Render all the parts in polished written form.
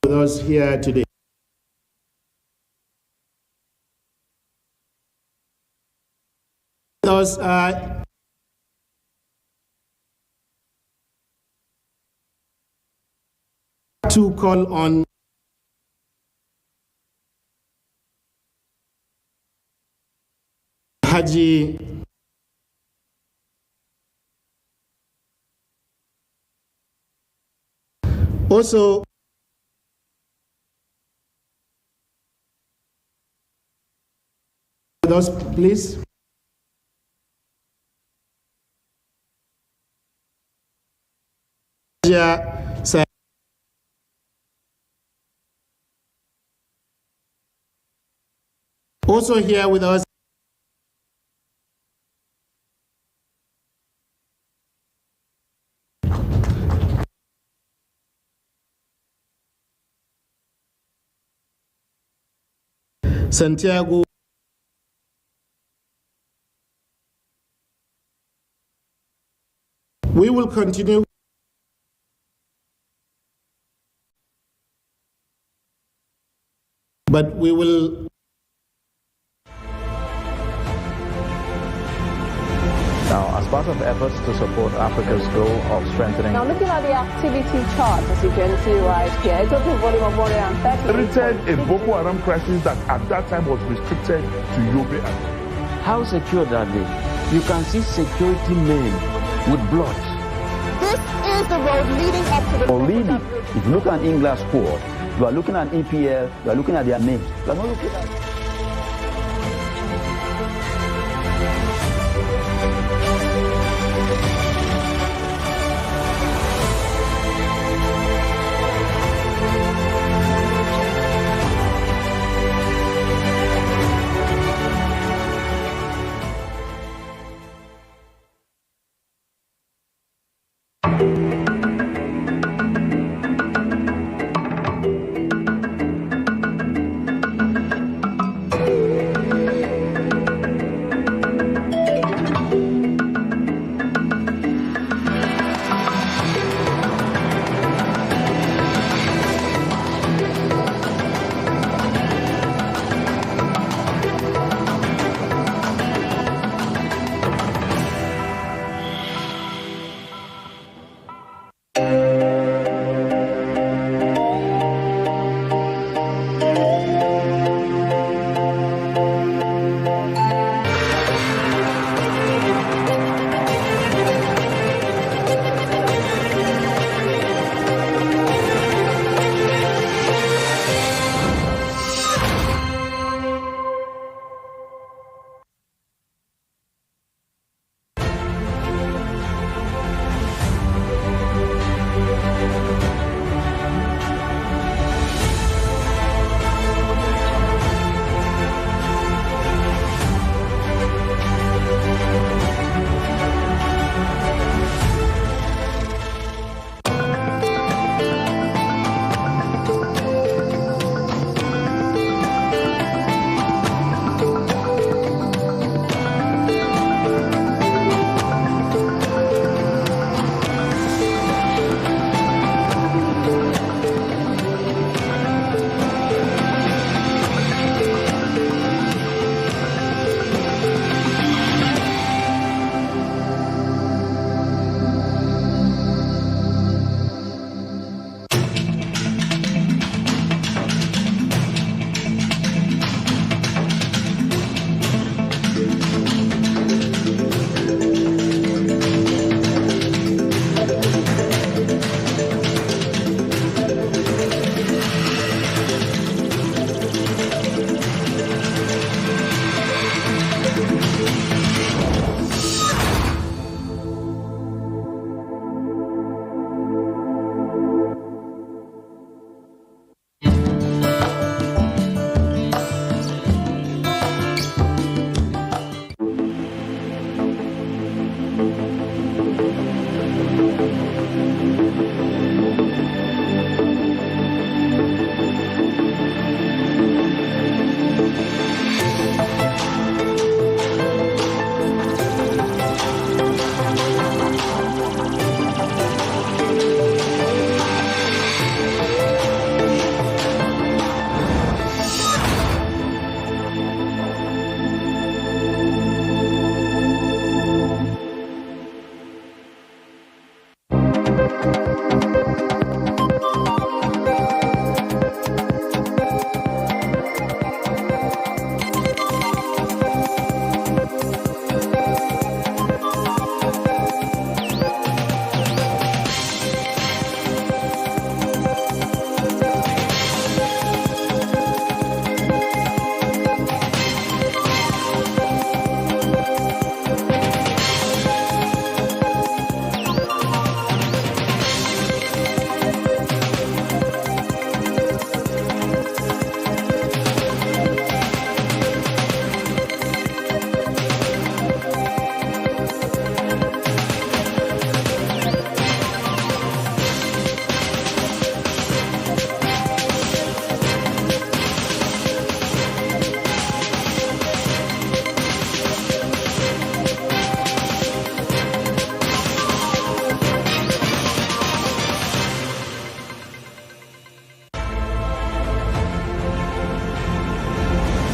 Those here today. Those to call on Haji also those please. Also here with us Santiago we will continue but we will now, as part of efforts to support Africa's goal of strengthening... Now, looking at the activity chart, as you can see right here, a total volume of 130... Created a Boko Haram crisis that at that time was restricted to Yobe. How secure are they? You can see security men with blood. This is the road leading up to the... Already, if you look at English squad, you are looking at EPL, you are looking at their names. You are not looking at...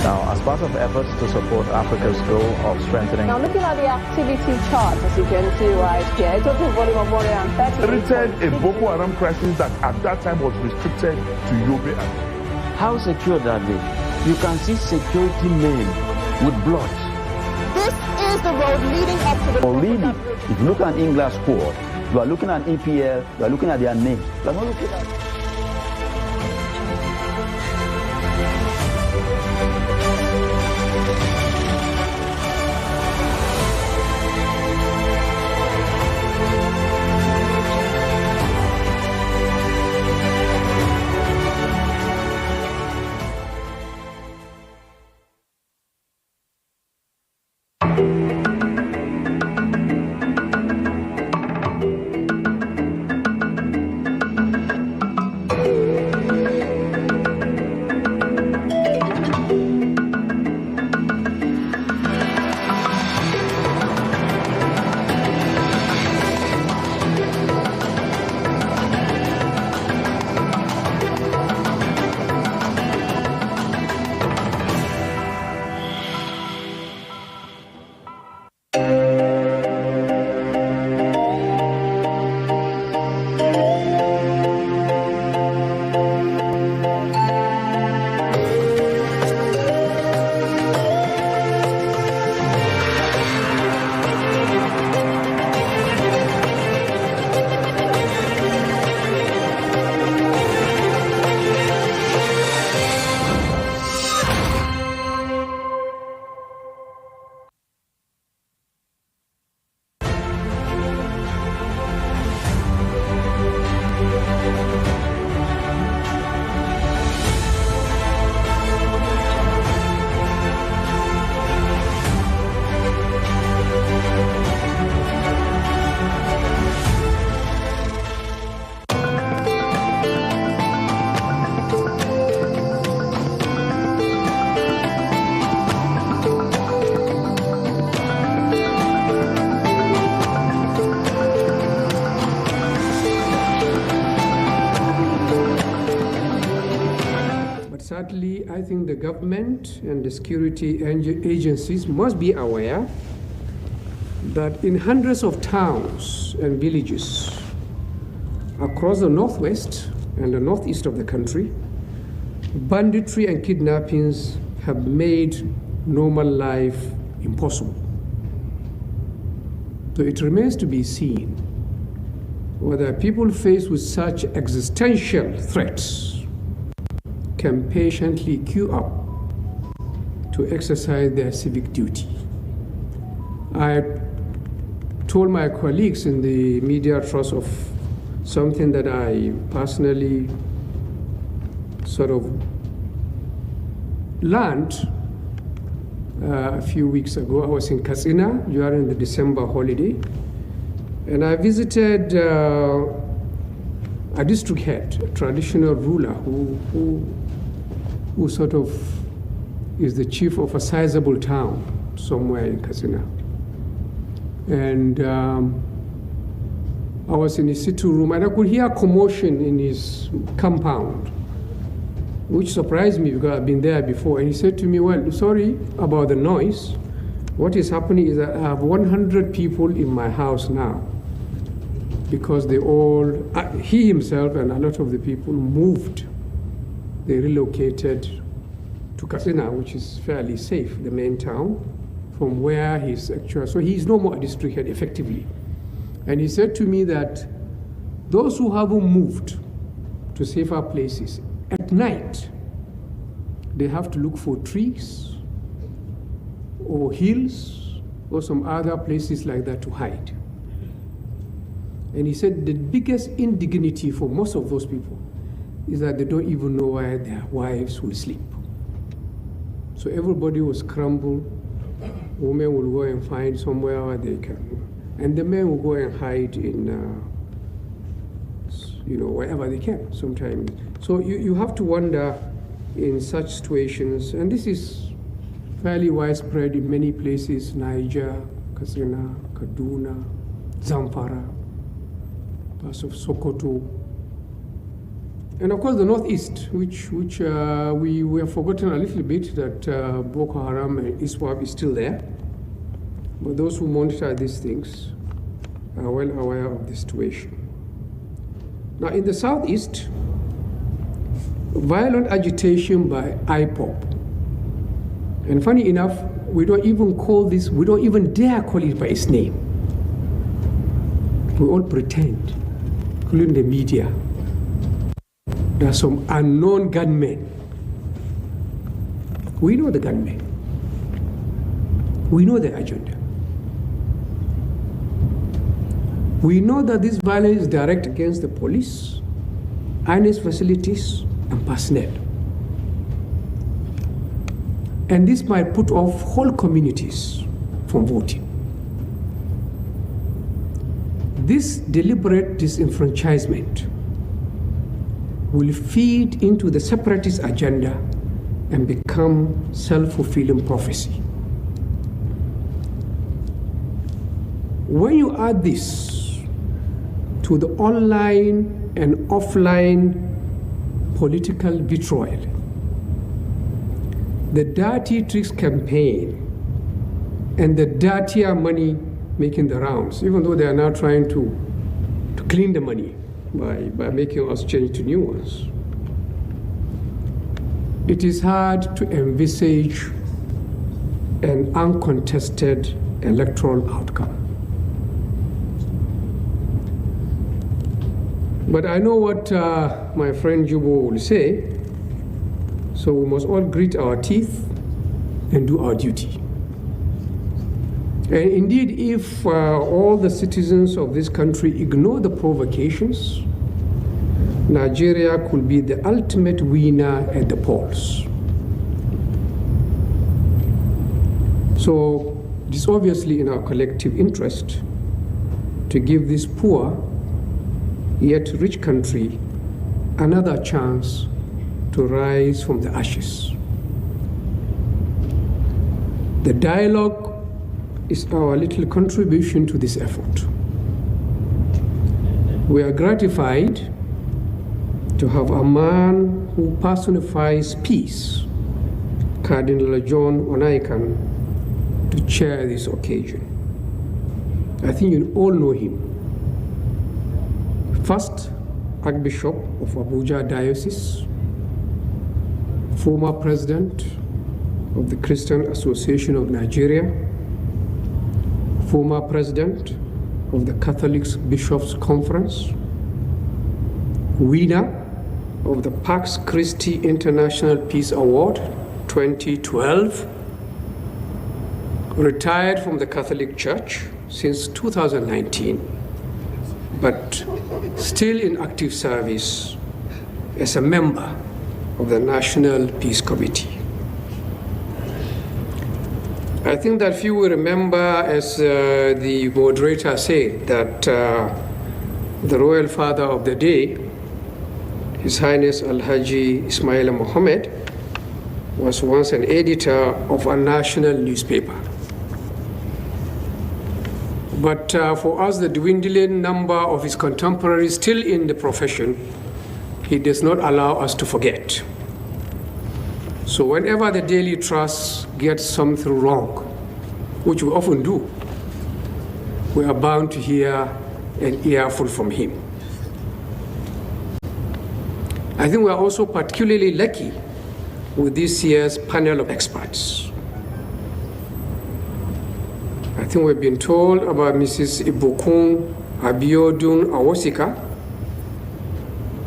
Now, as part of efforts to support Africa's goal of strengthening Now looking at the activity chart, as you can see right here, total volume of 130. Inherited a Boko Haram crisis that at that time was restricted to Yobe. How secure are they? You can see security men with blood. This is the road leading up to the... Already, if you look at English squad, you are looking at EPL, you are looking at their names. You are not looking at... Sadly, I think the government and the security agencies must be aware that in hundreds of towns and villages across the northwest and the northeast of the country, banditry and kidnappings have made normal life impossible. So it remains to be seen whether people faced with such existential threats can patiently queue up to exercise their civic duty. I told my colleagues in the media trust of something that I personally sort of learned a few weeks ago. I was in Katsina during the December holiday, and I visited a district head, a traditional ruler who sort of is the chief of a sizable town somewhere in Katsina. And I was in his sitting room and I could hear commotion in his compound, which surprised me because I've been there before. And he said to me, well, sorry about the noise. What is happening is that I have 100 people in my house now. because he himself and a lot of the people moved. They relocated to Katsina, which is fairly safe, the main town, from where he's actually, so he's no more a district head effectively. And he said to me that those who haven't moved to safer places, at night, they have to look for trees or hills or some other places like that to hide. And he said the biggest indignity for most of those people is that they don't even know where their wives will sleep. So everybody will scramble. Women will go and find somewhere where they can. And the men will go and hide in, wherever they can sometimes. So you have to wonder in such situations, and this is fairly widespread in many places, Niger, Katsina, Kaduna, Zamfara, parts of Sokoto, and of course the Northeast, which we have forgotten a little bit that Boko Haram and ISWAP is still there. But those who monitor these things are well aware of the situation. Now in the Southeast, violent agitation by IPOP, and funny enough, we don't even dare call it by its name. We all pretend, including the media. There are some unknown gunmen. We know the gunmen. We know their agenda. We know that this violence is direct against the police, INS facilities, and personnel. And this might put off whole communities from voting. This deliberate disenfranchisement will feed into the separatist agenda and become self-fulfilling prophecy. When you add this to the online and offline political vitriol, the dirty tricks campaign, and the dirtier money making the rounds, even though they are now trying to clean the money by making us change to new ones. It is hard to envisage an uncontested electoral outcome. But I know what my friend Jubo will say, so we must all grit our teeth and do our duty. And indeed, if all the citizens of this country ignore the provocations, Nigeria could be the ultimate winner at the polls. So it is obviously in our collective interest to give this poor yet rich country another chance to rise from the ashes. The dialogue is our little contribution to this effort. We are gratified to have a man who personifies peace, Cardinal John Onaikan, to chair this occasion. I think you all know him. First Archbishop of Abuja Diocese, former President of the Christian Association of Nigeria, former President of the Catholic Bishops' Conference, winner of the Pax Christi International Peace Award 2012, retired from the Catholic Church since 2019, but still in active service as a member of the National Peace Committee. I think that few will remember, as the moderator said, that the Royal Father of the Day, His Highness Al-Haji Ismail Mohammed, was once an editor of a national newspaper. But for us, the dwindling number of his contemporaries still in the profession, he does not allow us to forget. So whenever the Daily Trust gets something wrong, which we often do, we are bound to hear an earful from him. I think we are also particularly lucky with this year's panel of experts. I think we've been told about Mrs. Ibukun Abiodun Awosika,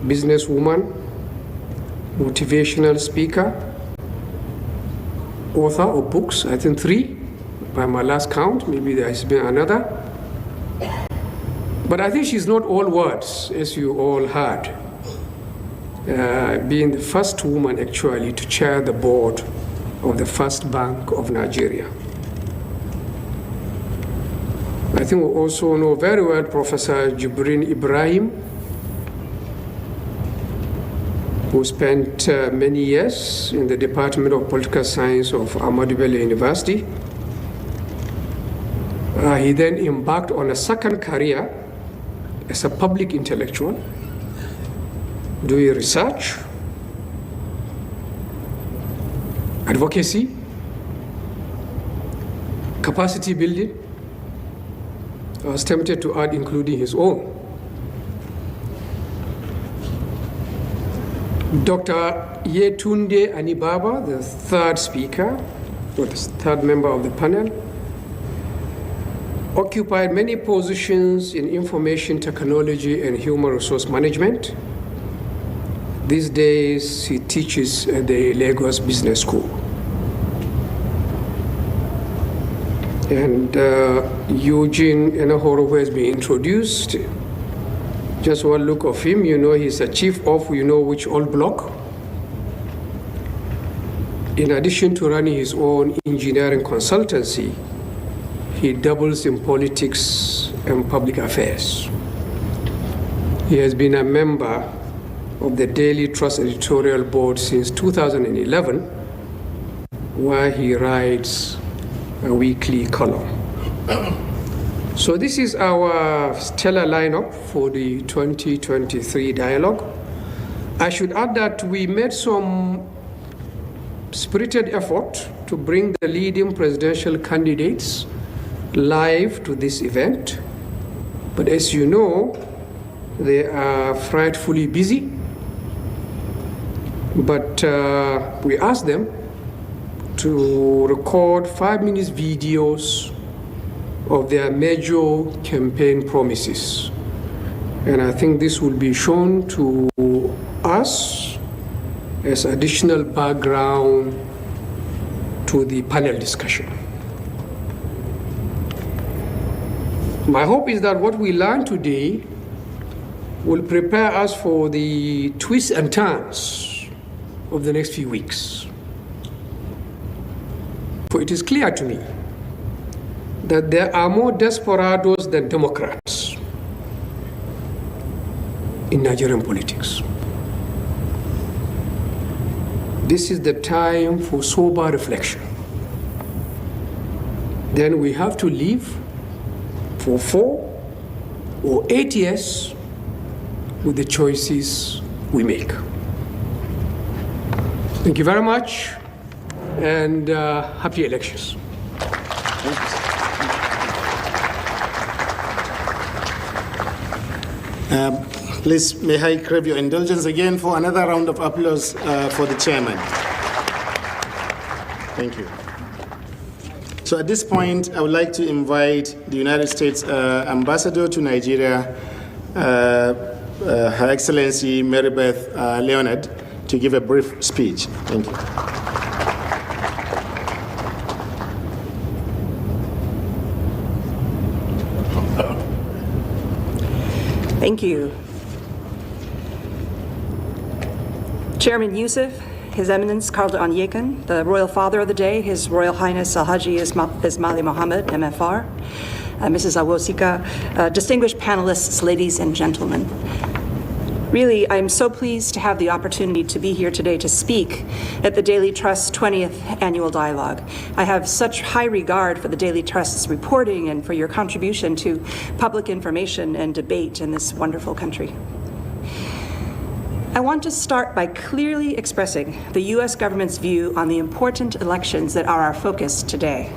businesswoman, motivational speaker, author of books, I think 3, by my last count, maybe there has been another. But I think she's not all words, as you all heard, being the first woman actually to chair the board of the First Bank of Nigeria. I think we also know very well Professor Jibrin Ibrahim, who spent many years in the Department of Political Science of Ahmadu Bello University. He then embarked on a second career as a public intellectual, doing research, advocacy, capacity building. I was tempted to add including his own. Dr. Yetunde Anibaba, the third speaker, or the third member of the panel, occupied many positions in information technology and human resource management. These days, he teaches at the Lagos Business School. And Eugene Enahoro, who has been introduced, just one look of him, you know he's a chief of, you know which old block. In addition to running his own engineering consultancy, he dabbles in politics and public affairs. He has been a member of the Daily Trust editorial board since 2011, where he writes a weekly column. So this is our stellar lineup for the 2023 dialogue. I should add that we made some spirited effort to bring the leading presidential candidates live to this event. But as you know, they are frightfully busy. But we asked them to record 5-minute videos of their major campaign promises. And I think this will be shown to us as additional background to the panel discussion. My hope is that what we learn today will prepare us for the twists and turns of the next few weeks. For it is clear to me that there are more desperados than Democrats in Nigerian politics. This is the time for sober reflection. Then we have to live for 4 or 8 years with the choices we make. Thank you very much, and happy elections. Please, may I crave your indulgence again for another round of applause for the chairman. Thank you. So at this point, I would like to invite the United States Ambassador to Nigeria, Her Excellency Marybeth Leonard, to give a brief speech. Thank you. Thank you. Chairman Yusuf, His Eminence Carlton Onyekan, the Royal Father of the Day, His Royal Highness Alhaji Ismaili Mohammed, MFR, Mrs. Awosika, distinguished panelists, ladies and gentlemen. Really, I'm so pleased to have the opportunity to be here today to speak at the Daily Trust 20th Annual Dialogue. I have such high regard for the Daily Trust's reporting and for your contribution to public information and debate in this wonderful country. I want to start by clearly expressing the U.S. government's view on the important elections that are our focus today.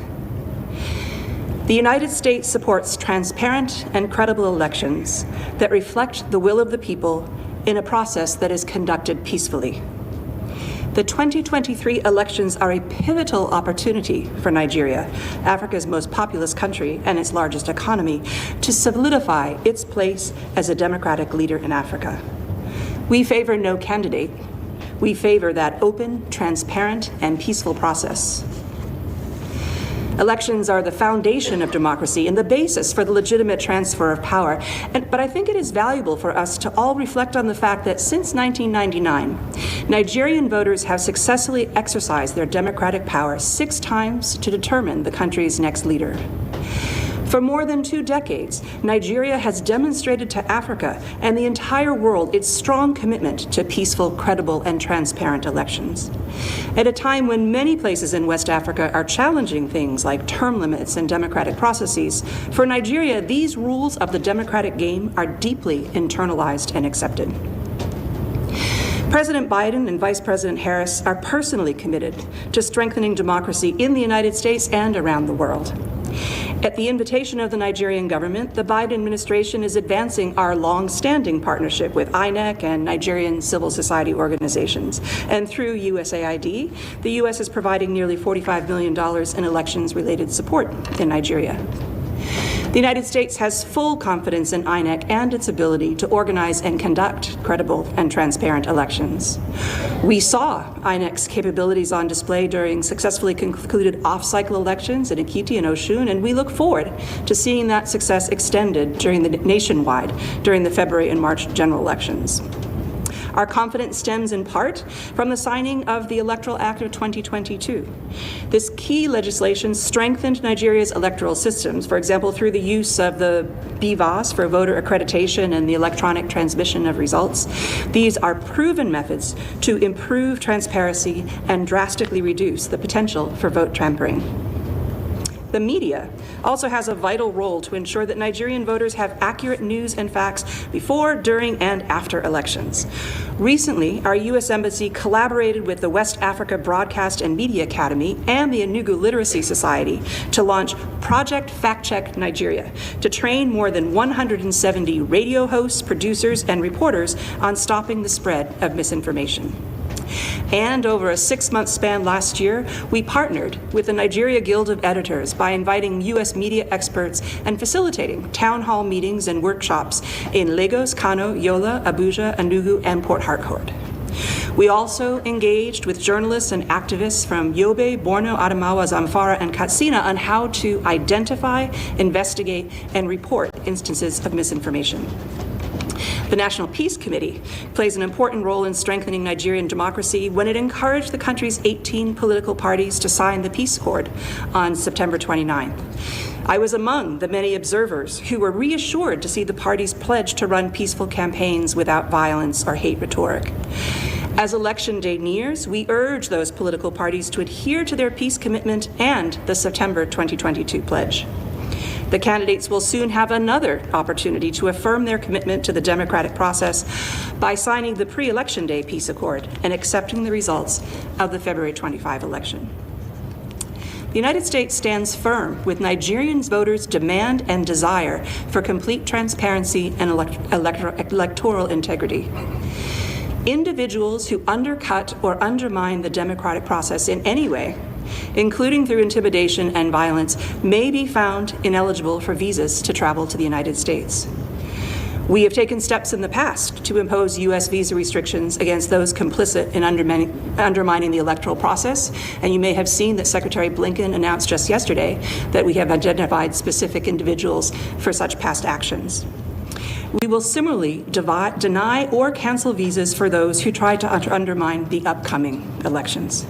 The United States supports transparent and credible elections that reflect the will of the people in a process that is conducted peacefully. The 2023 elections are a pivotal opportunity for Nigeria, Africa's most populous country and its largest economy, to solidify its place as a democratic leader in Africa. We favor no candidate. We favor that open, transparent, and peaceful process. Elections are the foundation of democracy and the basis for the legitimate transfer of power. But I think it is valuable for us to all reflect on the fact that since 1999, Nigerian voters have successfully exercised their democratic power 6 times to determine the country's next leader. For more than 2 decades, Nigeria has demonstrated to Africa and the entire world its strong commitment to peaceful, credible, and transparent elections. At a time when many places in West Africa are challenging things like term limits and democratic processes, for Nigeria, these rules of the democratic game are deeply internalized and accepted. President Biden and Vice President Harris are personally committed to strengthening democracy in the United States and around the world. At the invitation of the Nigerian government, the Biden administration is advancing our long-standing partnership with INEC and Nigerian civil society organizations. And through USAID, the U.S. is providing nearly $45 million in elections-related support in Nigeria. The United States has full confidence in INEC and its ability to organize and conduct credible and transparent elections. We saw INEC's capabilities on display during successfully concluded off-cycle elections in Ekiti and Osun, and we look forward to seeing that success extended nationwide during the February and March general elections. Our confidence stems in part from the signing of the Electoral Act of 2022. This key legislation strengthened Nigeria's electoral systems, for example, through the use of the BVAS for voter accreditation and the electronic transmission of results. These are proven methods to improve transparency and drastically reduce the potential for vote tampering. The media also has a vital role to ensure that Nigerian voters have accurate news and facts before, during, and after elections. Recently, our U.S. Embassy collaborated with the West Africa Broadcast and Media Academy and the Enugu Literacy Society to launch Project Fact Check Nigeria to train more than 170 radio hosts, producers, and reporters on stopping the spread of misinformation. And over a 6-month span last year, we partnered with the Nigeria Guild of Editors by inviting U.S. media experts and facilitating town hall meetings and workshops in Lagos, Kano, Yola, Abuja, Enugu, and Port Harcourt. We also engaged with journalists and activists from Yobe, Borno, Adamawa, Zamfara, and Katsina on how to identify, investigate, and report instances of misinformation. The National Peace Committee plays an important role in strengthening Nigerian democracy when it encouraged the country's 18 political parties to sign the peace accord on September 29th. I was among the many observers who were reassured to see the parties pledge to run peaceful campaigns without violence or hate rhetoric. As Election Day nears, we urge those political parties to adhere to their peace commitment and the September 2022 pledge. The candidates will soon have another opportunity to affirm their commitment to the democratic process by signing the pre-election day peace accord and accepting the results of the February 25 election. The United States stands firm with Nigerian voters' demand and desire for complete transparency and electoral integrity. Individuals who undercut or undermine the democratic process in any way, including through intimidation and violence, may be found ineligible for visas to travel to the United States. We have taken steps in the past to impose U.S. visa restrictions against those complicit in undermining the electoral process, and you may have seen that Secretary Blinken announced just yesterday that we have identified specific individuals for such past actions. We will similarly deny or cancel visas for those who try to undermine the upcoming elections.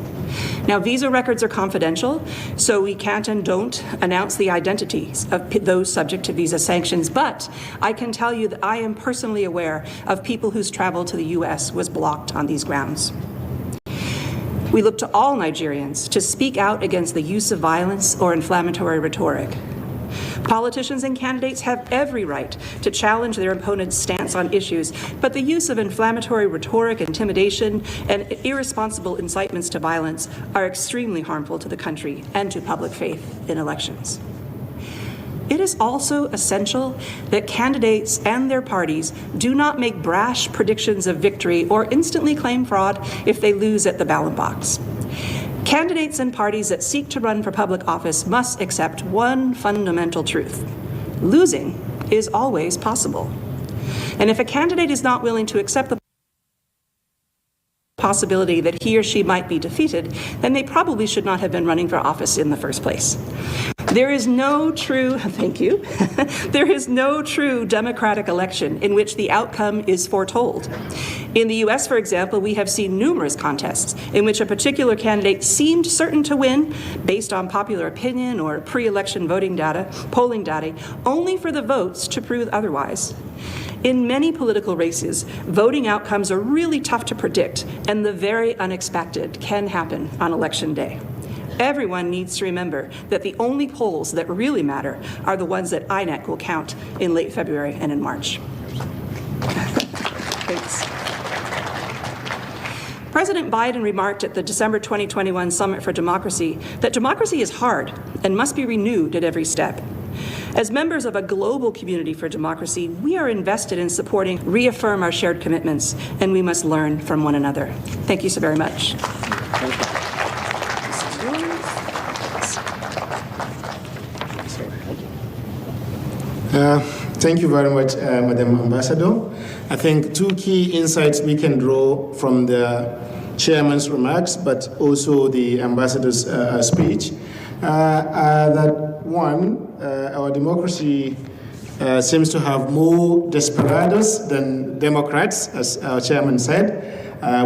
Now, visa records are confidential, so we can't and don't announce the identities of those subject to visa sanctions, but I can tell you that I am personally aware of people whose travel to the U.S. was blocked on these grounds. We look to all Nigerians to speak out against the use of violence or inflammatory rhetoric. Politicians and candidates have every right to challenge their opponent's stance on issues, but the use of inflammatory rhetoric, intimidation, and irresponsible incitements to violence are extremely harmful to the country and to public faith in elections. it is also essential that candidates and their parties do not make brash predictions of victory or instantly claim fraud if they lose at the ballot box. Candidates and parties that seek to run for public office must accept one fundamental truth: losing is always possible. And if a candidate is not willing to accept the possibility that he or she might be defeated, then they probably should not have been running for office in the first place. There is no true, thank you, there is no true democratic election in which the outcome is foretold. In the US, for example, we have seen numerous contests in which a particular candidate seemed certain to win based on popular opinion or pre-election voting data, polling data, only for the votes to prove otherwise. In many political races, voting outcomes are really tough to predict, and the very unexpected can happen on election day. Everyone needs to remember that the only polls that really matter are the ones that INEC will count in late February and in March. Thanks. President Biden remarked at the December 2021 Summit for Democracy that democracy is hard and must be renewed at every step. As members of a global community for democracy, we are invested in supporting, reaffirm our shared commitments, and we must learn from one another. Thank you so very much. Thank you very much, Madam Ambassador. I think two key insights we can draw from the chairman's remarks, but also the ambassador's speech, are that one, our democracy seems to have more desperados than Democrats, as our chairman said,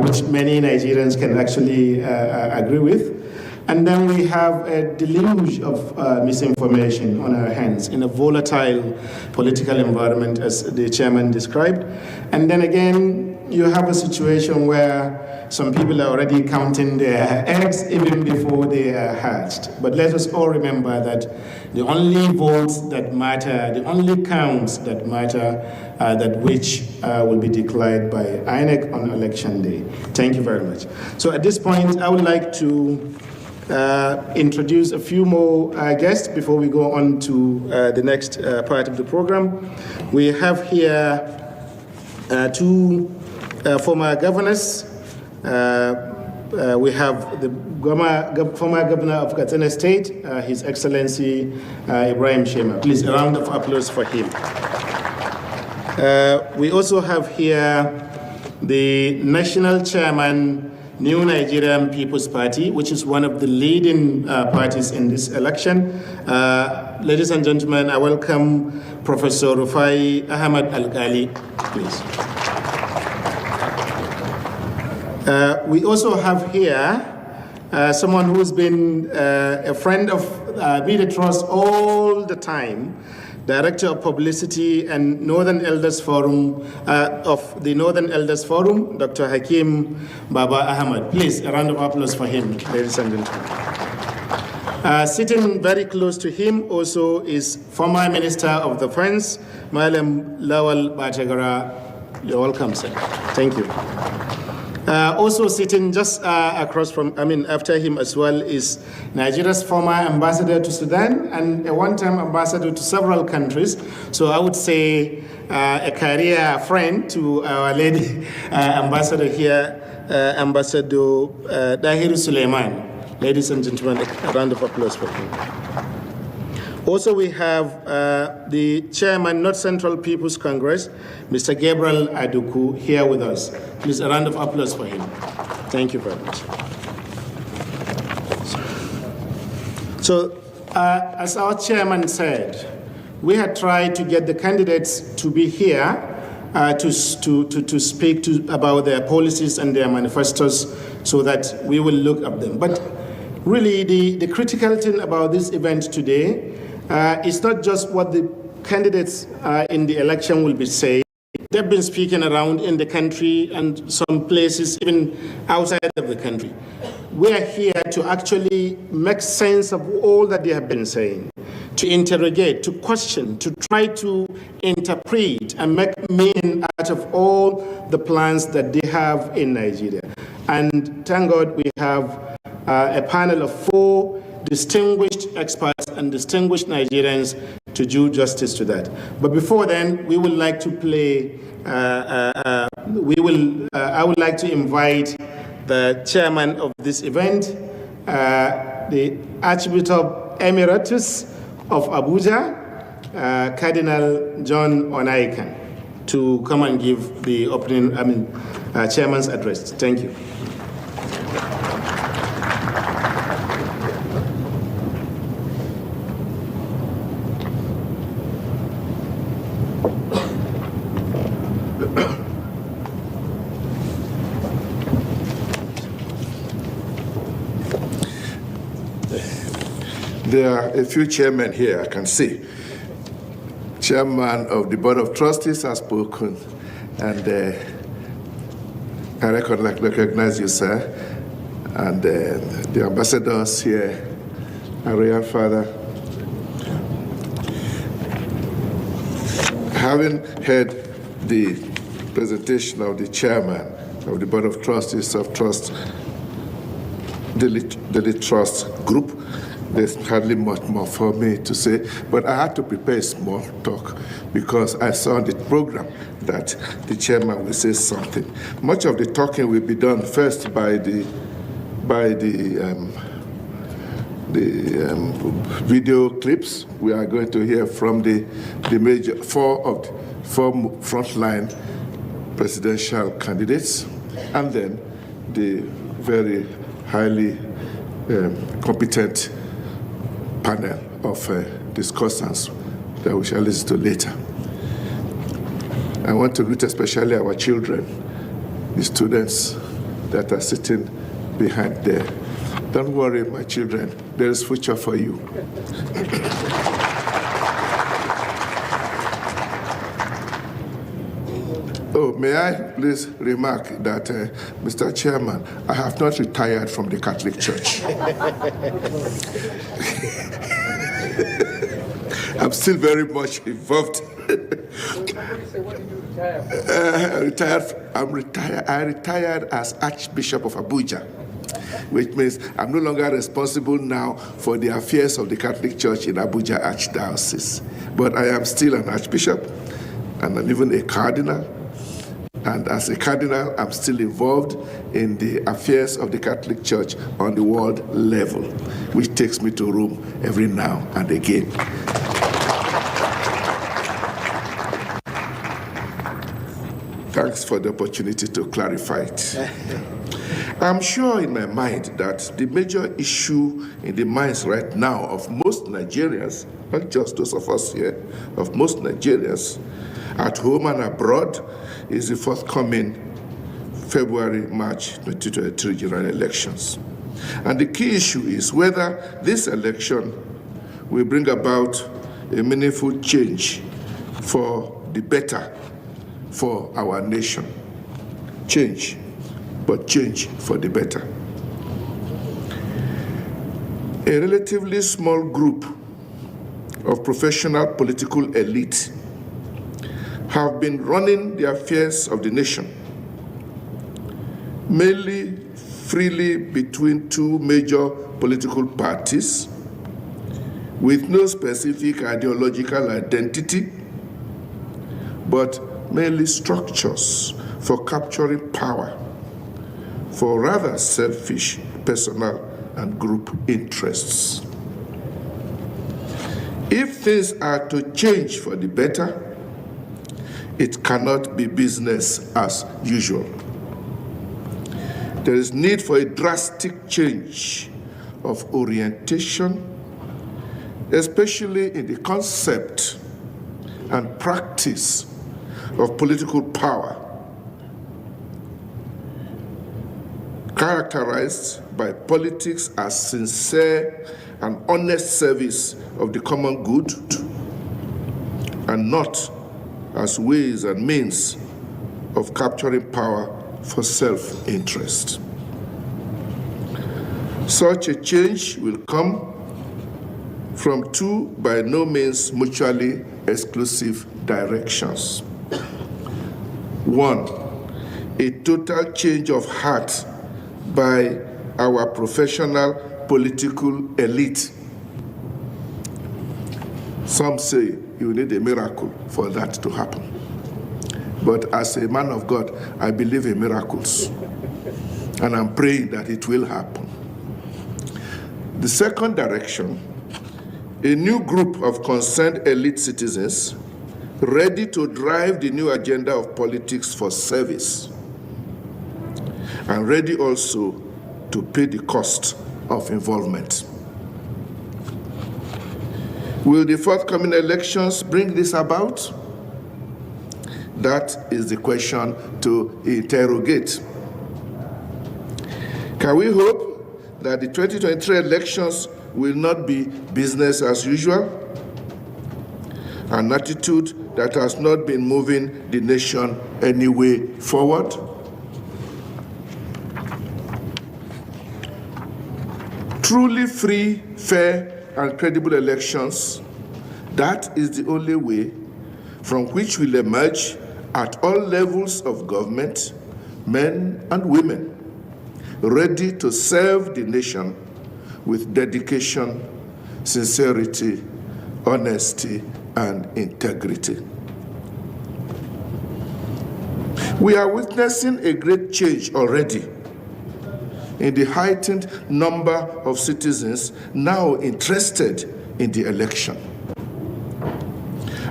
which many Nigerians can actually agree with. And then we have a deluge of misinformation on our hands in a volatile political environment, as the chairman described. And then again, you have a situation where some people are already counting their eggs even before they are hatched. But let us all remember that the only votes that matter, the only counts that matter, are that which will be declared by INEC on election day. Thank you very much. So at this point, I would like to introduce a few more guests before we go on to the next part of the program. We have here two former governors. We have the former governor of Katsina State, His Excellency Ibrahim Shema. Please, a round of applause for him. We also have here the national chairman, New Nigerian People's Party, which is one of the leading parties in this election. Ladies and gentlemen, I welcome Professor Rufai Ahmad Al-Ghali, please. We also have here someone who's been a friend of Media Trust all the time, Director of Publicity and Northern Elders Forum of the Northern Elders Forum, Dr. Hakim Baba Ahmad. Please, a round of applause for him, ladies and gentlemen. Sitting very close to him also is former Minister of Defense, Malam Lawal Batagara. You're welcome, sir. Thank you. Also sitting just across from, after him as well, is Nigeria's former ambassador to Sudan and a one-time ambassador to several countries. So I would say a career friend to our lady ambassador here, Ambassador Dahiru Suleiman. Ladies and gentlemen, a round of applause for him. Also, we have the chairman, North Central People's Congress, Mr. Gabriel Aduku, here with us. Please, a round of applause for him. Thank you very much. So, as our chairman said, we had tried to get the candidates to be here to speak about their policies and their manifestos so that we will look at them. But really, the critical thing about this event today is not just what the candidates in the election will be saying. They've been speaking around in the country and some places even outside of the country. We are here to actually make sense of all that they have been saying, to interrogate, to question, to try to interpret and make meaning out of all the plans that they have in Nigeria. And thank God we have a panel of 4 distinguished experts and distinguished Nigerians to do justice to that. But before then, we would like to play, I would like to invite the chairman of this event, the Archbishop Emeritus of Abuja, Cardinal John Onaikan, to come and give the opening, chairman's address. Thank you. There are a few chairmen here, I can see. Chairman of the Board of Trustees has spoken, and I recognize you, sir. And the ambassadors here, our Royal Father. Having heard the presentation of the chairman of the Board of Trustees of Daily Trust Group, there's hardly much more for me to say, but I had to prepare a small talk because I saw on the program that the chairman will say something. Much of the talking will be done first by the video clips. We are going to hear from the major four frontline presidential candidates, and then the very highly competent panel of discussants that we shall listen to later. I want to greet especially our children, the students that are sitting behind there. Don't worry, my children, there is future for you. Oh, may I please remark that, Mr. Chairman, I have not retired from the Catholic Church. I'm still very much involved. I retired as Archbishop of Abuja, which means I'm no longer responsible now for the affairs of the Catholic Church in Abuja Archdiocese. But I am still an Archbishop, and I'm even a Cardinal. And as a Cardinal, I'm still involved in the affairs of the Catholic Church on the world level, which takes me to Rome every now and again. Thanks for the opportunity to clarify it. I'm sure in my mind that the major issue in the minds right now of most Nigerians, not just those of us here, of most Nigerians, at home and abroad, is the forthcoming February-March 2023 general elections. And the key issue is whether this election will bring about a meaningful change for the better for our nation. Change, but change for the better. A relatively small group of professional political elite have been running the affairs of the nation, mainly freely between two major political parties with no specific ideological identity, but mainly structures for capturing power for rather selfish personal and group interests. If things are to change for the better, it cannot be business as usual. There is need for a drastic change of orientation, especially in the concept and practice of political power, characterized by politics as sincere and honest service of the common good, and not as ways and means of capturing power for self-interest. Such a change will come from two by no means mutually exclusive directions. One, a total change of heart by our professional political elite Some say you need a miracle for that to happen. But as a man of God, I believe in miracles. And I'm praying that it will happen. The second direction, a new group of concerned elite citizens ready to drive the new agenda of politics for service, and ready also to pay the cost of involvement. Will the forthcoming elections bring this about? That is the question to interrogate. Can we hope that the 2023 elections will not be business as usual? An attitude that has not been moving the nation any way forward? Truly free, fair, and credible elections, that is the only way from which will emerge at all levels of government, men and women, ready to serve the nation with dedication, sincerity, honesty, and integrity. We are witnessing a great change already in the heightened number of citizens now interested in the election.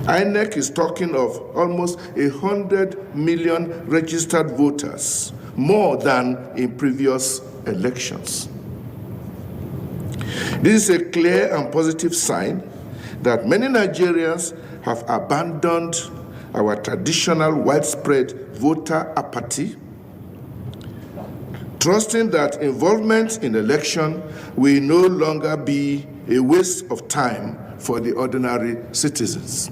INEC is talking of almost 100 million registered voters, more than in previous elections. This is a clear and positive sign that many Nigerians have abandoned our traditional widespread voter apathy, trusting that involvement in election will no longer be a waste of time for the ordinary citizens.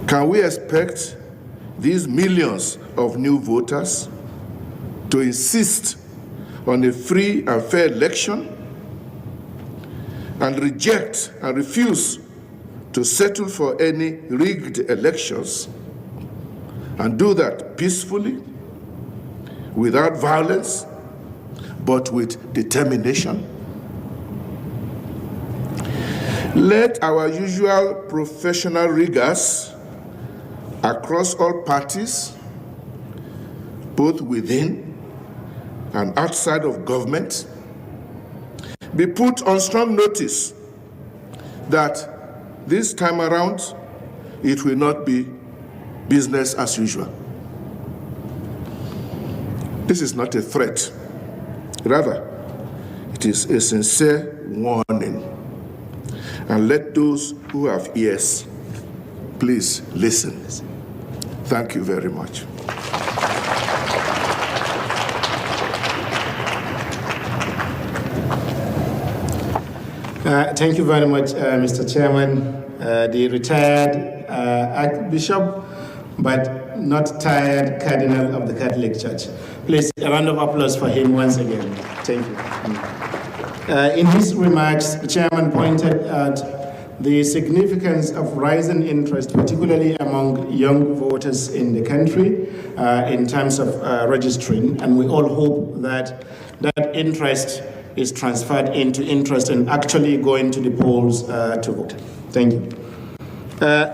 Can we expect these millions of new voters to insist on a free and fair election and reject and refuse to settle for any rigged elections, and do that peacefully, without violence, but with determination? Let our usual professional rigors across all parties, both within and outside of government, be put on strong notice that this time around it will not be business as usual. This is not a threat. Rather, it is a sincere warning. And let those who have ears, please listen. Thank you very much. Thank you very much, Mr. Chairman. The retired Archbishop, but not tired Cardinal of the Catholic Church. Please, a round of applause for him once again. Thank you. In his remarks, the Chairman pointed out the significance of rising interest, particularly among young voters in the country, in terms of registering, and we all hope that that interest is transferred into interest in actually going to the polls to vote. Thank you.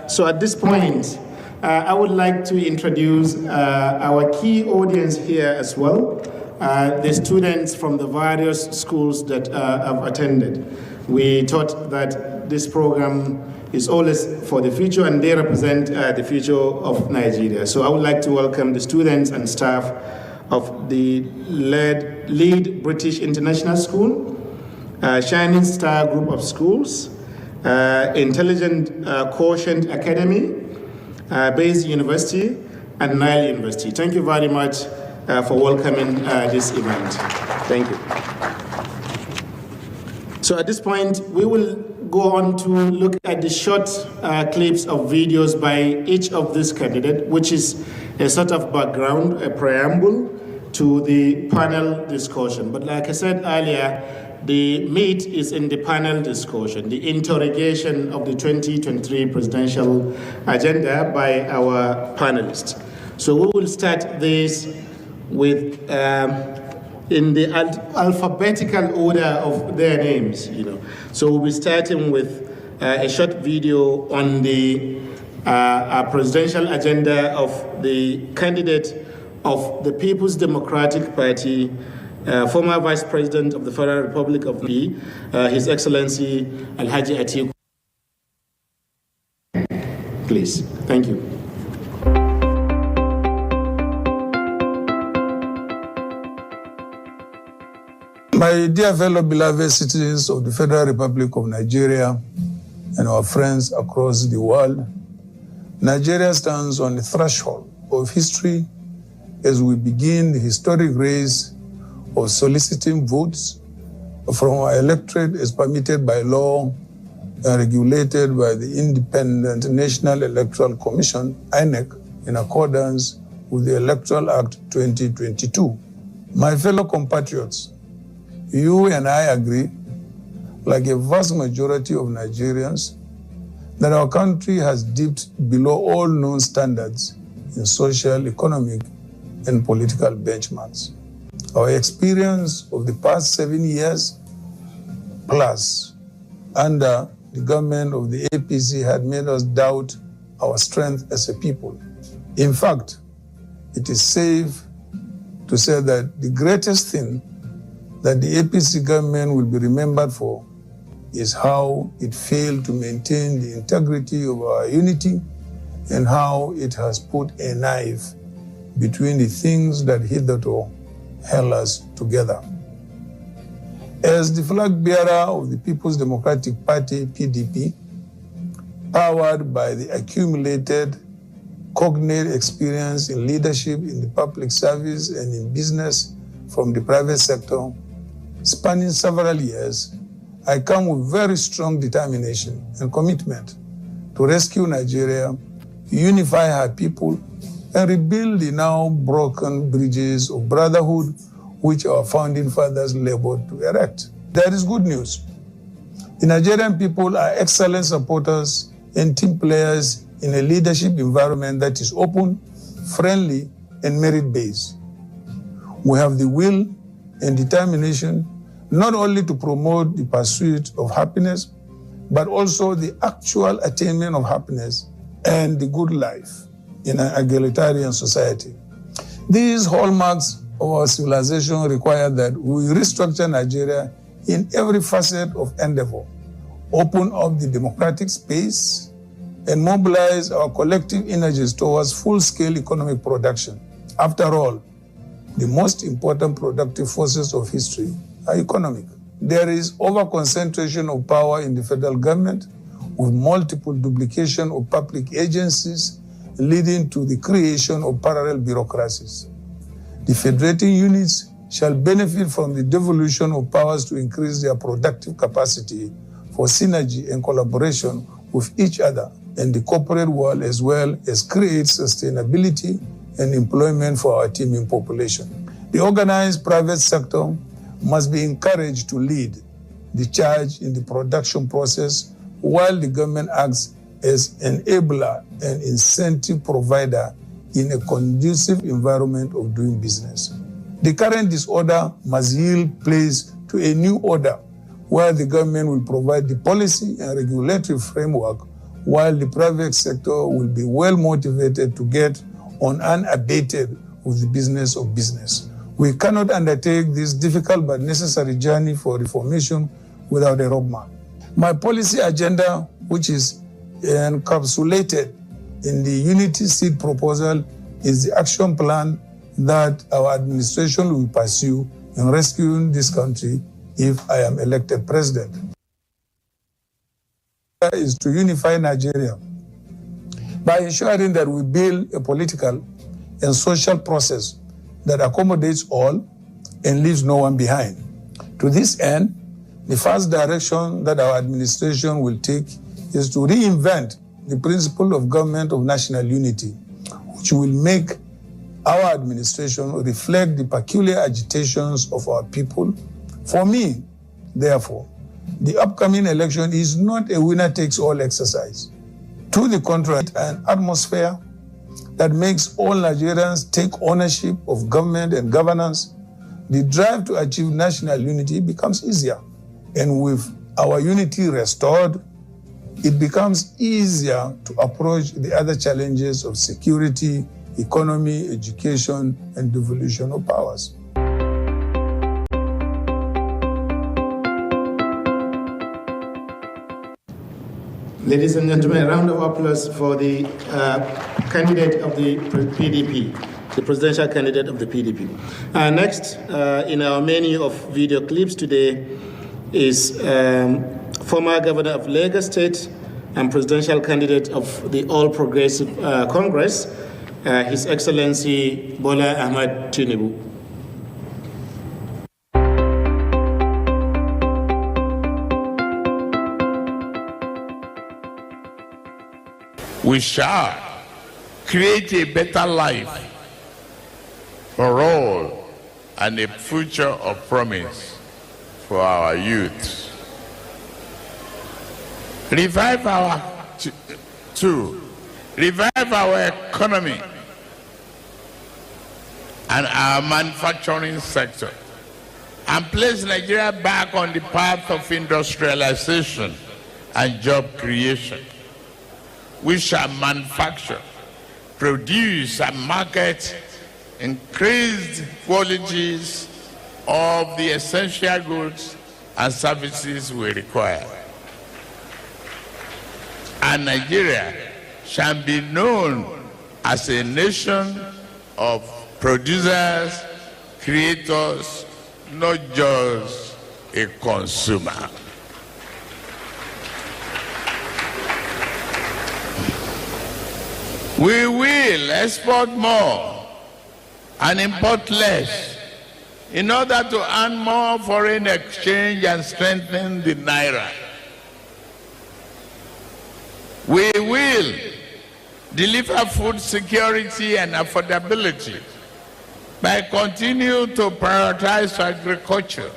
So at this point, I would like to introduce our key audience here as well, the students from the various schools that have attended. We thought that this program is always for the future, and they represent the future of Nigeria. So I would like to welcome the students and staff of the Lead British International School, Shining Star Group of Schools, Intelligent Quotient Academy, Bayes University, and Nile University. Thank you very much for welcoming this event. Thank you. So at this point, we will go on to look at the short clips of videos by each of these candidates, which is a sort of background, a preamble to the panel discussion. But like I said earlier, the meat is in the panel discussion, the interrogation of the 2023 presidential agenda by our panelists. So we will start this with, in the alphabetical order of their names, So we'll be starting with a short video on the presidential agenda of the candidate of the People's Democratic Party, former Vice President of the Federal Republic of His Excellency Alhaji Atiku. Please, thank you. My dear fellow beloved citizens of the Federal Republic of Nigeria and our friends across the world, Nigeria stands on the threshold of history as we begin the historic race of soliciting votes from our electorate as permitted by law and regulated by the Independent National Electoral Commission, INEC, in accordance with the Electoral Act 2022. My fellow compatriots, you and I agree, like a vast majority of Nigerians, that our country has dipped below all known standards in social, economic, and political benchmarks. Our experience of the past 7 years plus under the government of the APC had made us doubt our strength as a people. In fact, it is safe to say that the greatest thing that the APC government will be remembered for is how it failed to maintain the integrity of our unity and how it has put a knife between the things that hitherto held us together. As the flag bearer of the People's Democratic Party, PDP, powered by the accumulated cognate experience in leadership in the public service and in business from the private sector, spanning several years, I come with very strong determination and commitment to rescue Nigeria, unify her people, and rebuild the now broken bridges of brotherhood which our founding fathers labored to erect. There is good news. The Nigerian people are excellent supporters and team players in a leadership environment that is open, friendly, and merit-based. We have the will and determination not only to promote the pursuit of happiness, but also the actual attainment of happiness and the good life in an egalitarian society. These hallmarks of our civilization require that we restructure Nigeria in every facet of endeavor, open up the democratic space, and mobilize our collective energies towards full-scale economic production. After all, the most important productive forces of history are economic. There is over-concentration of power in the federal government with multiple duplication of public agencies leading to the creation of parallel bureaucracies. The federating units shall benefit from the devolution of powers to increase their productive capacity for synergy and collaboration with each other and the corporate world, as well as create sustainability and employment for our teeming population. The organized private sector must be encouraged to lead the charge in the production process while the government acts as enabler and incentive provider in a conducive environment of doing business. The current disorder must yield place to a new order where the government will provide the policy and regulatory framework while the private sector will be well motivated to get on unabated with the business of business. We cannot undertake this difficult but necessary journey for reformation without a roadmap. My policy agenda, which is encapsulated in the Unity Seed proposal, is the action plan that our administration will pursue in rescuing this country if I am elected president. Is to unify Nigeria by ensuring that we build a political and social process that accommodates all and leaves no one behind. To this end, the first direction that our administration will take is to reinvent the principle of government of national unity, which will make our administration reflect the peculiar agitations of our people. For me, therefore, the upcoming election is not a winner-takes-all exercise. To the contrary, an atmosphere that makes all Nigerians take ownership of government and governance, the drive to achieve national unity becomes easier. And with our unity restored, it becomes easier to approach the other challenges of security, economy, education, and devolution of powers. Ladies and gentlemen, a round of applause for the candidate of the PDP, the presidential candidate of the PDP. Next, in our menu of video clips today is former governor of Lagos State and presidential candidate of the All Progressive Congress, His Excellency Bola Ahmed Tinubu. We shall create a better life for all and a future of promise for our youth. Revive our economy and our manufacturing sector and place Nigeria back on the path of industrialization and job creation. We shall manufacture, produce and market increased qualities of the essential goods and services we require. And Nigeria shall be known as a nation of producers, creators, not just a consumer. We will export more and import less in order to earn more foreign exchange and strengthen the naira. We will deliver food security and affordability by continuing to prioritize agriculture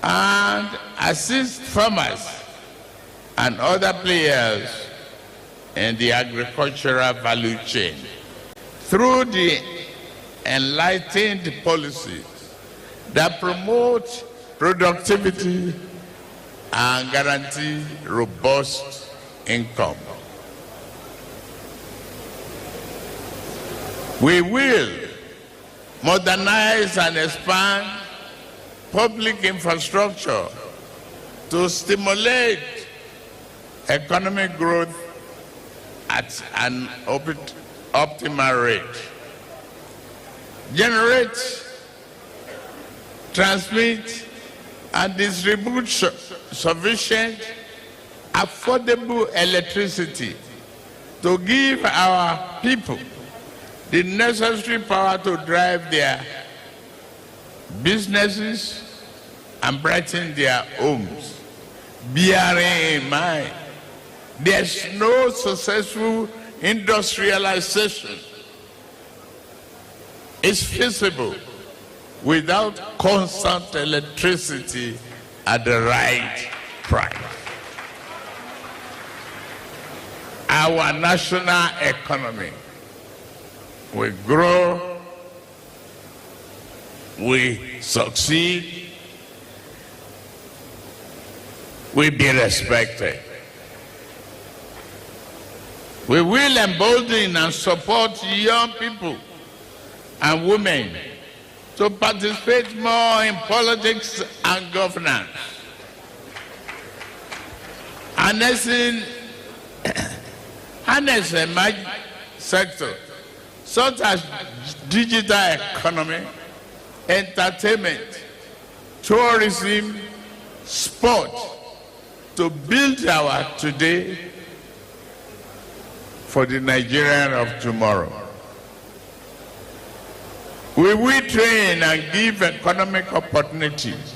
and assist farmers and other players in the agricultural value chain through the enlightened policies that promote productivity and guarantee robust income. We will modernize and expand public infrastructure to stimulate economic growth at an optimal rate. Generate, transmit, and distribute sufficient, affordable electricity to give our people the necessary power to drive their businesses and brighten their homes. Bearing in mind, there's no successful industrialization is feasible without constant electricity at the right price. Our national economy will grow, we succeed, we be respected. We will embolden and support young people and women to participate more in politics and governance. Harnessing emerging sectors such as digital economy, entertainment, tourism, sport to build our today for the Nigerian of tomorrow. We will train and give economic opportunities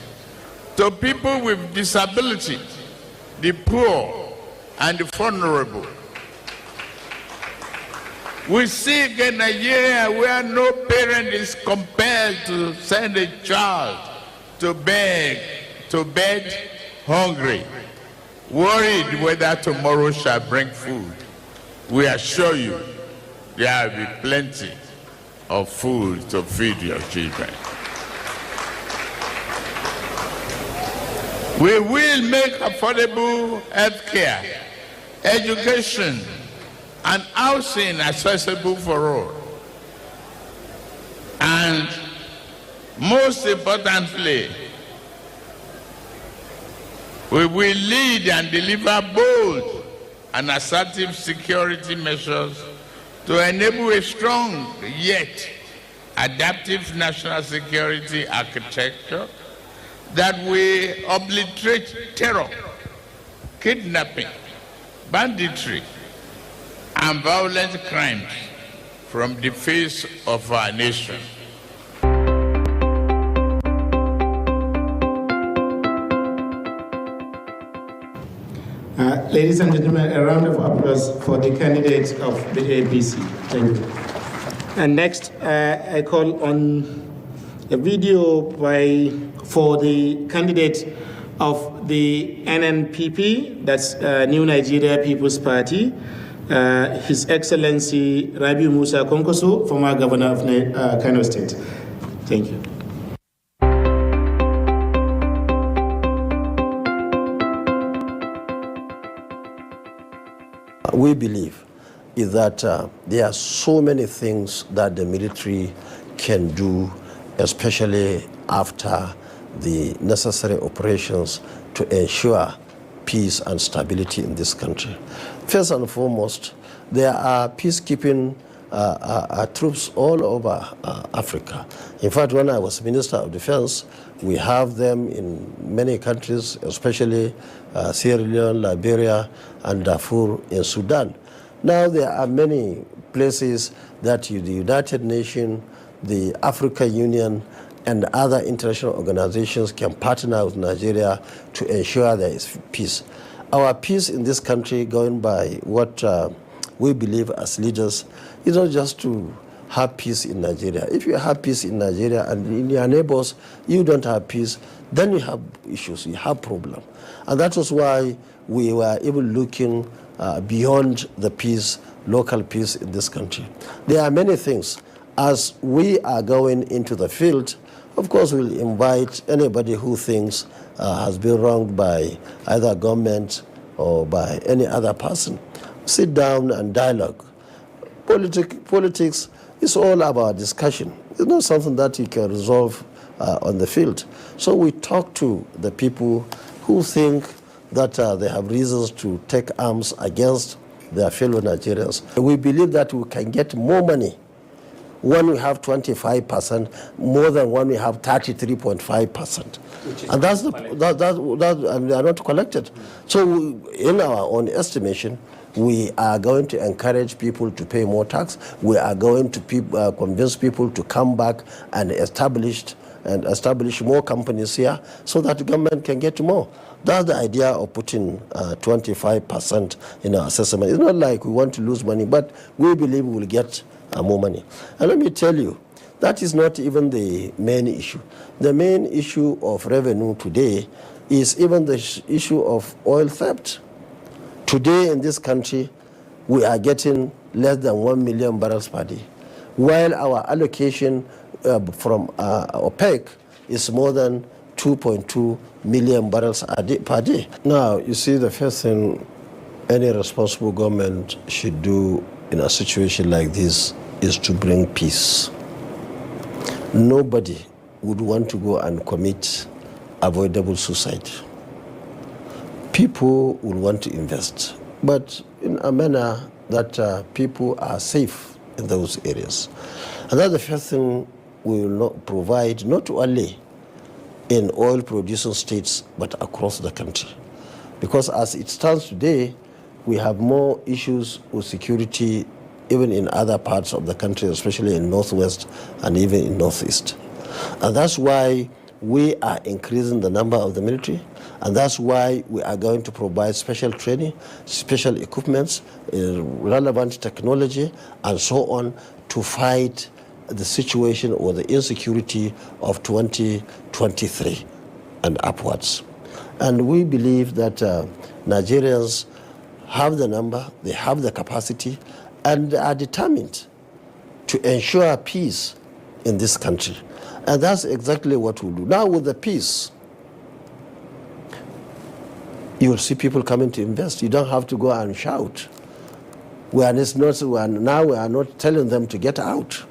to people with disability, the poor, and the vulnerable. We seek a Nigeria where no parent is compelled to send a child to bed hungry, worried whether tomorrow shall bring food. We assure you there will be plenty of food to feed your children. We will make affordable health care education, and housing accessible for all. And most importantly, we will lead and deliver bold and assertive security measures to enable a strong yet adaptive national security architecture that will obliterate terror, kidnapping, banditry, and violent crimes from the face of our nation. Ladies and gentlemen, a round of applause for the candidates of the APC. Thank you. And next, I call on a video for the candidate of the NNPP, that's New Nigeria People's Party, His Excellency Rabiu Musa Konkoso, former governor of Kano State. Thank you. We believe is that there are so many things that the military can do, especially after the necessary operations to ensure peace and stability in this country. First and foremost, there are peacekeeping troops all over Africa. In fact, when I was Minister of Defense, we have them in many countries, especially Sierra Leone, Liberia, and Darfur in Sudan. Now there are many places that the United Nations, the African Union, and other international organizations can partner with Nigeria to ensure there is peace. Our peace in this country, going by what we believe as leaders, is not just to have peace in Nigeria. If you have peace in Nigeria and in your neighbors, you don't have peace, then you have issues, you have problems. And that was why we were even looking beyond the peace, local peace in this country. There are many things. As we are going into the field, of course we'll invite anybody who thinks has been wronged by either government or by any other person. Sit down and dialogue. Politics is all about discussion. It's not something that you can resolve on the field. So we talk to the people who think that they have reasons to take arms against their fellow Nigerians. We believe that we can get more money when we have 25%, more than when we have 33.5%. And that's and they are not collected. So in our own estimation, we are going to encourage people to pay more tax. We are going to convince people to come back and establish more companies here so that the government can get more. That's the idea of putting 25% in our assessment. It's not like we want to lose money, but we believe we will get more money. And let me tell you, that is not even the main issue. The main issue of revenue today is even the issue of oil theft. Today in this country, we are getting less than 1 million barrels per day, while our allocation from OPEC is more than 2.2 million barrels per day. Now, you see, the first thing any responsible government should do in a situation like this is to bring peace. Nobody would want to go and commit avoidable suicide. People will want to invest, but in a manner that people are safe in those areas. And that's the first thing we will not provide, not only in oil-producing states, but across the country. Because as it stands today, we have more issues with security even in other parts of the country, especially in Northwest and even in Northeast. And that's why we are increasing the number of the military, and that's why we are going to provide special training, special equipments, relevant technology, and so on to fight the situation or the insecurity of 2023 and upwards. And we believe that Nigerians have the number, they have the capacity, and are determined to ensure peace in this country. And that's exactly what we'll do. Now with the peace, you will see people coming to invest. You don't have to go and shout. Now we are not telling them to get out.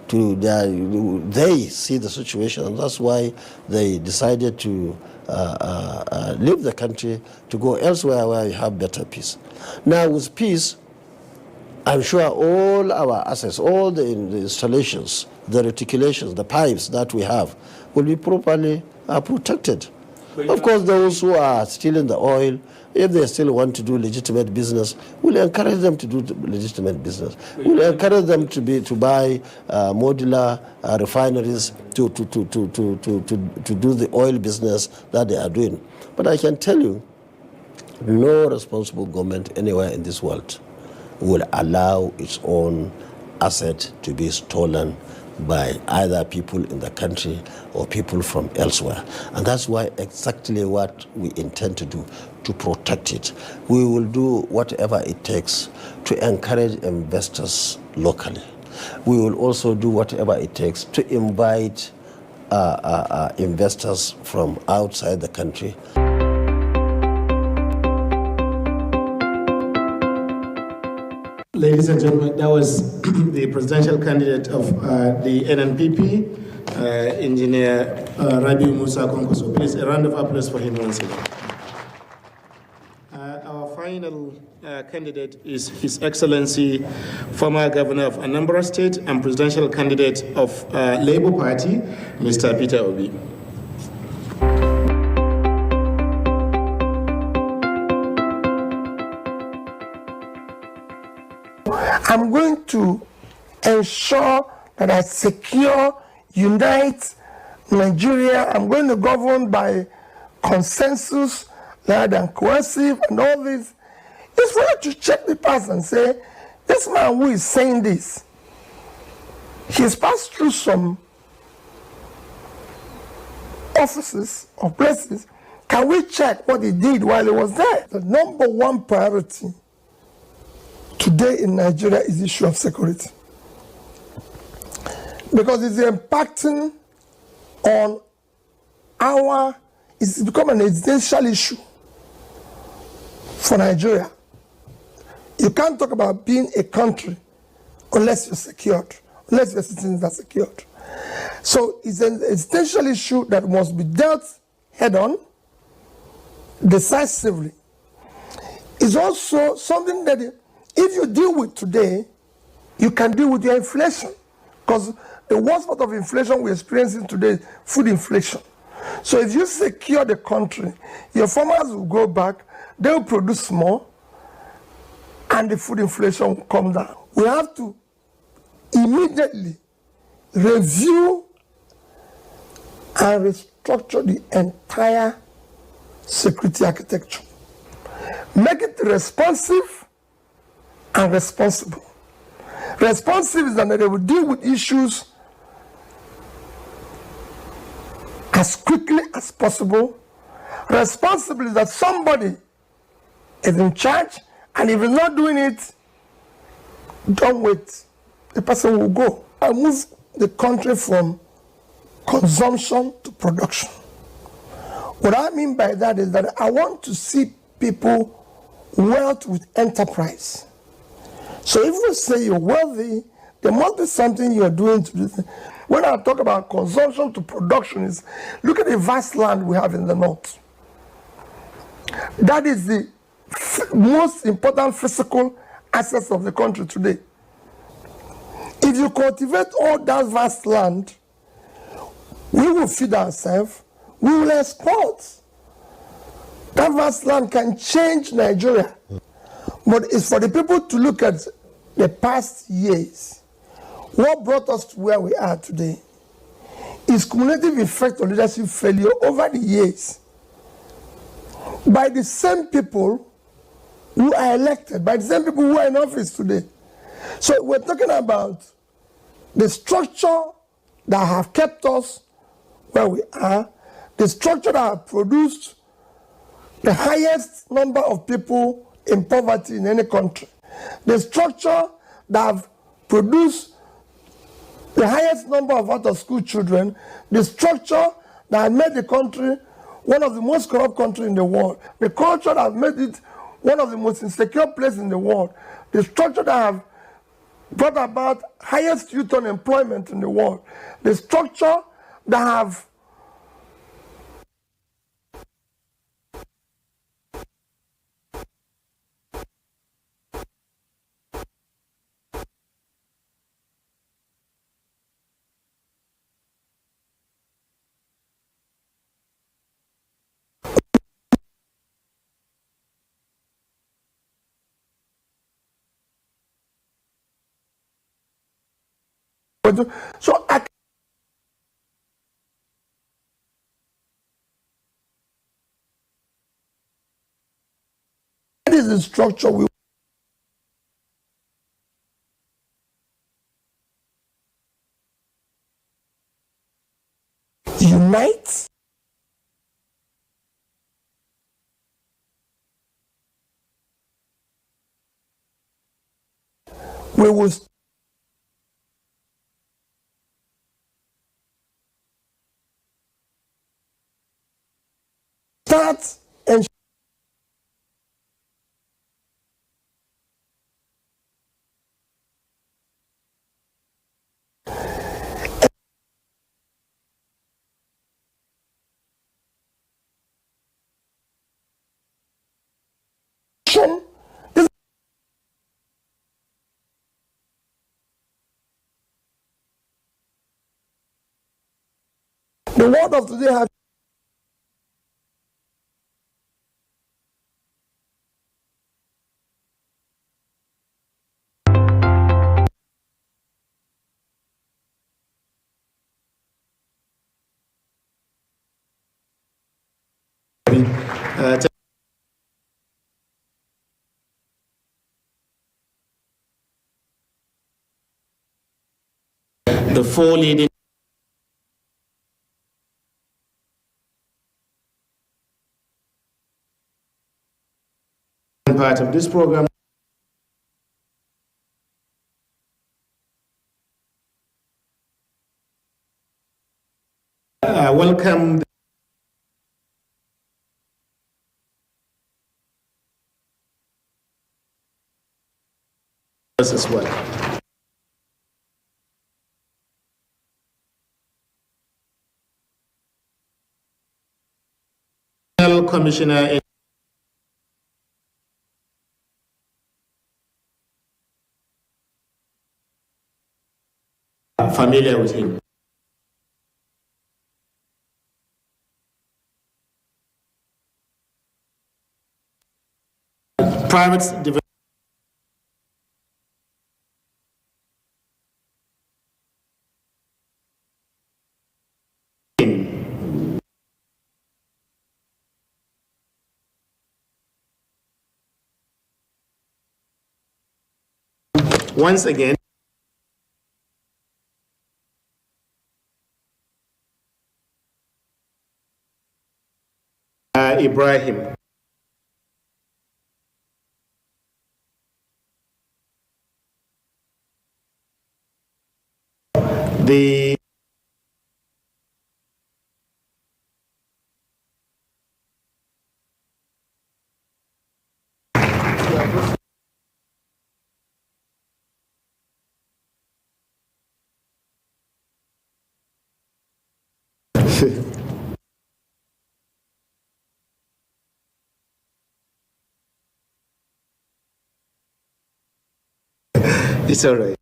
They see the situation, and that's why they decided to leave the country to go elsewhere where you have better peace. Now with peace, I'm sure all our assets, all the installations, the reticulations, the pipes that we have will be properly protected. Of course, those who are stealing the oil, if they still want to do legitimate business, we'll encourage them to do legitimate business. We'll encourage them to buy modular refineries to do the oil business that they are doing. But I can tell you, no responsible government anywhere in this world will allow its own asset to be stolen by either people in the country or people from elsewhere. And that's why exactly what we intend to do, to protect it. We will do whatever it takes to encourage investors locally. We will also do whatever it takes to invite investors from outside the country. Ladies and gentlemen, that was the presidential candidate of the NNPP, Engineer Rabiu Musa Konkoso. Please, a round of applause for him once again. Our final candidate is His Excellency, former Governor of Anambra State and presidential candidate of Labour Party, Mr. Peter Obi. I'm going to ensure that I secure, unite Nigeria. I'm going to govern by consensus rather than coercive and all this. It's for you to check the past and say, this man who is saying this, he's passed through some offices or places. Can we check what he did while he was there? The number one priority today in Nigeria is the issue of security. Because it's impacting on it's become an existential issue for Nigeria. You can't talk about being a country unless you're secured, unless your citizens are secured. So it's an existential issue that must be dealt head on, decisively. It's also something that if you deal with today, you can deal with your inflation. Because the worst part of inflation we're experiencing today is food inflation. So if you secure the country, your farmers will go back, they will produce more, and the food inflation will come down. We have to immediately review and restructure the entire security architecture. Make it responsive and responsible. Responsive is that they will deal with issues as quickly as possible. Responsible is that somebody is in charge, and if he's not doing it, don't wait. The person will go. I move the country from consumption to production. What I mean by that is that I want to see people wealth with enterprise. So if you say you're wealthy, there must be something you're doing to do this. When I talk about consumption to production, is look at the vast land we have in the north. That is the most important physical assets of the country today. If you cultivate all that vast land, we will feed ourselves, we will export. That vast land can change Nigeria. But it's for the people to look at the past years. What brought us to where we are today is cumulative effect of leadership failure over the years by the same people who are elected, by the same people who are in office today. So we're talking about the structure that have kept us where we are, the structure that have produced the highest number of people in poverty in any country, the structure that have produced the highest number of out-of-school children, the structure that have made the country one of the most corrupt countries in the world, the culture that has made it one of the most insecure places in the world, the structure that have brought about highest youth unemployment in the world, the structure that have so that is the structure we unite. We will start and the world of today has the four leading part of this program. Welcome as well. Commissioner familiar with him. Private development. Once again, Ibrahim. The it's all right.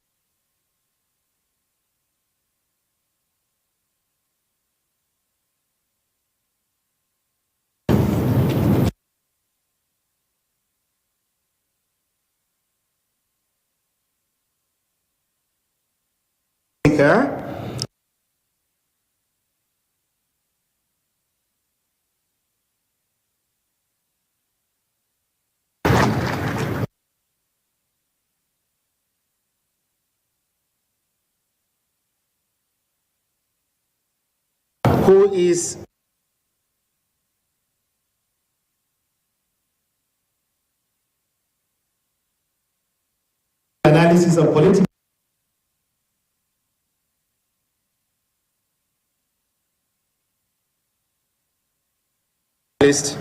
Who is analysis of political Panelist.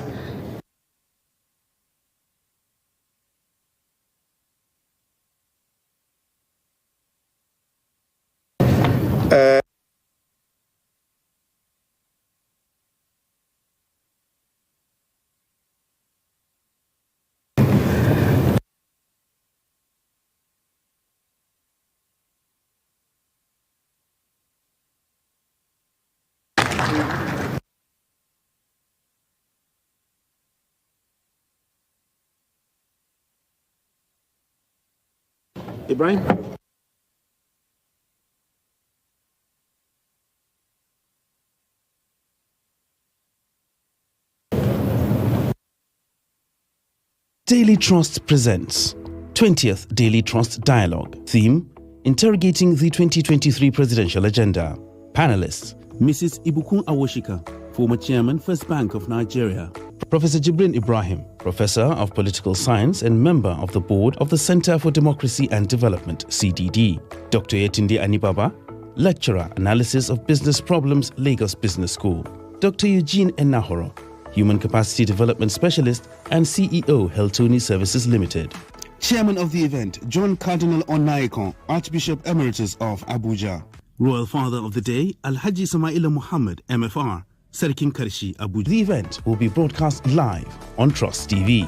Ibrahim? Daily Trust presents 20th Daily Trust Dialogue. Theme: Interrogating the 2023 Presidential Agenda. Panelists: Mrs. Ibukun Awoshika, former Chairman, First Bank of Nigeria. Professor Jibrin Ibrahim, Professor of Political Science and member of the Board of the Center for Democracy and Development, CDD. Dr. Yetunde Anibaba, Lecturer, Analysis of Business Problems, Lagos Business School. Dr. Eugene Enahoro, Human Capacity Development Specialist and CEO, Heltoni Services Limited. Chairman of the event, John Cardinal Onaikon, Archbishop Emeritus of Abuja. Royal Father of the Day, Alhaji Samaila Muhammad, MFR, Sarkin Karshi, Abuja. The event will be broadcast live on Trust TV.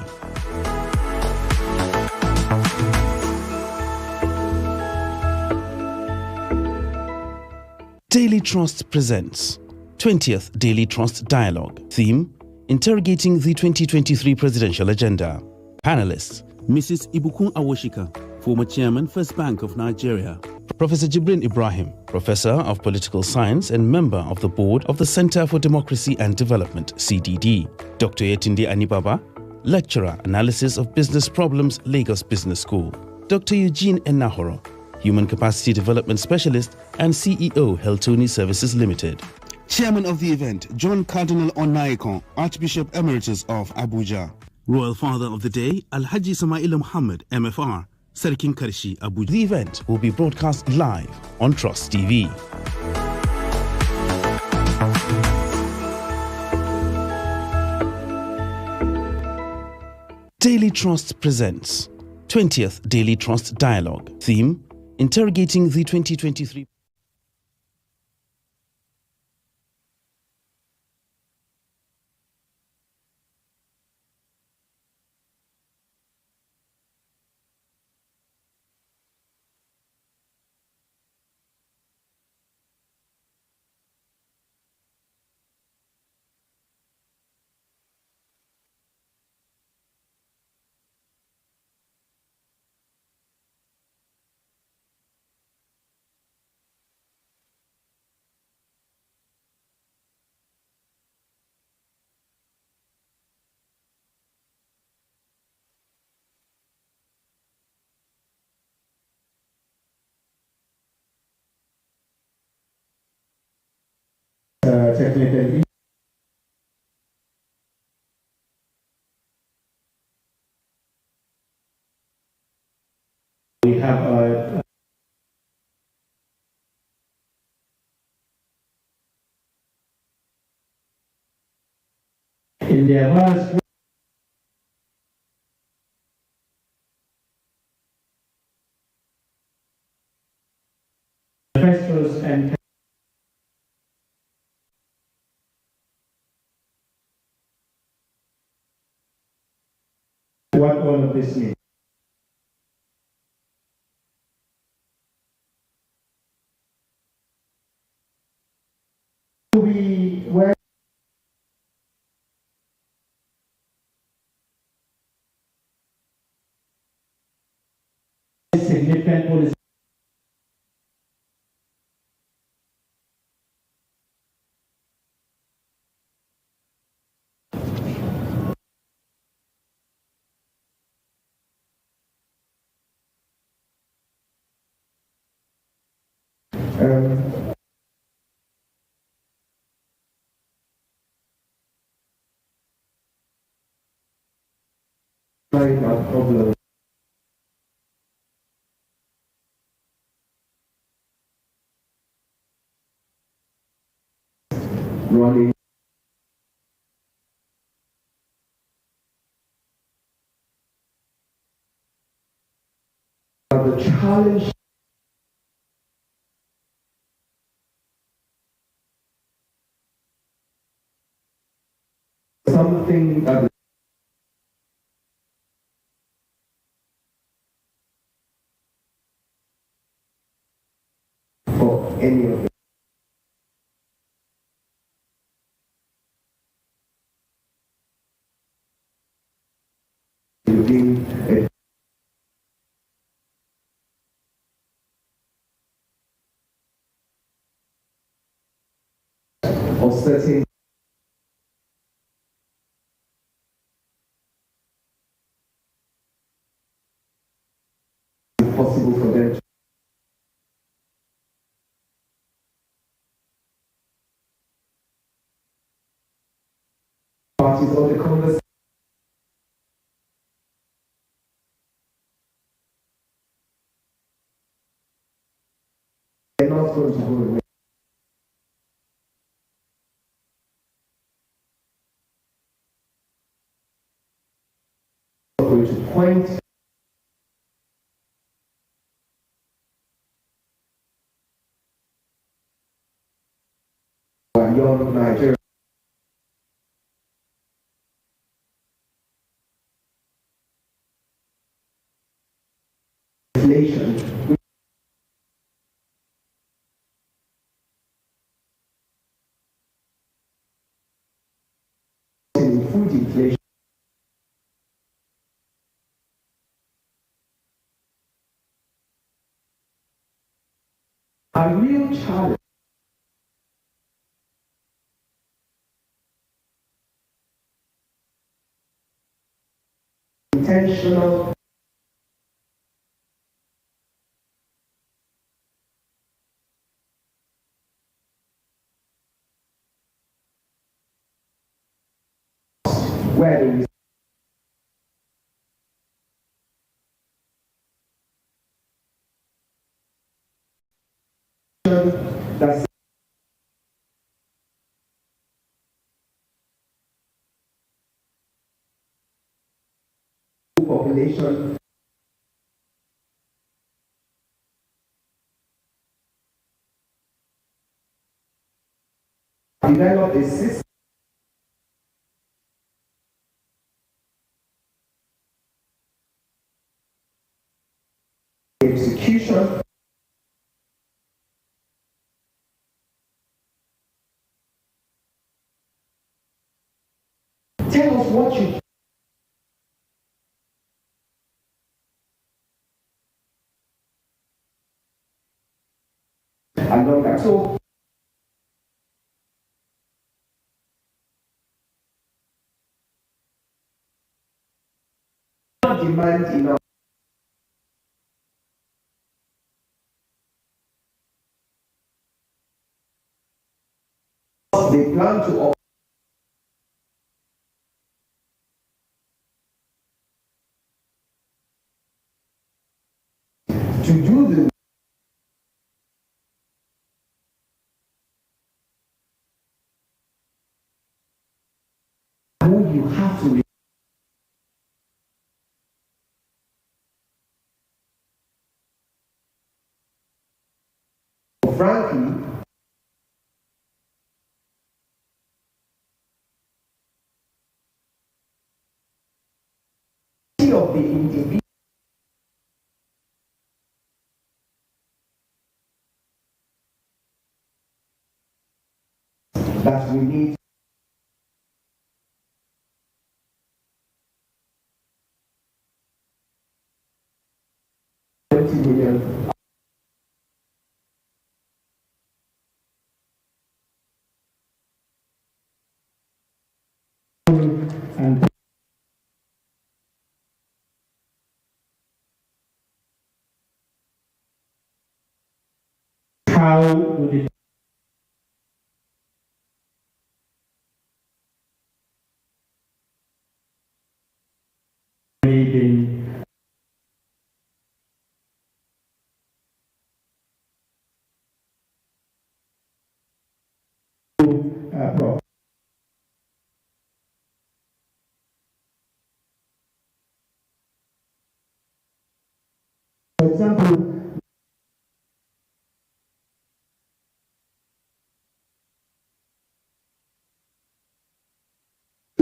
Daily Trust presents 20th Daily Trust Dialogue. Theme: Interrogating the 2023 Presidential Agenda. Panelists: Mrs. Ibukun Awoshika, former Chairman, First Bank of Nigeria. Professor Jibrin Ibrahim, Professor of Political Science and member of the Board of the Center for Democracy and Development, CDD. Dr. Yetunde Anibaba, Lecturer, Analysis of Business Problems, Lagos Business School. Dr. Eugene Enahoro, Human Capacity Development Specialist and CEO, Heltoni Services Limited. Chairman of the event, John Cardinal Onaikon, Archbishop Emeritus of Abuja. Royal Father of the Day, Alhaji Samaila Muhammad, MFR, Sarkin Karshi, Abuja. The event will be broadcast live on Trust TV. Daily Trust presents 20th Daily Trust Dialogue. Theme: Interrogating the 2023. Technically. We have in the advanced manifestos and what all of this means. We were significant policy. Problem. Running challenge something that for any of it. Within of certain possible for them parties of the conversation are not going to go away. We're going to point young Nigeria inflation in food inflation a real challenge. Intentional where there is that's population develop a system execution tell us what you along that. So demand enough they plan to do the who you have to frankly of the individual that we need $20 million. And how would it been for example,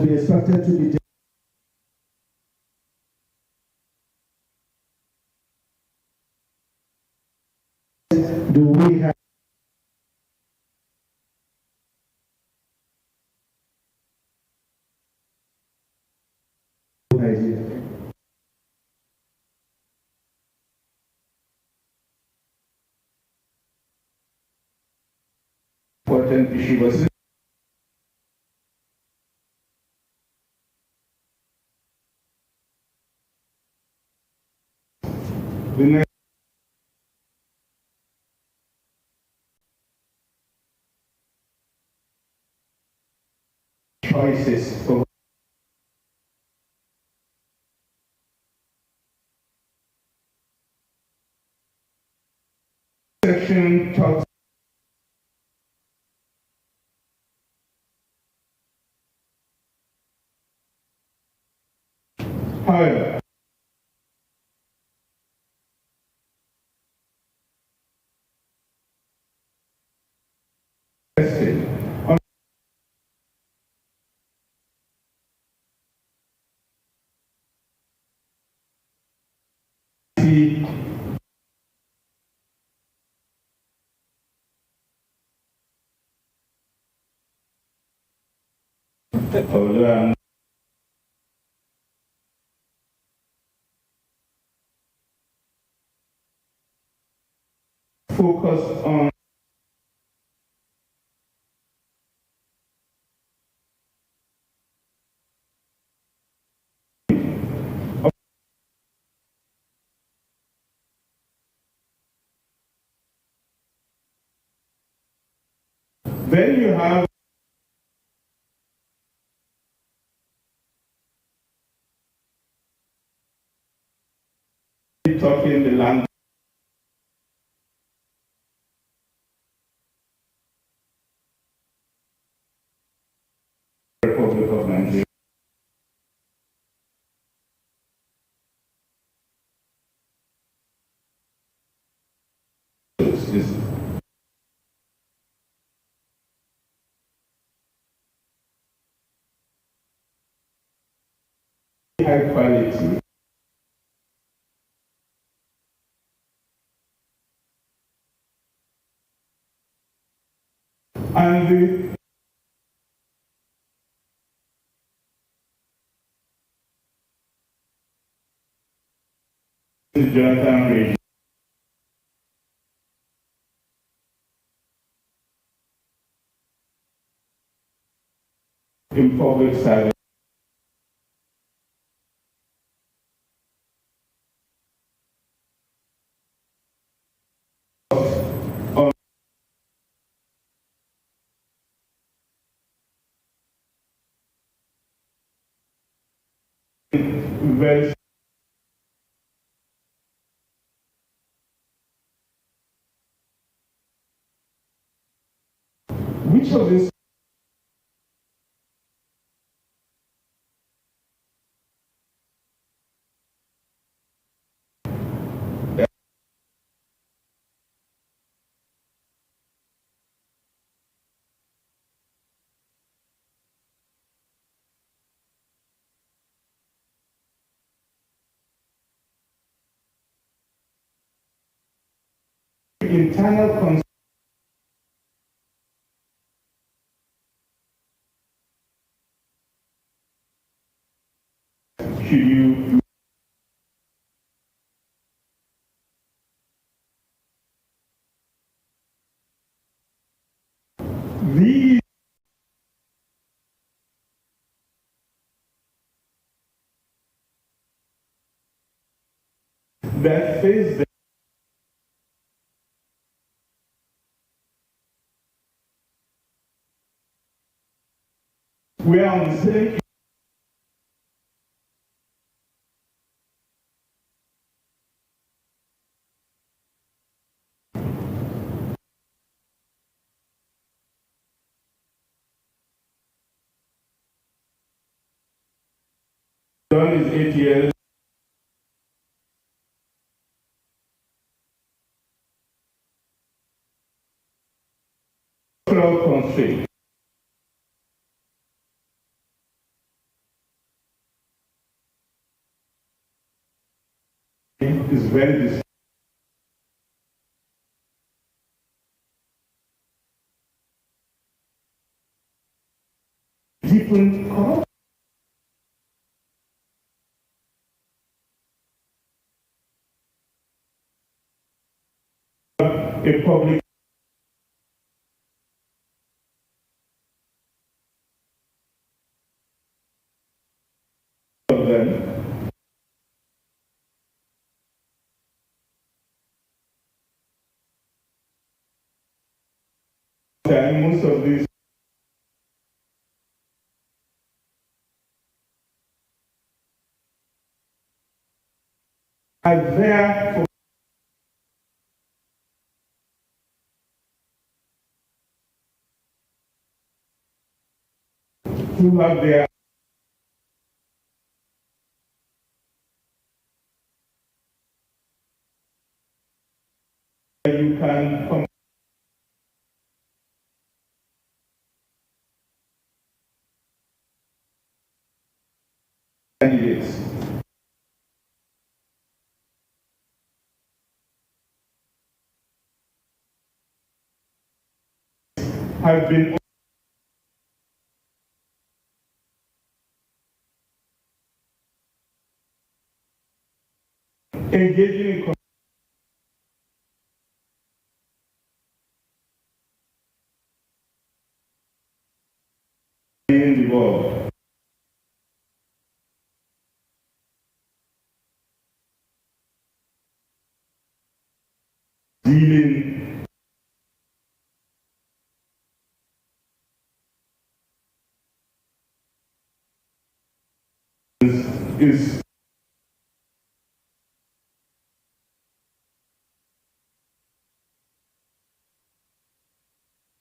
be expected to be do we have idea? Important issue was the next choices for section talks however on the although I'm focused on then you have talking the language Republic of Nigeria. Is high quality and the Jonathan region in public service on very which of these internal should you these that face the we are on the same done is 8 years constraint is very different corrupt. A public of them. Most of these are there for who have their you can come candidates. Have been engaging in the world. Dealing is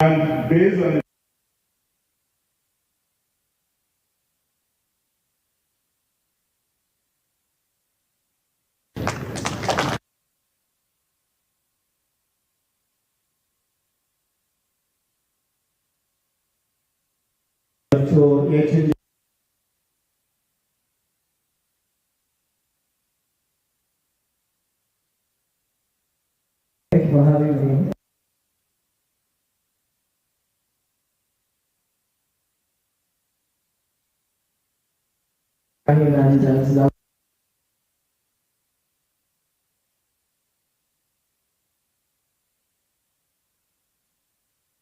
and based on Thank you for having me.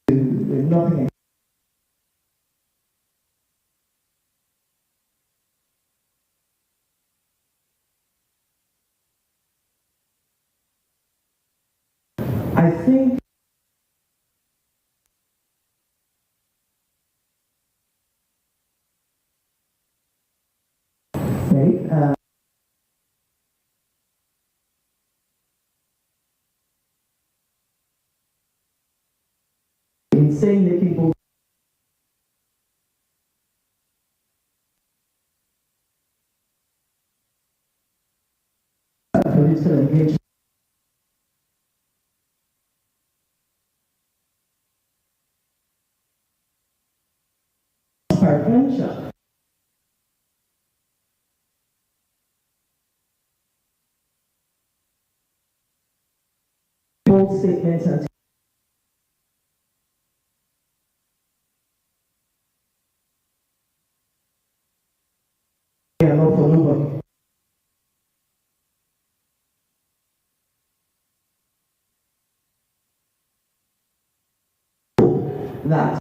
Nothing. I think insanely people political engagement. Peradventure. Bold statements and not for nobody. That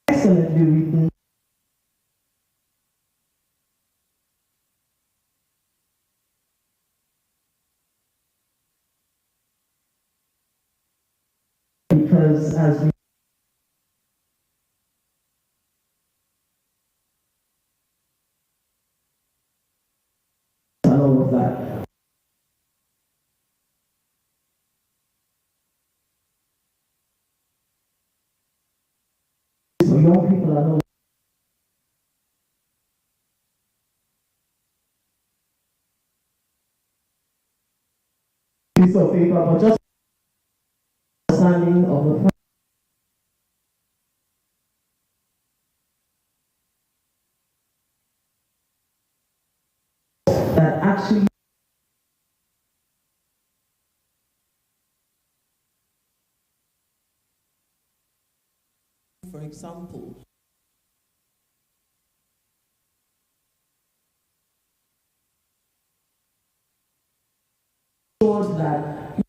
excellently written because as we and all of that. So young people are not piece of paper, but just understanding of the for example, that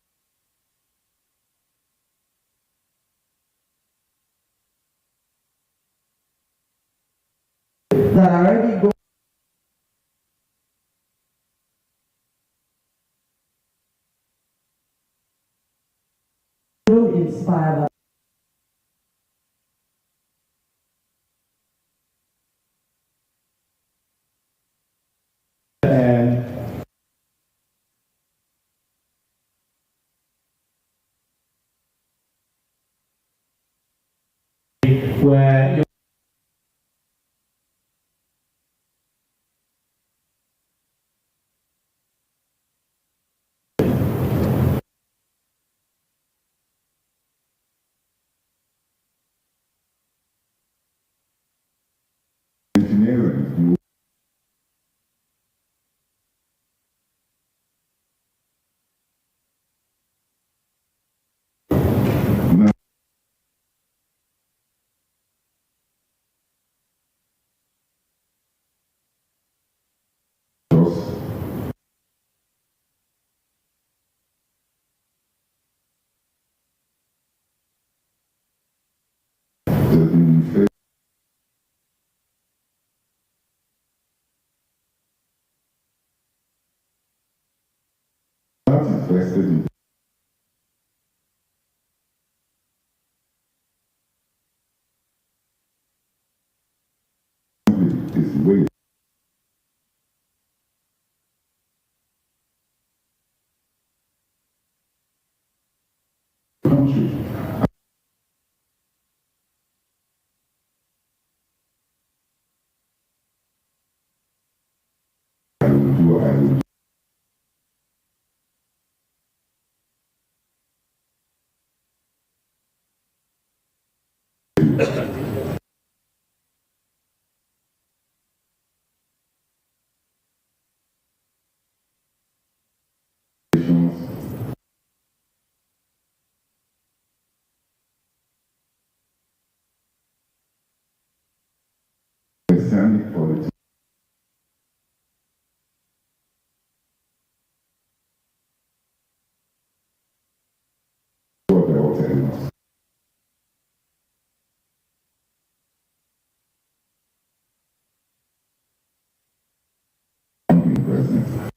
are already going to inspire where you engineering, not invested in is way country. I will do what I will do. Messianic politics. What they all telling us. Being president.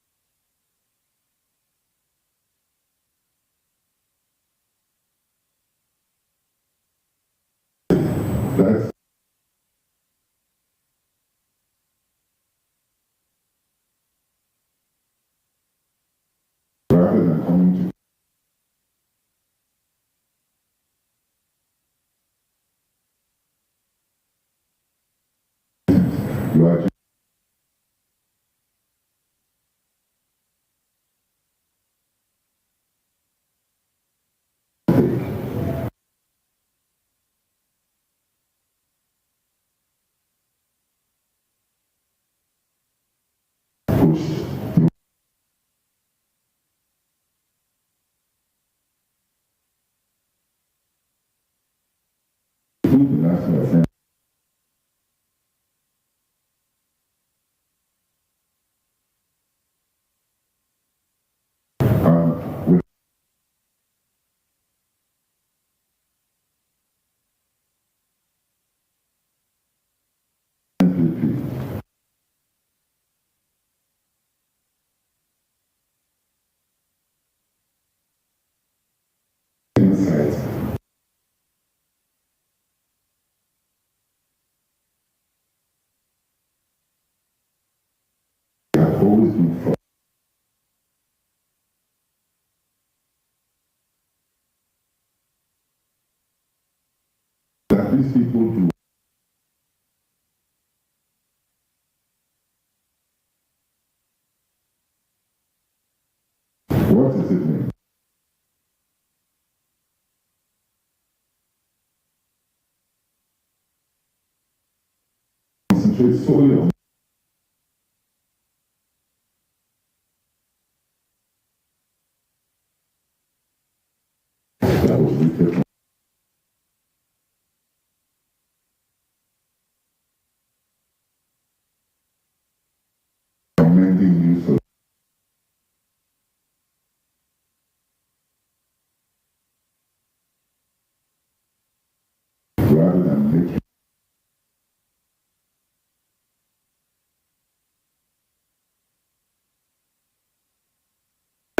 That's rather than coming to you are just pushed. The National Assembly. With insights. Have always been for that these people do. What does it mean? Concentrate solely on that was wicked. rather than make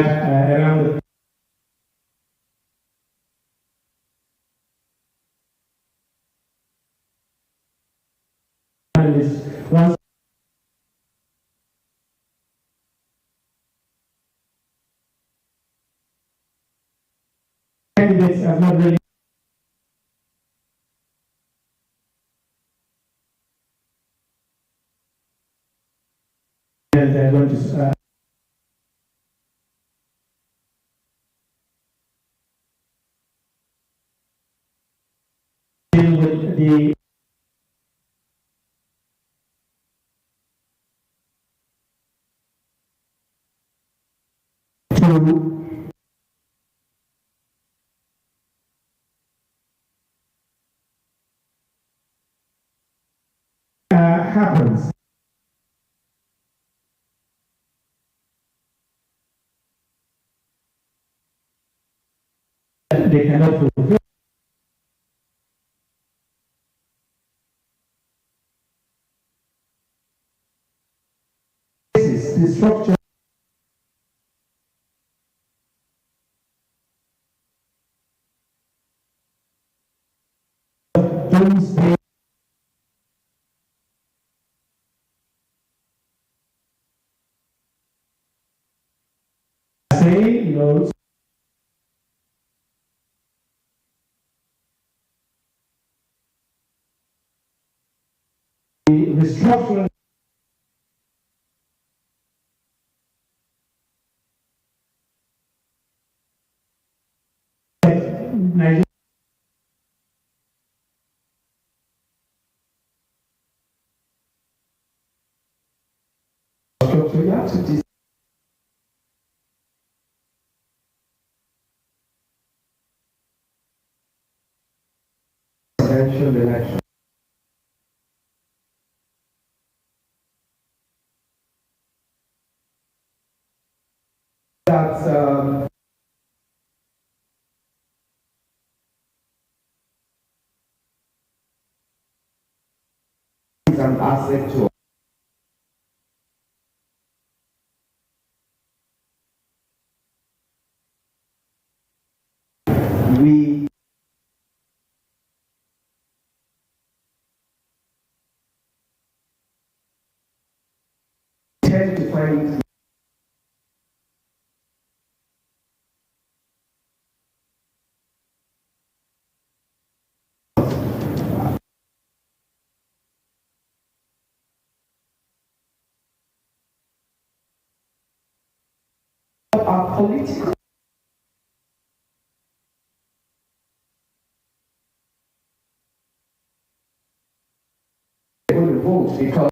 around the panelists once candidates have not really they're going to deal with the to happens. They cannot fulfill. The structure those say, you know, the restructuring Nigeria structure, you have to presidential election. That's is an asset to we tend to find are political vote because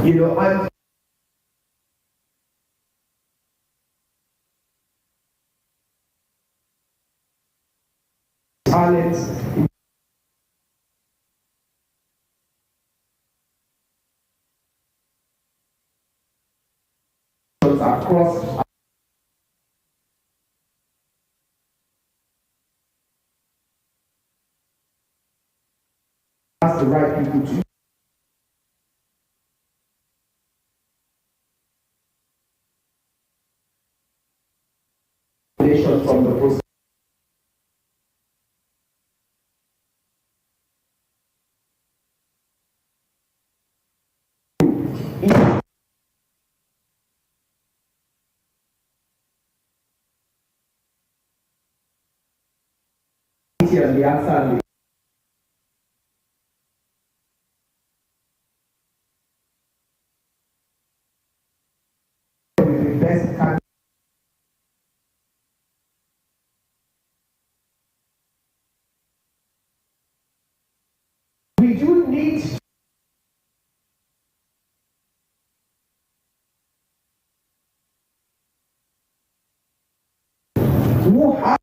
you know I'm talents across ask the right people to from the process. And the answer the best candidate. We do need who have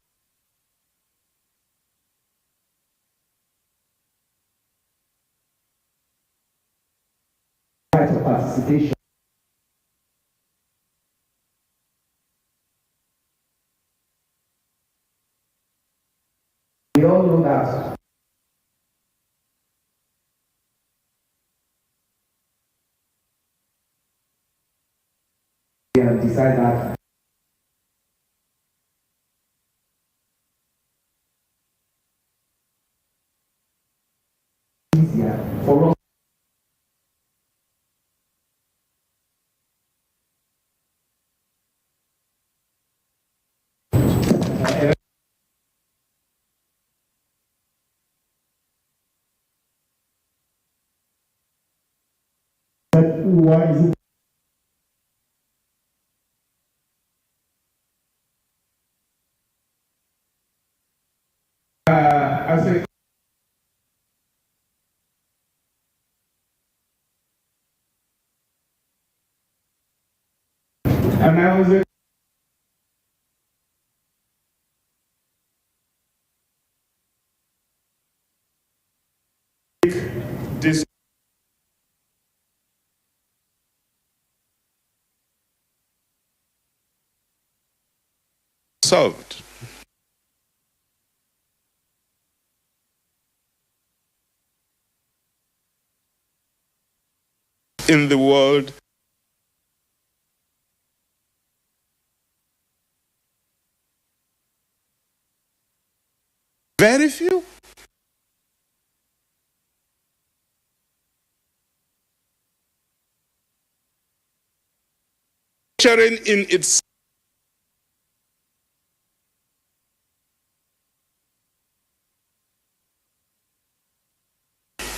right of participation. decide that easier for us. Why is it? I say and I was this solved. In the world, very few. In its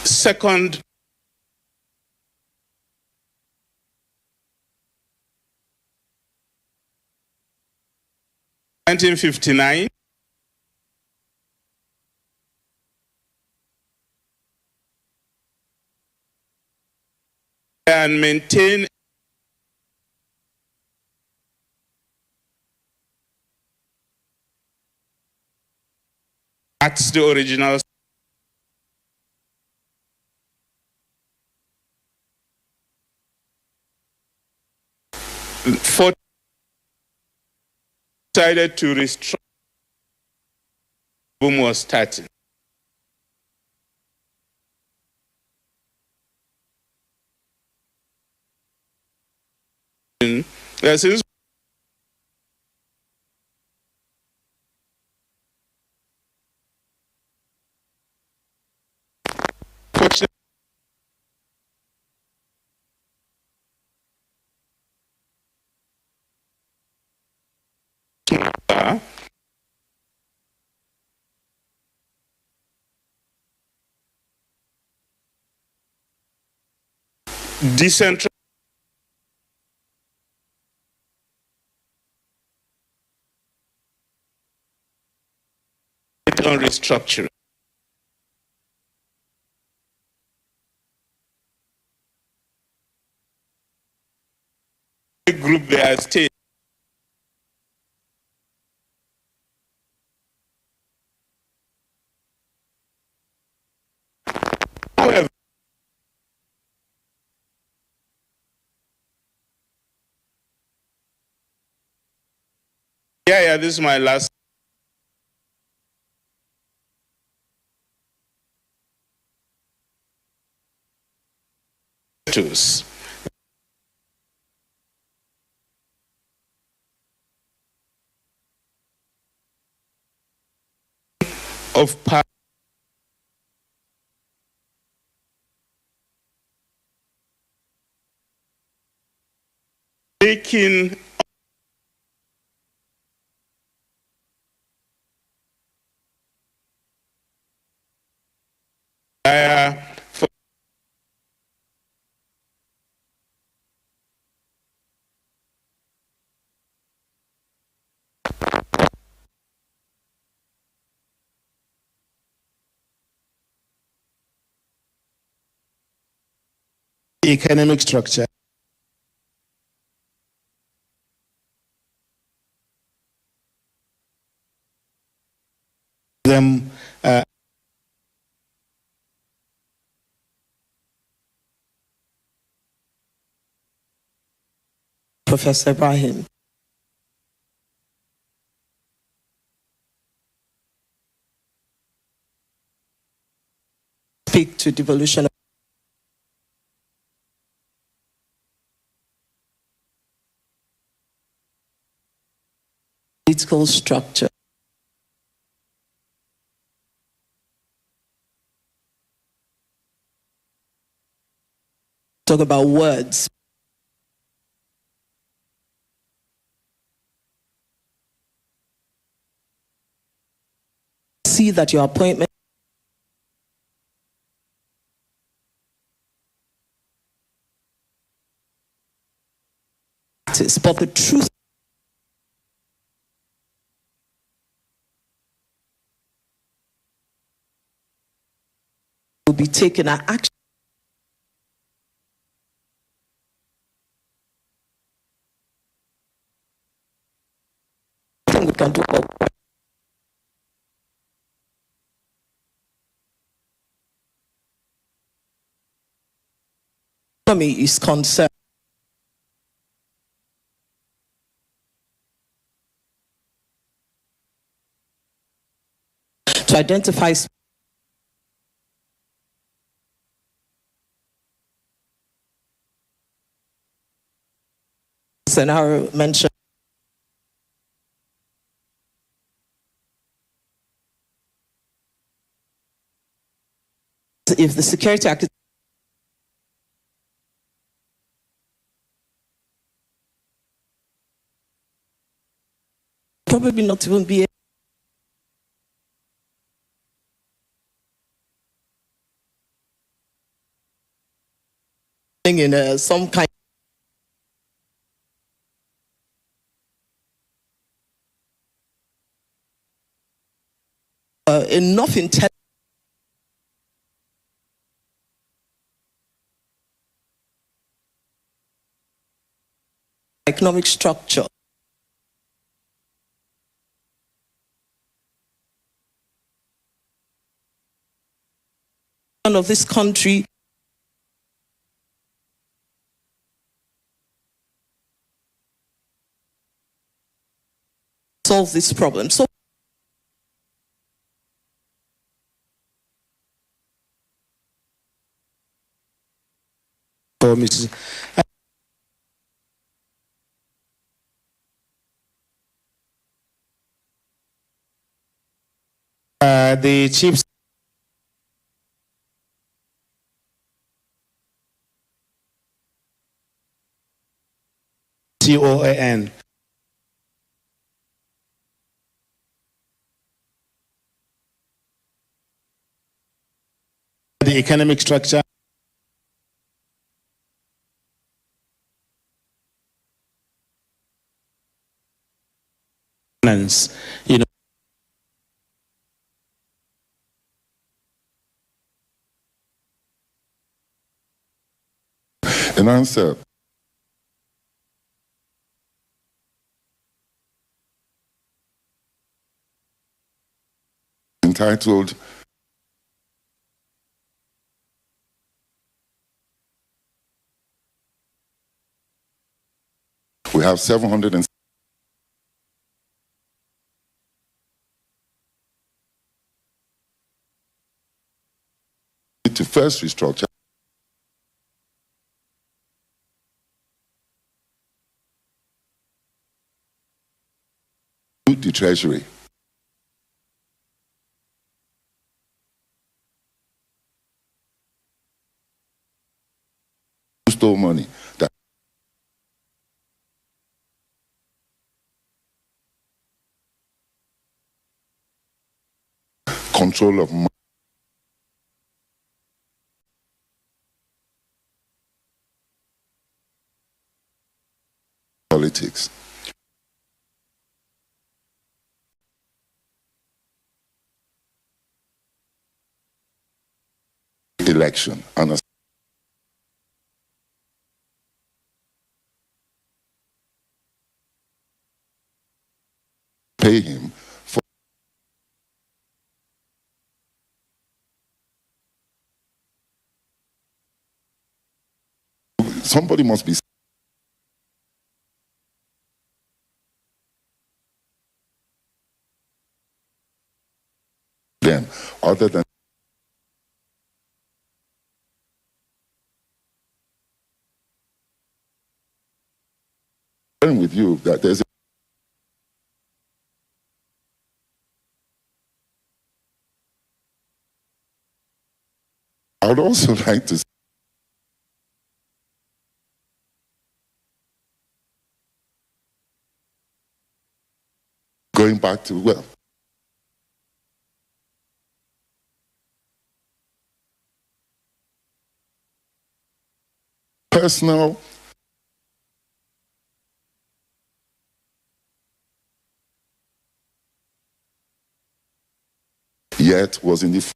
second (1959) and maintain at the original decided to restructure. Boom was starting. Since decentralized on restructuring. Group their state. However, yeah, this is my last. Of power. Making for economic structure. Them Professor Ibrahim. Speak to devolution. political structure. Talk about words. See that your appointment is, but the truth will be taken an action. We can do economy is concerned. To identify scenario mentioned. If the Security Act probably not even be in some kind enough intelligence economic structure of this country solve this problem. So Mrs. The chief COAN. The economic structure you know, An answer. Entitled we have 700 to first restructure the treasury. Who stole money? That control of money. Politics. Election. And pay him for somebody must be them other than with you that there's I'd also like to going back to, well, personal yet was in the first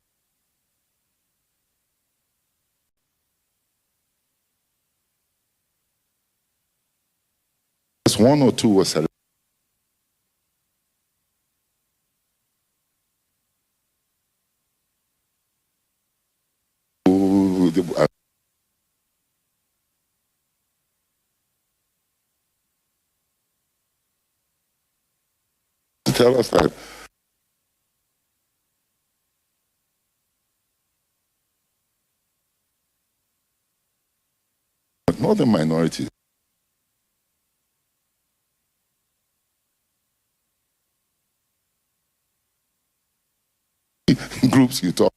one or two were selected. To tell us that northern minorities groups you talk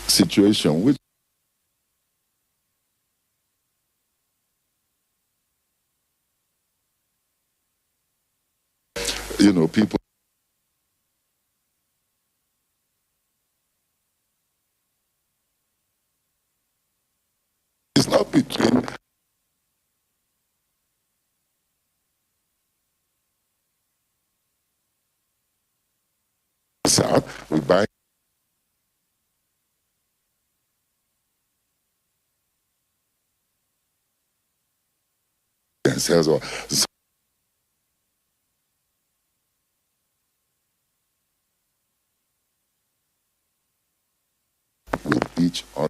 situation which people it's not between South, we buy themselves or with each other.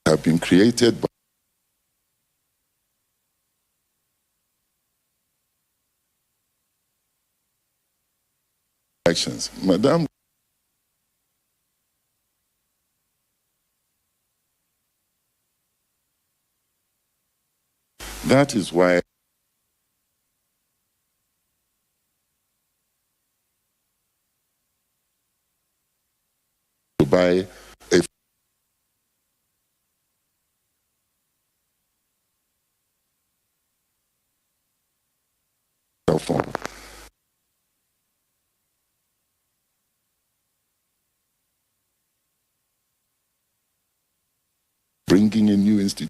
Have been created by elections. Madam, that is why to buy a cell phone. Bringing a new institution.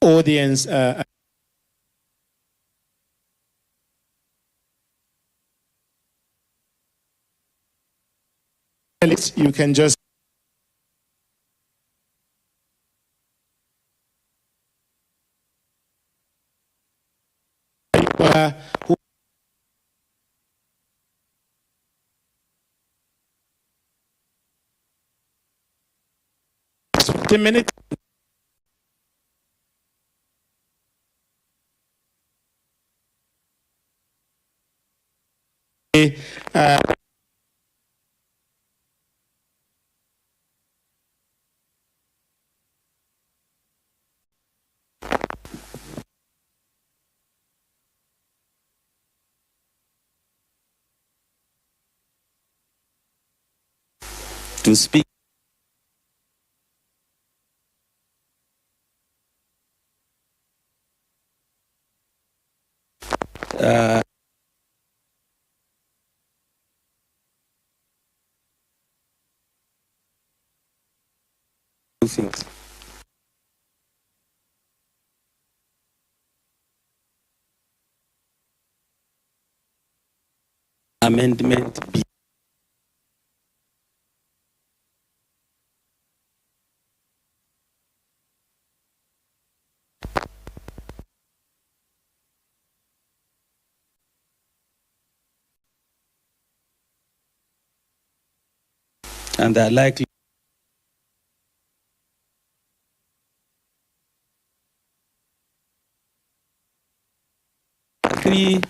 Audience you can just who 15 minutes. To speak. Things. Amendment B. and they are likely agree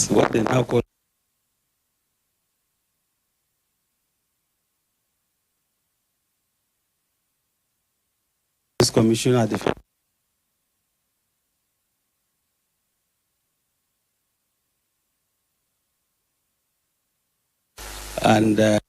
what they now call this commissioner of defense. And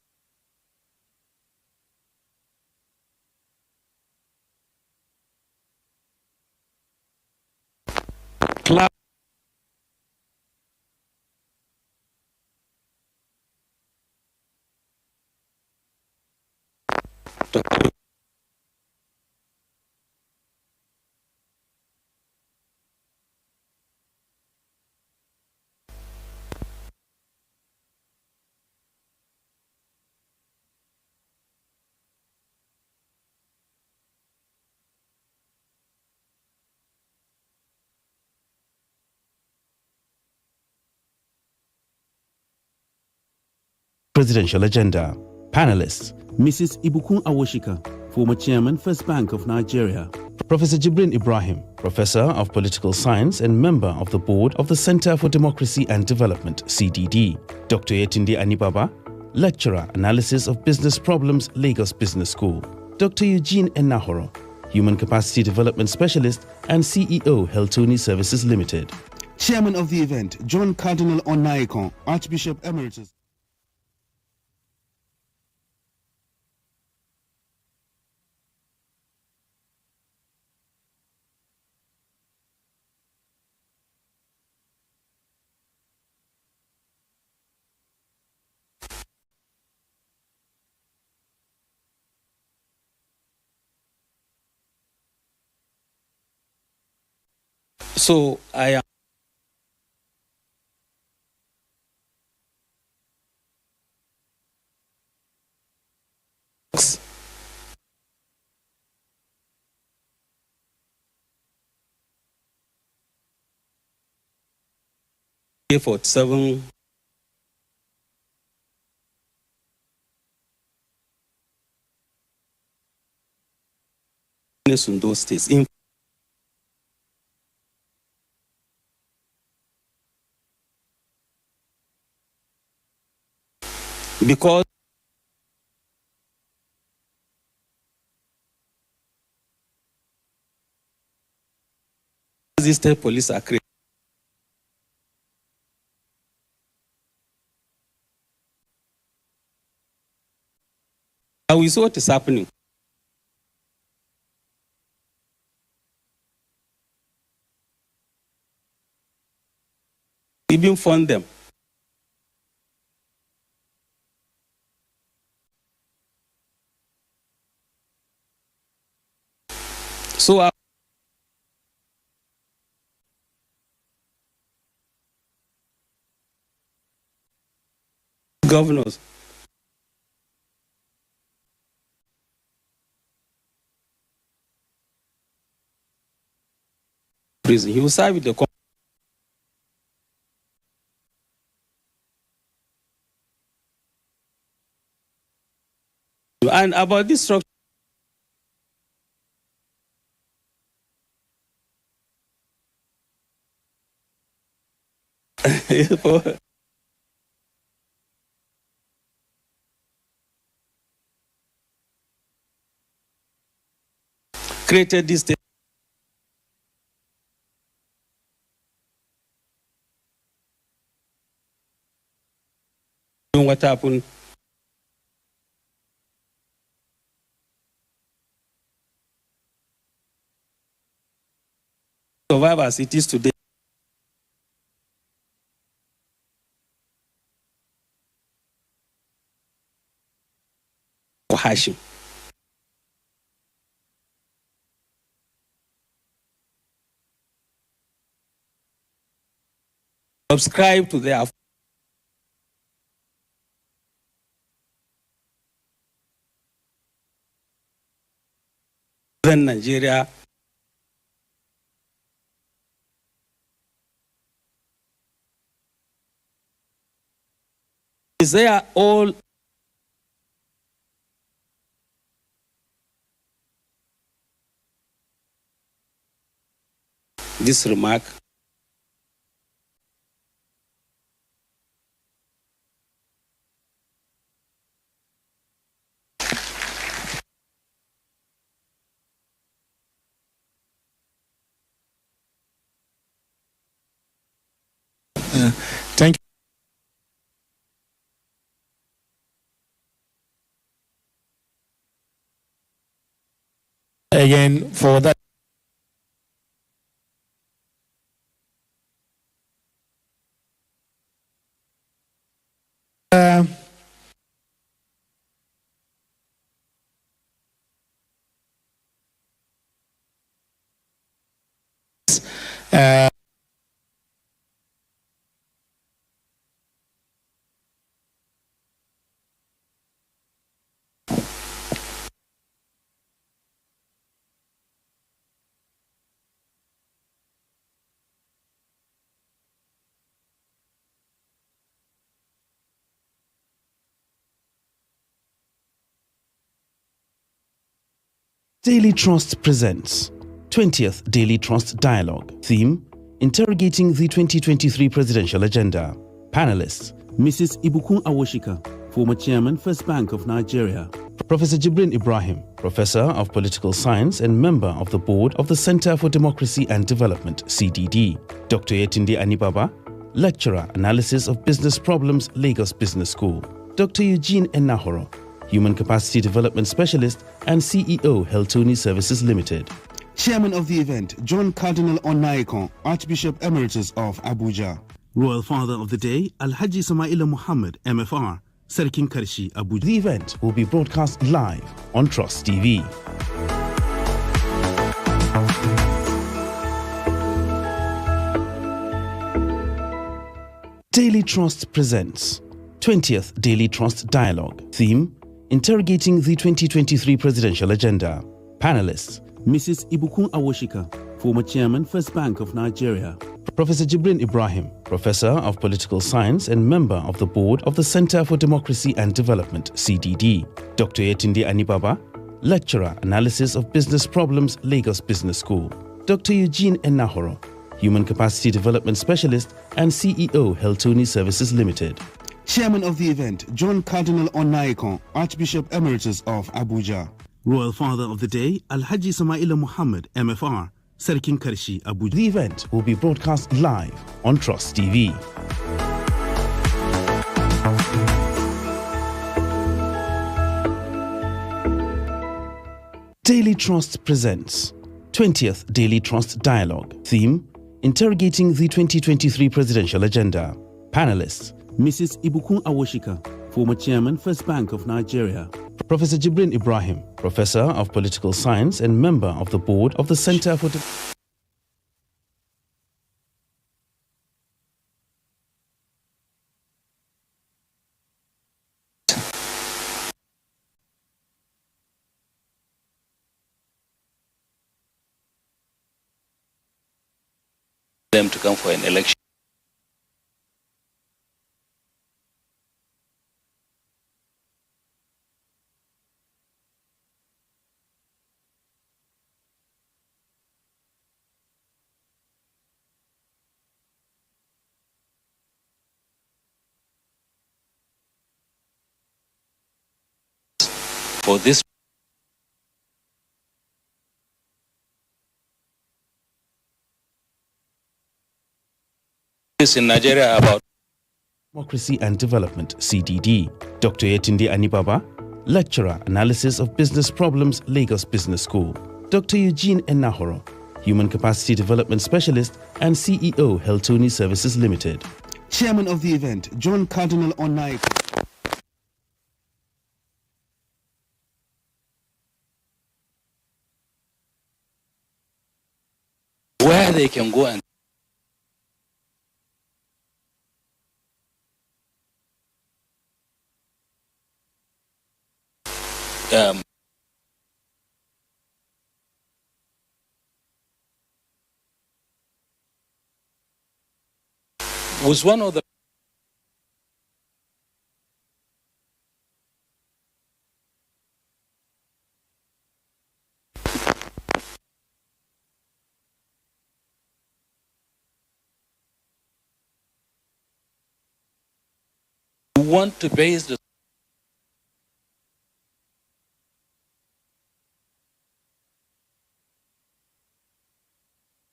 Presidential agenda. Panelists: Mrs. Ibukun Awoshika, former chairman, First Bank of Nigeria. Professor Jibrin Ibrahim, professor of political science and member of the board of the Center for Democracy and Development, CDD. Dr. Yetunde Anibaba, lecturer, analysis of business problems, Lagos Business School. Dr. Eugene Enahoro, human capacity development specialist and CEO, Heltoni Services Limited. Chairman of the event, John Cardinal Onaikon, Archbishop Emeritus. so I am for 7 in those states. Because these state police are created, and we see what is happening. We even fund them. So our governors prison, he will serve with the and about this structure. Created this thing. What happened? Survive as it is today. Hashing. Subscribe to their then Nigeria They are all this remark. Thank you. Again, for that. Daily Trust presents 20th Daily Trust Dialogue. Theme: Interrogating the 2023 Presidential Agenda. Panelists: Mrs. Ibukun Awoshika, former Chairman, First Bank of Nigeria. Professor Jibrin Ibrahim, Professor of Political Science and member of the Board of the Center for Democracy and Development, CDD. Dr. Yetunde Anibaba, Lecturer, Analysis of Business Problems, Lagos Business School. Dr. Eugene Enahoro, Human Capacity Development Specialist and CEO, Heltoni Services Limited. Chairman of the event, John Cardinal Onaikon, Archbishop Emeritus of Abuja. Royal Father of the Day, Alhaji Samaila Muhammad, MFR, Serkin Karshi, Abuja. The event will be broadcast live on Trust TV. Daily Trust presents 20th Daily Trust Dialogue. Theme: Interrogating the 2023 Presidential Agenda. Panelists: Mrs. Ibukun Awoshika, former Chairman, First Bank of Nigeria. Professor Jibrin Ibrahim, Professor of Political Science and member of the Board of the Center for Democracy and Development, CDD. Dr. Yetunde Anibaba, Lecturer, Analysis of Business Problems, Lagos Business School. Dr. Eugene Enahoro, Human Capacity Development Specialist and CEO, Heltoni Services Limited. Chairman of the event, John Cardinal Onaikon, Archbishop Emeritus of Abuja. Royal Father of the Day, Alhaji Samaila Muhammad, MFR, Serkin Karshi, Abuja. The event will be broadcast live on Trust TV. Daily Trust presents 20th Daily Trust Dialogue. Theme: Interrogating the 2023 Presidential Agenda. Panelists: Mrs. Ibukun Awoshika, former Chairman, First Bank of Nigeria. Professor Jibrin Ibrahim, Professor of Political Science and member of the Board of the Center for them to come for an election. For this in Nigeria about Democracy and Development, CDD. Dr. Yetunde Anibaba, Lecturer, Analysis of Business Problems, Lagos Business School. Dr. Eugene Enahoro, Human Capacity Development Specialist and CEO, Heltoni Services Limited. Chairman of the event, John Cardinal Onaikon. where they can go and was one of the You want to base the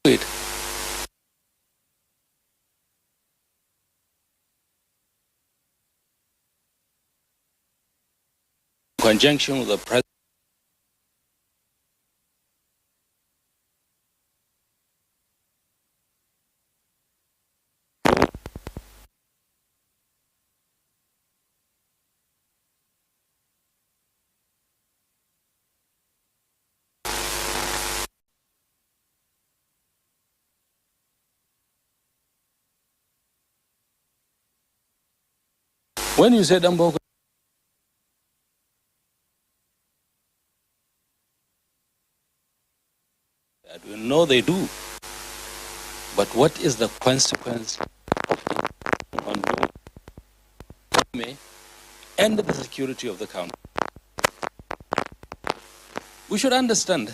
it in conjunction with the president. When you say Damboko, we know they do. But what is the consequence of it on the economy and the security of the country? We should understand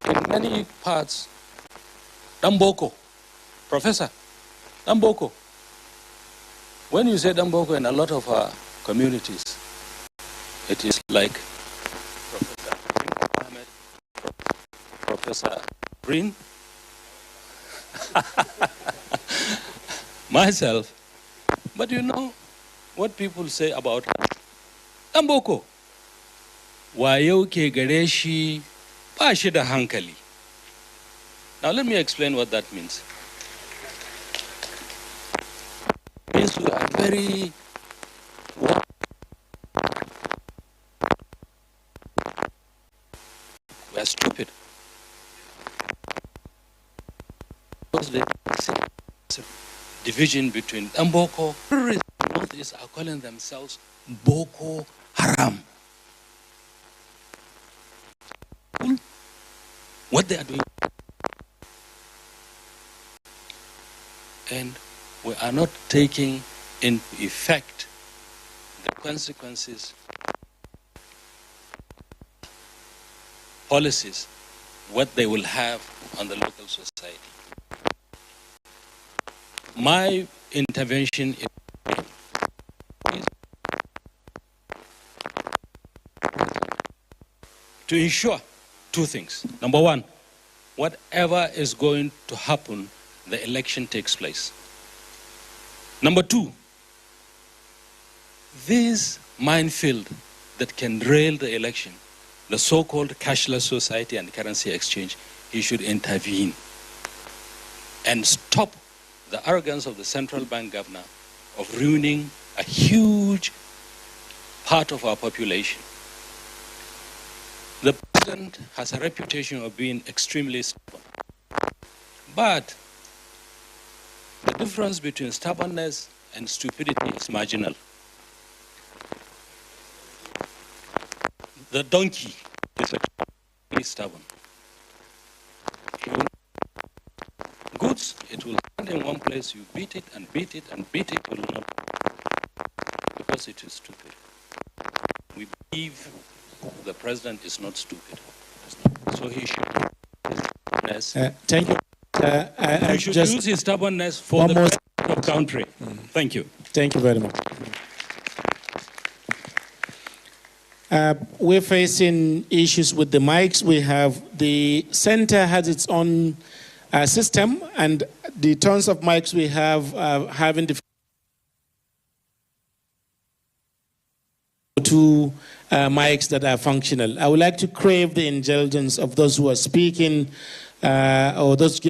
in many parts, Damboko, Professor, Damboko. When you say Damboko in a lot of our communities, it is like Professor Ahmed, Professor Green, myself. But you know what people say about us? Damboko. Wayo ke gare shi ba shi da hankali. Now let me explain what that means. It means we are very we are stupid. Because there is a division between Damboko. The Northeast are calling themselves Boko Haram. What they are doing. And we are not taking into effect the consequences, policies, what they will have on the local society. My intervention is to ensure two things. Number one, whatever is going to happen, the election takes place. Number two, this minefield that can derail the election, the so-called cashless society and currency exchange, he should intervene and stop the arrogance of the central bank governor of ruining a huge part of our population. The president has a reputation of being extremely stubborn. But the difference between stubbornness and stupidity is marginal. The donkey is extremely stubborn. Goods, it will stand in one place, you beat it and beat it and beat it, will not, because it is stupid. We believe the president is not stupid. So he should thank you. He should use his stubbornness for the benefit of the country. Thank you. Thank you very much. We're facing issues with the mics. We have the center has its own system, and the tons of mics we have having the two mics that are functional. I would like to crave the indulgence of those who are speaking or those.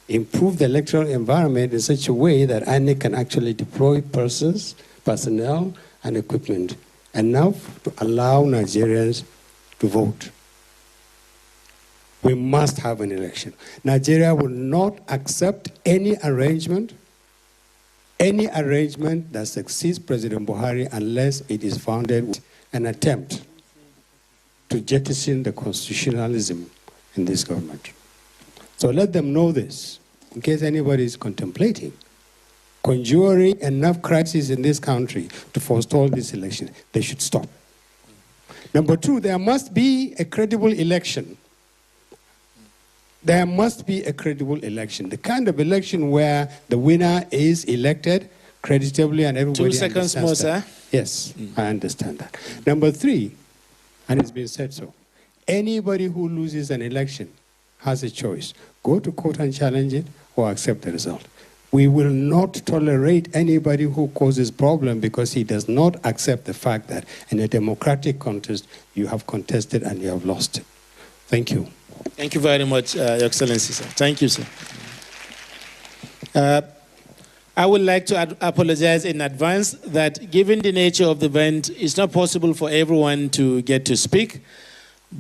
improve the electoral environment in such a way that INEC can actually deploy personnel, and equipment enough to allow Nigerians to vote. We must have an election. Nigeria will not accept any arrangement that succeeds President Buhari unless it is founded with an attempt to jettison the constitutionalism in this government. So let them know this, in case anybody is contemplating conjuring enough crises in this country to forestall this election. They should stop. Number two, there must be a credible election. There must be a credible election. The kind of election where the winner is elected creditably and everybody 2 seconds more, sir. Yes, I understand that. Number three, and it's been said so, anybody who loses an election has a choice. Go to court and challenge it or accept the result. We will not tolerate anybody who causes problem because he does not accept the fact that in a democratic contest, you have contested and you have lost. Thank you. Thank you very much, Your Excellency, sir. Thank you, sir. I would like to apologize in advance that given the nature of the event, it's not possible for everyone to get to speak.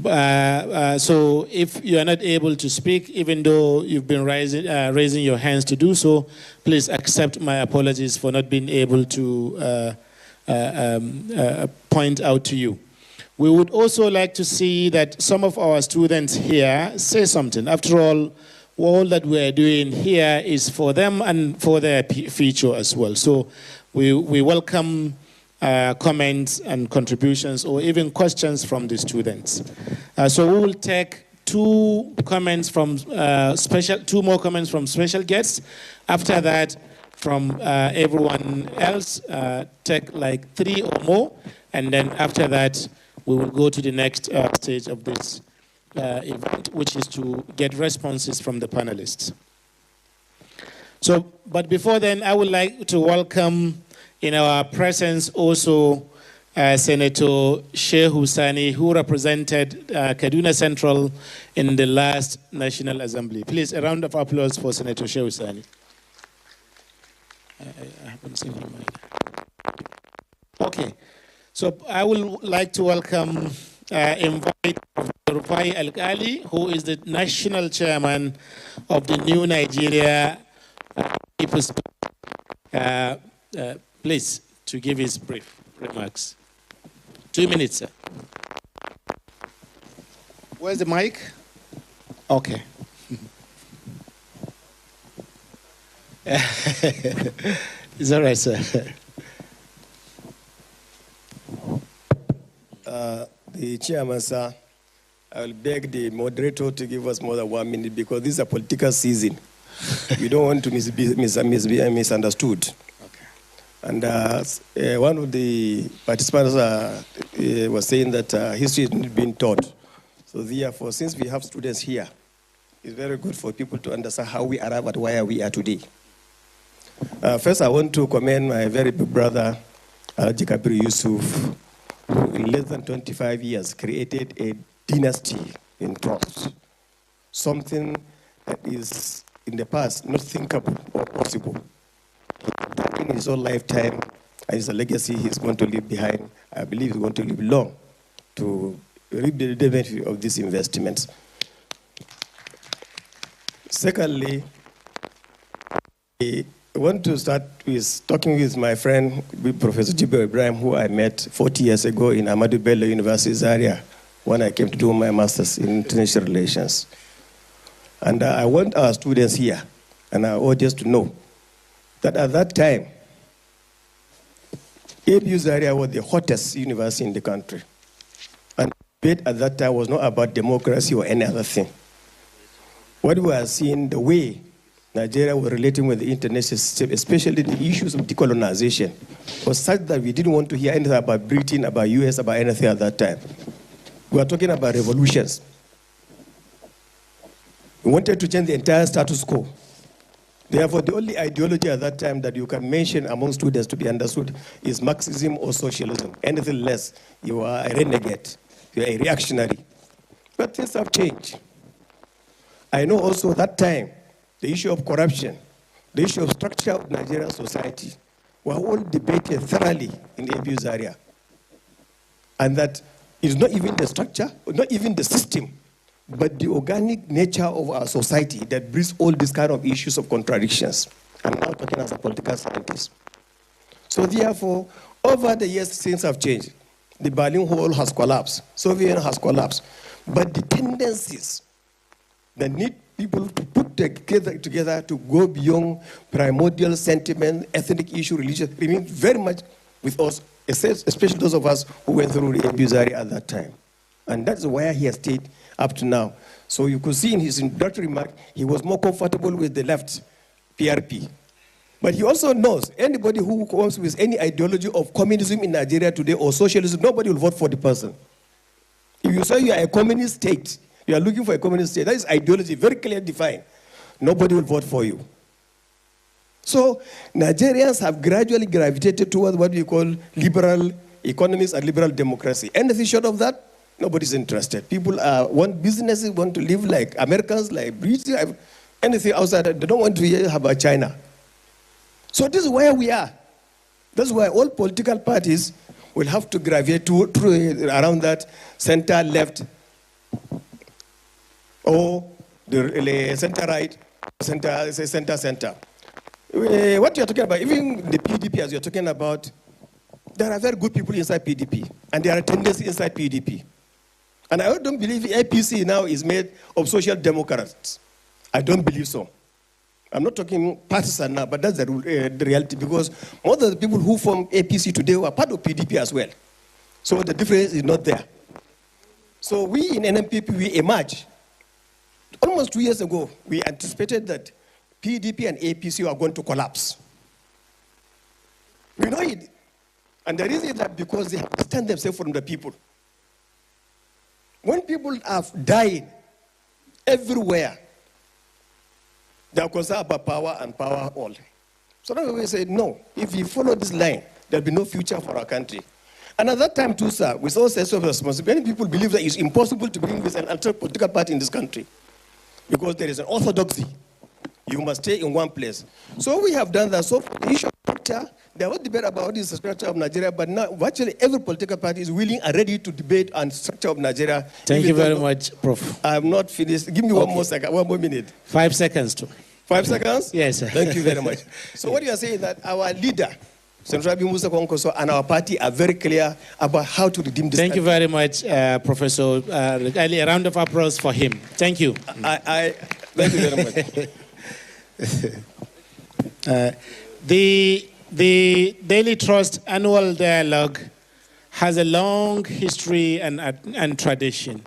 So if you are not able to speak, even though you've been raising your hands to do so, please accept my apologies for not being able to point out to you. We would also like to see that some of our students here say something. After all that we are doing here is for them and for their future as well. So we welcome comments and contributions or even questions from the students. So we will take two more comments from special guests. After that, from everyone else, take like 3 or more, and then after that, we will go to the next stage of this event, which is to get responses from the panelists. So, but before then, I would like to welcome in our presence also Senator Shehu Sani, who represented Kaduna Central in the last National Assembly. Please, a round of applause for Senator Shehu Sani. I haven't seen him either. Okay, so I would like to welcome, invite Rufai Al-Ghali, who is the National Chairman of the New Nigeria People's please, to give his brief remarks. 2 minutes, sir. Where's the mic? Okay. It's all right, sir. The chairman, sir, I will beg the moderator to give us more than 1 minute because this is a political season. We don't want to be misunderstood. And one of the participants was saying that history is not being taught. So therefore, since we have students here, it's very good for people to understand how we arrive at where we are today. First, I want to commend my very big brother, Alhaji Kabir Yusuf, who in less than 25 years created a dynasty in trust, something that is in the past not thinkable or possible. In his own lifetime, and it's a legacy he's going to leave behind. I believe he's going to live long to reap the benefit of these investments. Secondly, I want to start with talking with my friend, Professor Jibril Ibrahim, who I met 40 years ago in Ahmadu Bello University, Zaria, when I came to do my master's in international relations. And I want our students here and our audience to know that at that time, ABU Zaria was the hottest university in the country. And the debate at that time was not about democracy or any other thing. What we are seeing, the way Nigeria was relating with the international system, especially the issues of decolonization, was such that we didn't want to hear anything about Britain, about US, about anything at that time. We were talking about revolutions. We wanted to change the entire status quo. Therefore, the only ideology at that time that you can mention among students to be understood is Marxism or socialism. Anything less, you are a renegade, you are a reactionary. But things have changed. I know also that time, the issue of corruption, the issue of structure of Nigerian society were all debated thoroughly in the APU's area. And that it's not even the structure, not even the system, but the organic nature of our society that brings all these kind of issues of contradictions. I'm now talking as a political scientist. So therefore, over the years, things have changed. The Berlin Wall has collapsed. Soviet Union has collapsed. But the tendencies that need people to put together to go beyond primordial sentiment, ethnic issue, religion, remain very much with us, especially those of us who went through the abuse area at that time. And that's where he has stayed up to now. So you could see in his introductory remark, he was more comfortable with the left, PRP. But he also knows anybody who comes with any ideology of communism in Nigeria today or socialism, nobody will vote for the person. If you say you are a communist state, you are looking for a communist state, that is ideology, very clearly defined. Nobody will vote for you. So Nigerians have gradually gravitated towards what we call liberal economics and liberal democracy. Anything short of that, nobody's interested. People want businesses, want to live like Americans, like British, anything outside, they don't want to hear about China. So this is where we are. That's why all political parties will have to gravitate around that center left or the center right, center. What you're talking about, even the PDP as you're talking about, there are very good people inside PDP, and there are tendencies inside PDP. And I don't believe APC now is made of social democrats. I don't believe so. I'm not talking partisan now, but that's the reality, because most of the people who form APC today were part of PDP as well. So the difference is not there. So we in NMPP, we emerged. Almost 2 years ago, we anticipated that PDP and APC are going to collapse. We know it. And the reason is that because they have distanced themselves from the people. When people have died everywhere, they are concerned about power and power all. So then we say, no, if we follow this line, there'll be no future for our country. And at that time too, sir, with all sense of responsibility, many people believe that it's impossible to bring this an alternative political party in this country because there is an orthodoxy. You must stay in one place. So we have done that. So for the issue of structure, there was debate about what is the structure of Nigeria, but now virtually every political party is willing and ready to debate on structure of Nigeria. Thank you very much, Prof. I have not finished. Give me one more second, 1 more minute. 5 seconds. 5 seconds? Yes, sir. Thank you very much. So what you are saying is that our leader, Senator Musa Konkoso, and our party are very clear about how to redeem this. Thank you very much, Professor. A round of applause for him. Thank you. Thank you very much. The Daily Trust annual dialogue has a long history and tradition,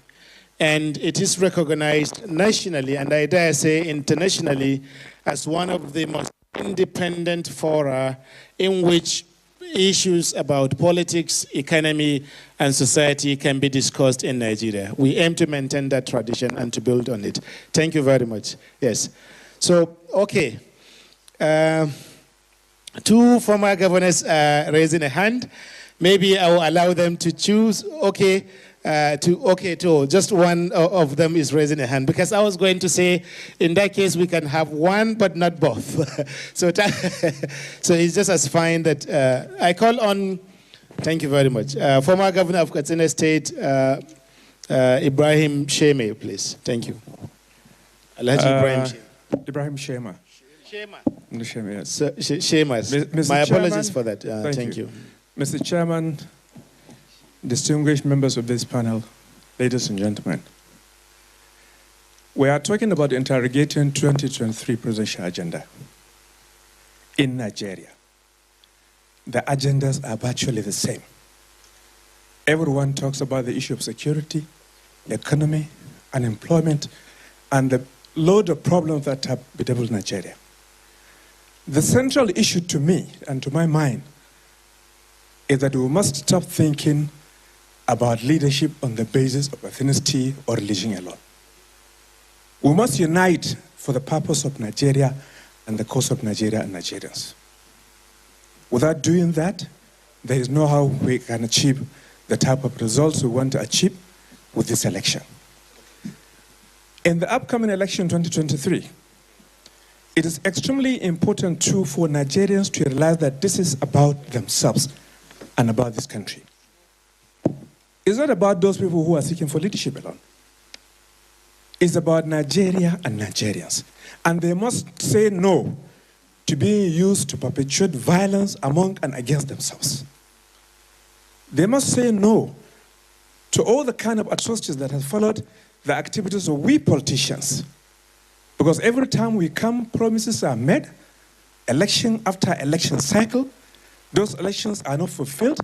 and it is recognized nationally, and I dare say internationally, as one of the most independent fora in which issues about politics, economy, and society can be discussed in Nigeria. We aim to maintain that tradition and to build on it. Thank you very much. Yes. So, okay. 2 former governors are raising a hand. Maybe I will allow them to choose. Okay, just one of them is raising a hand, because I was going to say, in that case, we can have one, but not both. So it's just as fine that I call on. Thank you very much. Former Governor of Katsina State, Ibrahim Sheme, please. Thank you. Alhaji Ibrahim Sheme. Ibrahim Shema. Shema. Shema, yes. Shemas. My apologies for that. Thank you. Mr. Chairman, distinguished members of this panel, ladies and gentlemen, we are talking about the Interrogating 2023 presidential agenda in Nigeria. The agendas are virtually the same. Everyone talks about the issue of security, economy, unemployment, and the load of problems that have bedeviled Nigeria. The central issue to me and to my mind is that we must stop thinking about leadership on the basis of ethnicity or religion alone. We must unite for the purpose of Nigeria and the cause of Nigeria and Nigerians. Without doing that, there is no how we can achieve the type of results we want to achieve with this election. In the upcoming election 2023, it is extremely important too for Nigerians to realize that this is about themselves and about this country. It's not about those people who are seeking for leadership alone. It's about Nigeria and Nigerians. And they must say no to being used to perpetuate violence among and against themselves. They must say no to all the kind of atrocities that have followed the activities of we politicians. Because every time we come, promises are made, election after election cycle, those elections are not fulfilled,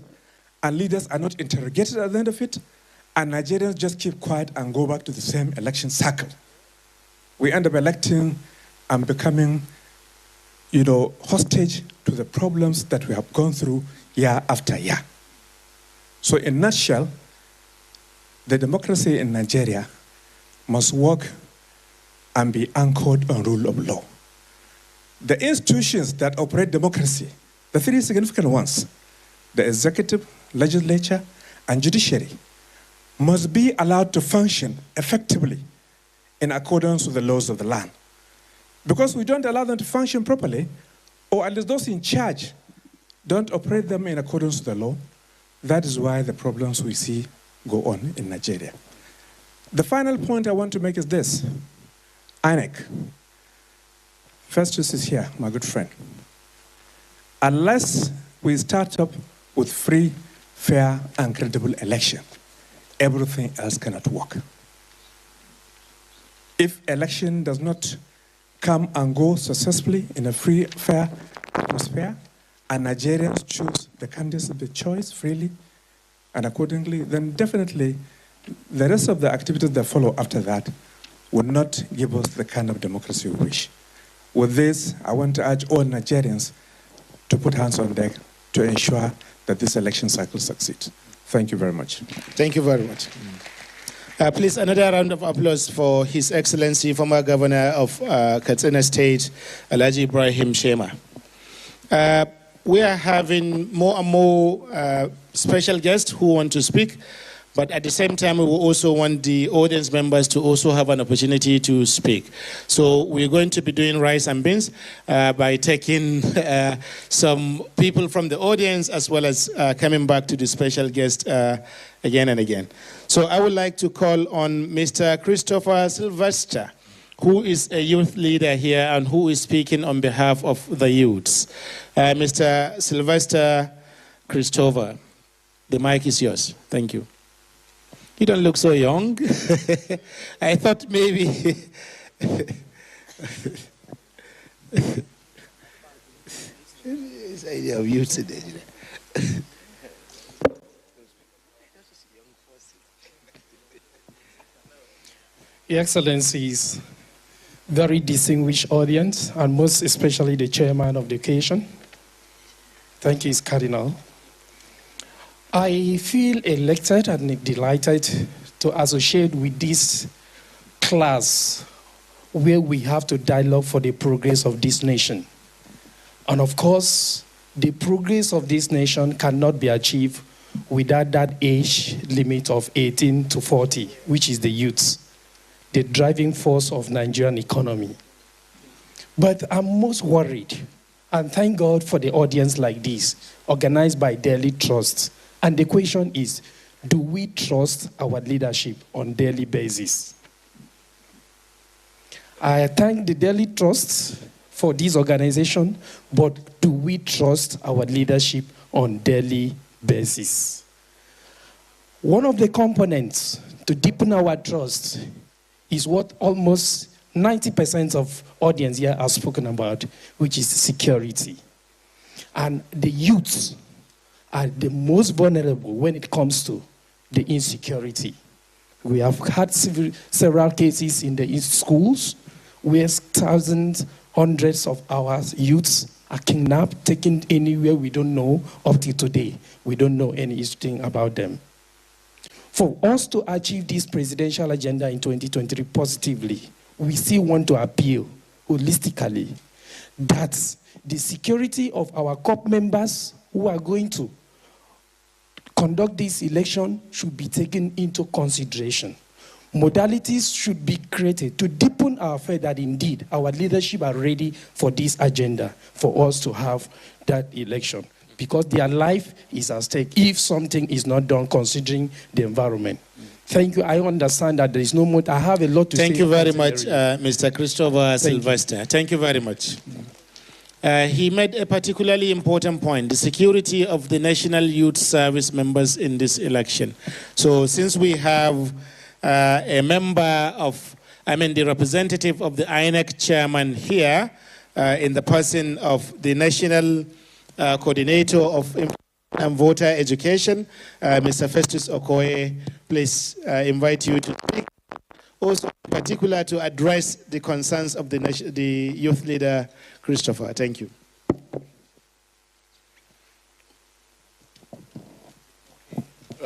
and leaders are not interrogated at the end of it, and Nigerians just keep quiet and go back to the same election cycle. We end up electing and becoming, hostage to the problems that we have gone through year after year. So in a nutshell, the democracy in Nigeria must work and be anchored on rule of law. The institutions that operate democracy, the three significant ones, the executive, legislature, and judiciary, must be allowed to function effectively in accordance with the laws of the land. Because we don't allow them to function properly, or at least those in charge don't operate them in accordance with the law, that is why the problems we see go on in Nigeria. The final point I want to make is this. INEC. Festus is here, my good friend. Unless we start up with free, fair, and credible election, everything else cannot work. If election does not come and go successfully in a free, fair atmosphere, and Nigerians choose the candidates of the choice freely and accordingly, then definitely the rest of the activities that follow after that will not give us the kind of democracy we wish. With this, I want to urge all Nigerians to put hands on deck to ensure that this election cycle succeeds. Thank you very much. Thank you very much. Please, another round of applause for His Excellency, former Governor of Katsina State, Alhaji Ibrahim Shema. We are having more and more special guests who want to speak, but at the same time, we will also want the audience members to also have an opportunity to speak. So we're going to be doing rice and beans by taking some people from the audience as well as coming back to the special guest again and again. So I would like to call on Mr. Christopher Sylvester, who is a youth leader here and who is speaking on behalf of the youths. Mr. Sylvester Christopher, the mic is yours. Thank you. You don't look so young. I thought maybe... This idea of youth today. Your Excellencies, very distinguished audience, and most especially the chairman of the occasion. Thank you, His Cardinal. I feel elected and delighted to associate with this class where we have to dialogue for the progress of this nation. And of course, the progress of this nation cannot be achieved without that age limit of 18 to 40, which is the youths, the driving force of Nigerian economy. But I'm most worried, and thank God for the audience like this, organized by Daily Trust. And the question is, do we trust our leadership on a daily basis? I thank the Daily Trust for this organization, but do we trust our leadership on a daily basis? One of the components to deepen our trust is what almost 90% of audience here have spoken about, which is security. And the youths are the most vulnerable when it comes to the insecurity. We have had several cases in the schools where thousands, hundreds of our youths are kidnapped, taken anywhere we don't know up to today. We don't know anything about them. For us to achieve this presidential agenda in 2023 positively, we still want to appeal holistically that the security of our COP members who are going to conduct this election should be taken into consideration. modalities should be created to deepen our faith that indeed our leadership are ready for this agenda, for us to have that election. Because their life is at stake if something is not done considering the environment. Thank you. I understand that there is no more. I have a lot to say. Thank you very much, Mr. Christopher Sylvester. Thank you very much. He made a particularly important point, the security of the National Youth Service members in this election. So since we have a member of, the representative of the INEC chairman here, in the person of the National Coordinator of and Voter Education, Mr. Festus Okoye, please invite you to speak. Also, in particular, to address the concerns of the youth leader, Christopher. Thank you.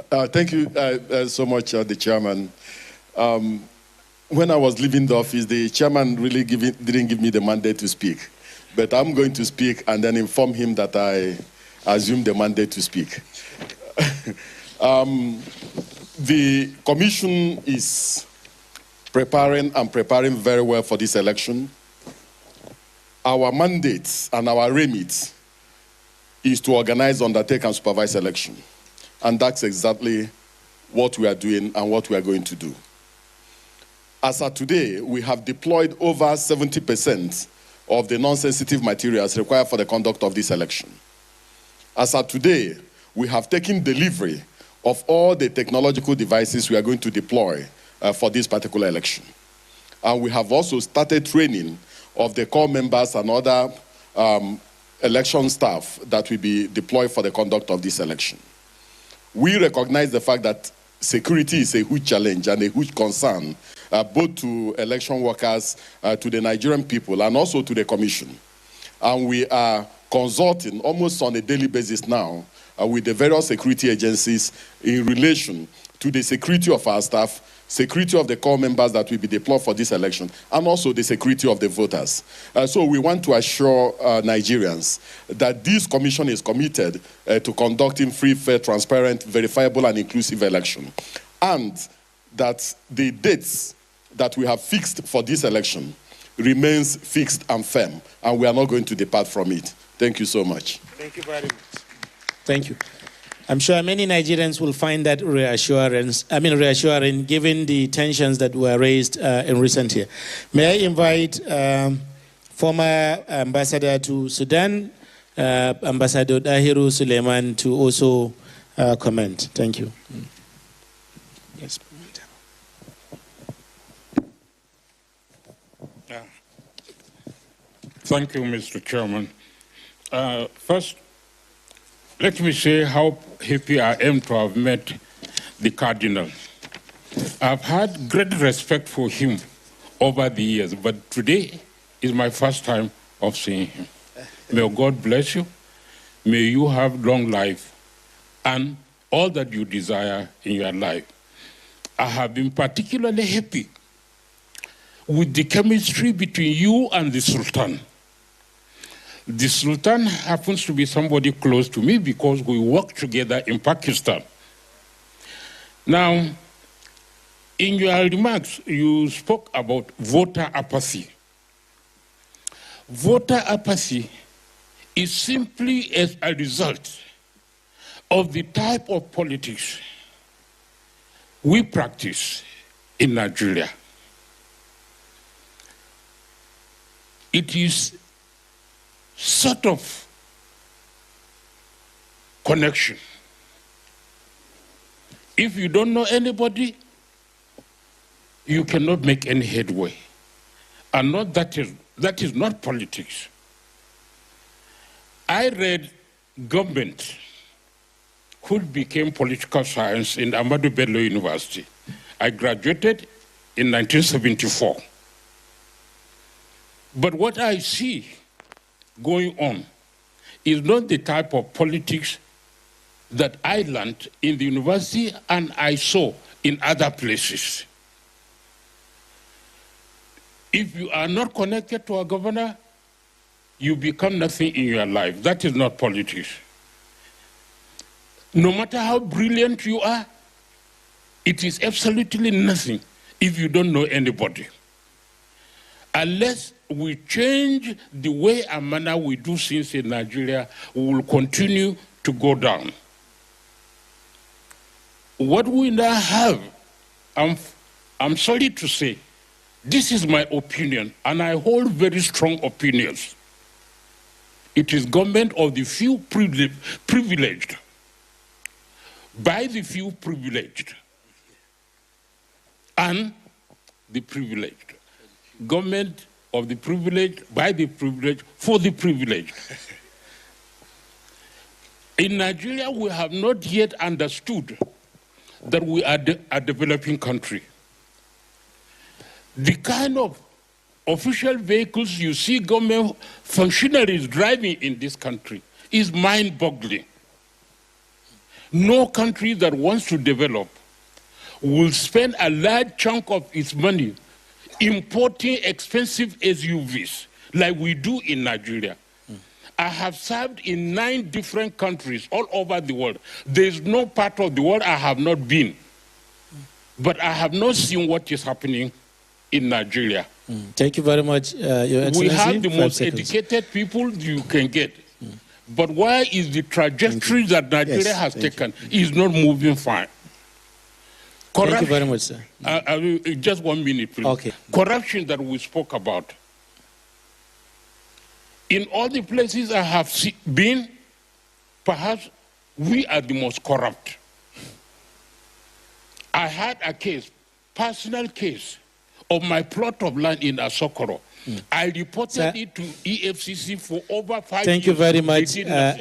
Thank you so much, the chairman. When I was leaving the office, the chairman really didn't give me the mandate to speak. But I'm going to speak and then inform him that I assume the mandate to speak. The commission is preparing very well for this election. Our mandate and our remit is to organize, undertake, and supervise election. And that's exactly what we are doing and what we are going to do. As of today, we have deployed over 70% of the non-sensitive materials required for the conduct of this election. As of today, we have taken delivery of all the technological devices we are going to deploy for this particular election. And we have also started training of the core members and other election staff that will be deployed for the conduct of this election. We recognize the fact that security is a huge challenge and a huge concern, both to election workers, to the Nigerian people, and also to the commission. And we are consulting almost on a daily basis now with the various security agencies in relation to the security of our staff, security of the core members that will be deployed for this election, and also the security of the voters. So we want to assure Nigerians that this commission is committed to conducting free, fair, transparent, verifiable, and inclusive election. And that the dates that we have fixed for this election remains fixed and firm, and we are not going to depart from it. Thank you so much. Thank you very much. Thank you. I'm sure many Nigerians will find that reassuring given the tensions that were raised in recent years. May I invite former ambassador to Sudan, Ambassador Dahiru Suleiman, to also comment. Thank you. Yes. Thank you, Mr. Chairman. First, let me say how happy I am to have met the Cardinal. I've had great respect for him over the years, but today is my first time of seeing him. May God bless you. May you have long life and all that you desire in your life. I have been particularly happy with the chemistry between you and the Sultan. The Sultan happens to be somebody close to me because we work together in Pakistan. Now, in your remarks, you spoke about voter apathy. Voter apathy is simply as a result of the type of politics we practice in Nigeria. It is sort of connection. If you don't know anybody, you cannot make any headway. And that is not politics. I read government, which became political science in Ahmadu Bello University. I graduated in 1974. But what I see going on is not the type of politics that I learned in the university and I saw in other places. If you are not connected to a governor, you become nothing in your life. That is not politics. No matter how brilliant you are, it is absolutely nothing if you don't know anybody. Unless we change the way and manner we do things in Nigeria, we will continue to go down. What we now have, I'm sorry to say, this is my opinion, and I hold very strong opinions. It is government of the few privileged, by the few privileged, and the privileged. Government of the privileged, by the privileged, for the privileged. In Nigeria, we have not yet understood that we are a developing country. The kind of official vehicles you see government functionaries driving in this country is mind-boggling. No country that wants to develop will spend a large chunk of its money importing expensive SUVs like we do in Nigeria. I have served in 9 different countries all over the world. There is no part of the world I have not been. But I have not seen what is happening in Nigeria. Thank you very much, Your Excellency. We have the most 5 seconds. educated people you can get. But why is the trajectory that Nigeria has taken is not moving fine? Thank you very much, sir. Just 1 minute, please. Okay. Corruption that we spoke about. In all the places I have been, perhaps we are the most corrupt. I had a case, personal case, of my plot of land in Asokoro. I reported it to EFCC for over 5 years. Thank you very much.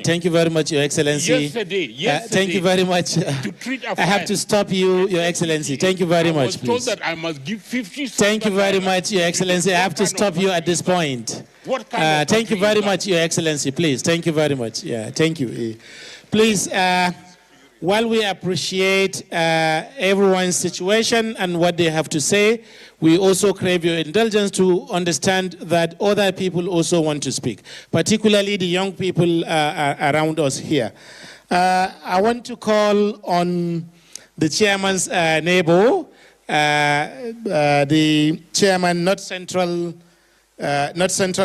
Thank you very much, Your Excellency. Yesterday. Thank you very much. To treat a I have to stop you, Your Excellency. Thank you very much, I was told please. that I must give 50. Thank you very much, Your Excellency. I have to stop you at this point. Thank you very much, Your Excellency. Please, thank you very much. Yeah, thank you. Please, while we appreciate everyone's situation and what they have to say, we also crave your indulgence to understand that other people also want to speak, particularly the young people around us here. I want to call on the chairman's neighbor, the chairman, North Central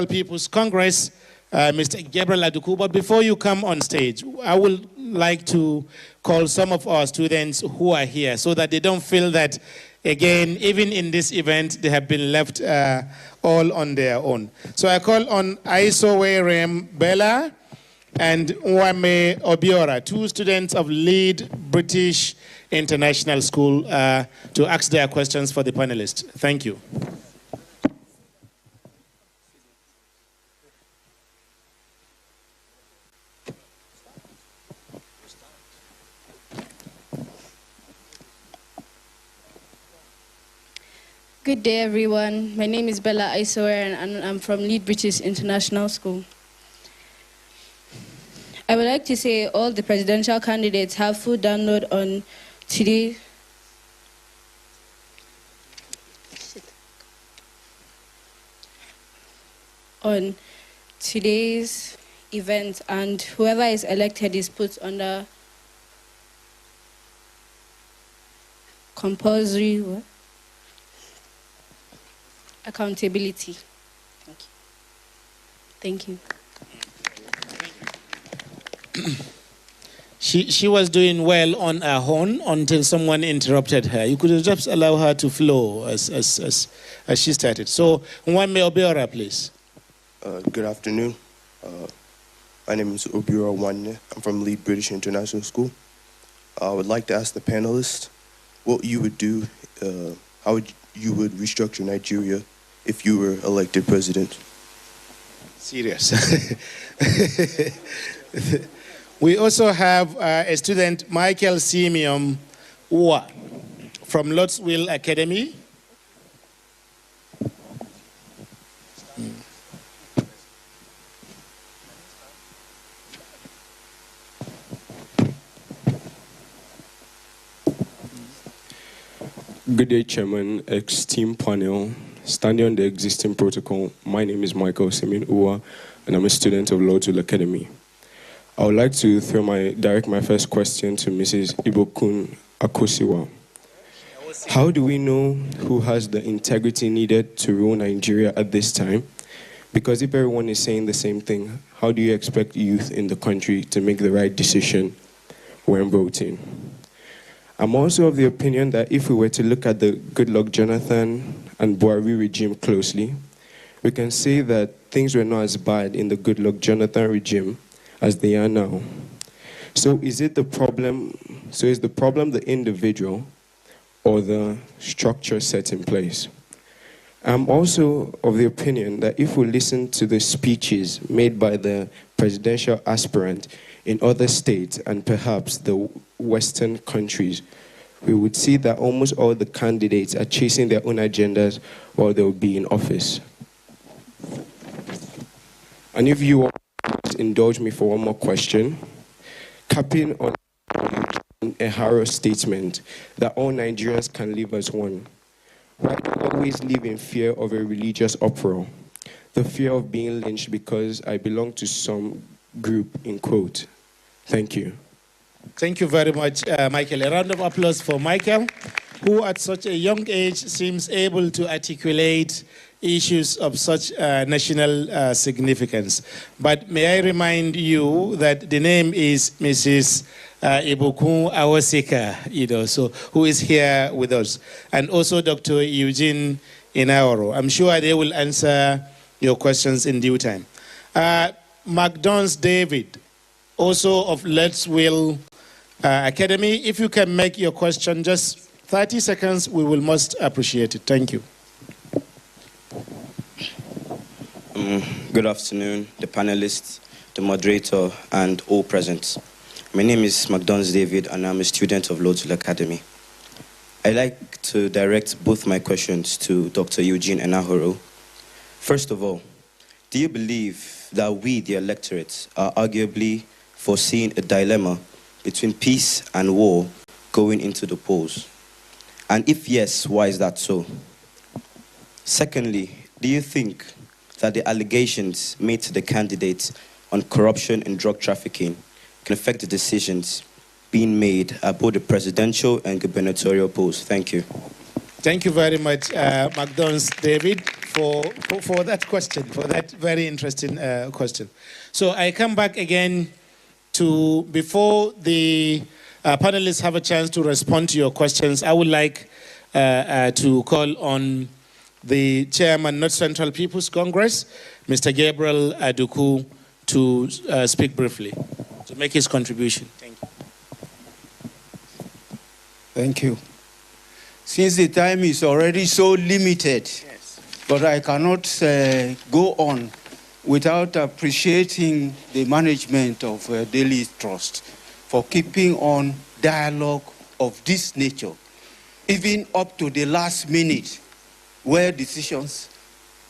People's Congress, Mr. Gabriel Aduku. But before you come on stage, I would like to call some of our students who are here so that they don't feel that, again, even in this event, they have been left all on their own. So I call on Aisowe Bella and Nwame Obiora, 2 students of Lead British International School, to ask their questions for the panelists. Thank you. Good day, everyone. My name is Bella Aisowe, and I'm from Lead British International School. I would like to say all the presidential candidates have full download on today's event, and whoever is elected is put under compulsory accountability. Thank you. She was doing well on her own until someone interrupted her. You could have just allow her to flow as she started. So, Nwame Obiora, please. Good afternoon. My name is Obiora Nwanne. I'm from Lead British International School. I would like to ask the panelists what you would do, how you would restructure Nigeria if you were elected president. Serious. We also have a student, Michael Simeon Uwa, from Lotsville Academy. Good day, Chairman, esteemed panel. Standing on the existing protocol, my name is Michael Simeon Uwa, and I'm a student of Lotsville Academy. I would like to direct my first question to Mrs. Ibokun Akosiwa. How do we know who has the integrity needed to rule Nigeria at this time? Because if everyone is saying the same thing, how do you expect youth in the country to make the right decision when voting? I'm also of the opinion that if we were to look at the Goodluck Jonathan and Buhari regime closely, we can say that things were not as bad in the Goodluck Jonathan regime as they are now. So is the problem the individual or the structure set in place? I'm also of the opinion that if we listen to the speeches made by the presidential aspirant in other states and perhaps the Western countries, we would see that almost all the candidates are chasing their own agendas while they'll be in office. And if you want to indulge me for one more question, capping on a Harrow statement that all Nigerians can live as one. Why do we always live in fear of a religious uproar? The fear of being lynched because I belong to some group, in quote. Thank you. Thank you very much, Michael. A round of applause for Michael, who at such a young age seems able to articulate issues of such national significance. But may I remind you that the name is Mrs. Ibukun Awosika, so who is here with us, and also Dr. Eugene Inaoro. I'm sure they will answer your questions in due time. McDonald's David, also of Let's Will Academy, if you can make your question just 30 seconds, we will most appreciate it. Thank you. Good afternoon, the panelists, the moderator, and all present. My name is McDonald's David, and I'm a student of Let's Will Academy. I'd like to direct both my questions to Dr. Eugene Enahoro. First of all, do you believe that we, the electorate, are arguably foreseeing a dilemma between peace and war going into the polls? And if yes, why is that so? Secondly, do you think that the allegations made to the candidates on corruption and drug trafficking can affect the decisions being made at both the presidential and gubernatorial polls? Thank you. Thank you very much, McDonald's David, for that question, for that very interesting question. So I come back again to, before the panelists have a chance to respond to your questions, I would like to call on the chairman, North Central People's Congress, Mr. Gabriel Aduku, to speak briefly, to make his contribution. Thank you. Thank you. Since the time is already so limited, yes, but I cannot go on without appreciating the management of Daily Trust for keeping on dialogue of this nature, even up to the last minute, where decisions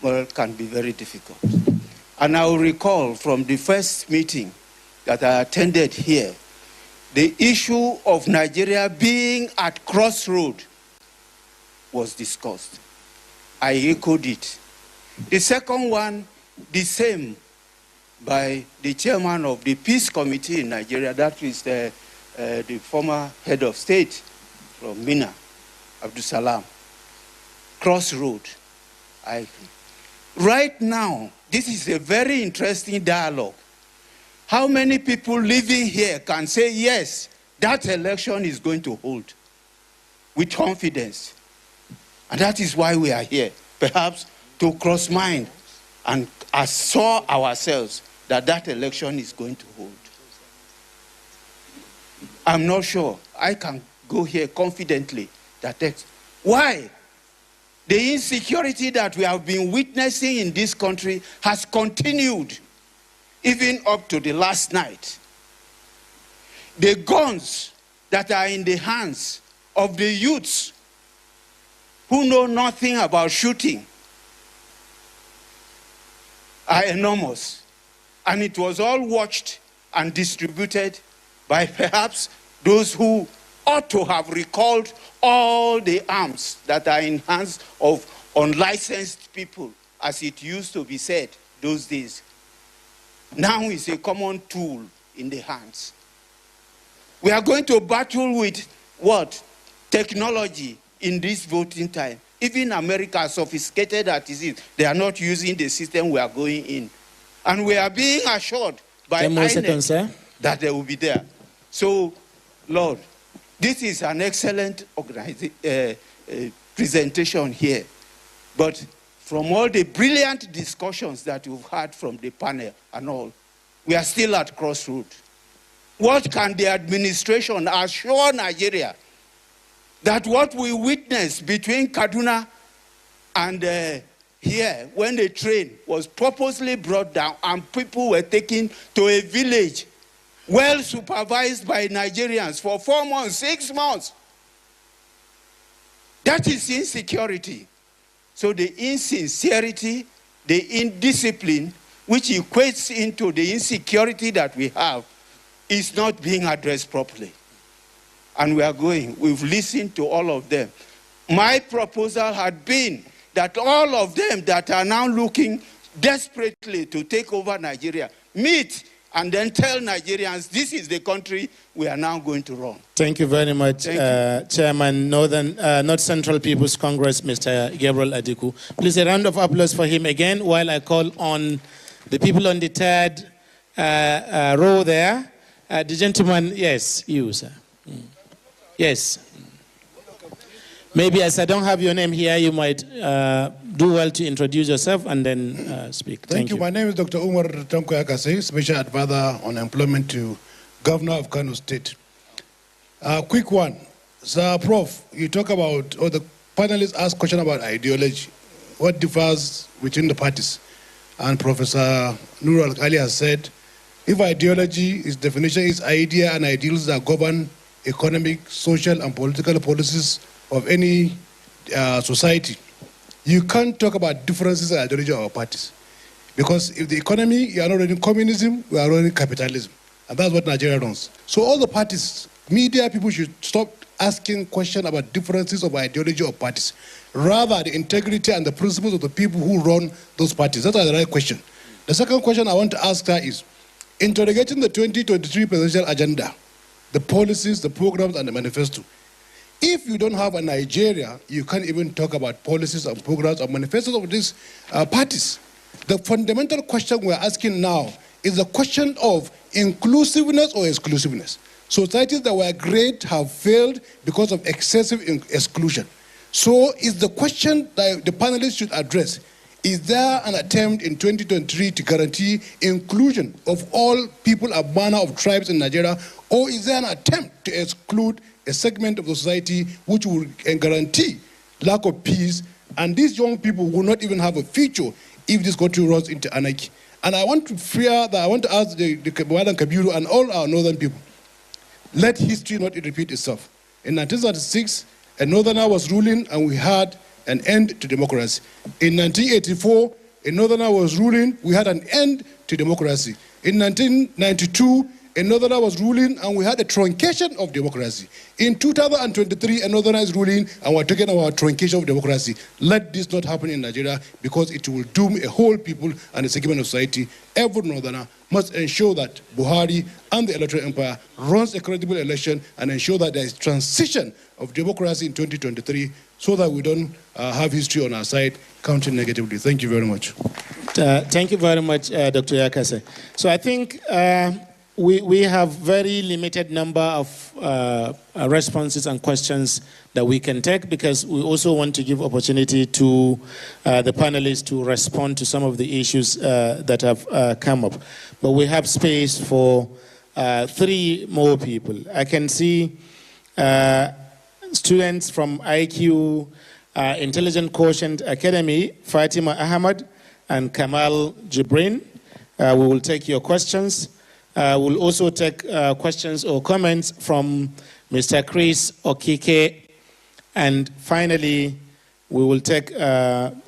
can be very difficult. And I will recall from the first meeting that I attended here, the issue of Nigeria being at crossroad was discussed. I echoed it. The second one, the same, by the chairman of the Peace Committee in Nigeria, that is the former head of state from Mina, Abdul Salam. Crossroad. Right now, this is a very interesting dialogue. How many people living here can say, yes, that election is going to hold with confidence? And that is why we are here, perhaps to cross-mind and assure ourselves that that election is going to hold. I'm not sure. I can go here confidently that that's why the insecurity that we have been witnessing in this country has continued even up to the last night. The guns that are in the hands of the youths who know nothing about shooting are enormous. And it was all watched and distributed by perhaps those who ought to have recalled all the arms that are in hands of unlicensed people, as it used to be said those days. Now it's a common tool in the hands. We are going to battle with what? Technology in this voting time. Even America, sophisticated as it is, they are not using the system we are going in. And we are being assured by INEC that they will be there. So, Lord, this is an excellent presentation here. But from all the brilliant discussions that you've had from the panel and all, we are still at crossroads. What can the administration assure Nigeria that what we witnessed between Kaduna and here, when the train was purposely brought down and people were taken to a village well supervised by Nigerians for 4 months, 6 months. That is insecurity. So the insincerity, the indiscipline, which equates into the insecurity that we have, is not being addressed properly. And we've listened to all of them. My proposal had been that all of them that are now looking desperately to take over Nigeria meet and then tell Nigerians, this is the country we are now going to run. Thank you very much, Chairman, North Central People's Congress, Mr. Gabriel Adiku. Please, a round of applause for him again while I call on the people on the third row there. The gentleman, yes, you, sir. Yes. Maybe as I don't have your name here, you might do well to introduce yourself and then speak. Thank you. My name is Dr. Umar Tanko Akase, Special Advisor on Employment to Governor of Kano State. Quick one. Sir Prof, you talk about, or the panelists ask question about ideology. What differs between the parties? And Professor Nur Al-Khali has said, if ideology, its definition is idea and ideals that govern economic, social, and political policies of any society, you can't talk about differences in ideology of our parties. Because if the economy, you are not running communism, we are running capitalism. And that's what Nigeria runs. So all the parties, media people should stop asking questions about differences of ideology of parties. Rather, the integrity and the principles of the people who run those parties. That's the right question. The second question I want to ask her is, interrogating the 2023 presidential agenda, the policies, the programs, and the manifesto. If you don't have a Nigeria, you can't even talk about policies and programs or manifestos of these parties. The fundamental question we're asking now is the question of inclusiveness or exclusiveness. Societies that were great have failed because of excessive exclusion. So is the question that the panelists should address, is there an attempt in 2023 to guarantee inclusion of all people, a manner of tribes in Nigeria, or is there an attempt to exclude a segment of the society which will guarantee lack of peace, and these young people will not even have a future if this country runs into anarchy? And I want to ask the Madam Kabiru and all our northern people, let history not repeat itself. In 1936, a northerner was ruling and we had an end to democracy. In 1984, a northerner was ruling, we had an end to democracy. In 1992, a northerner was ruling and we had a truncation of democracy. In 2023, a northerner is ruling and we're talking about truncation of democracy. Let this not happen in Nigeria because it will doom a whole people and a segment of society. Every northerner must ensure that Buhari and the electoral empire runs a credible election and ensure that there is transition of democracy in 2023 so that we don't have history on our side counting negatively. Thank you very much. Thank you very much, Dr. Yakase. So I think we have very limited number of responses and questions that we can take because we also want to give opportunity to the panelists to respond to some of the issues that have come up. But we have space for 3 more people. I can see students from IQ Intelligent Quotient Academy, Fatima Ahmad and Kamal Jibrin. We will take your questions. We'll also take questions or comments from Mr. Chris Okike. And finally, we will take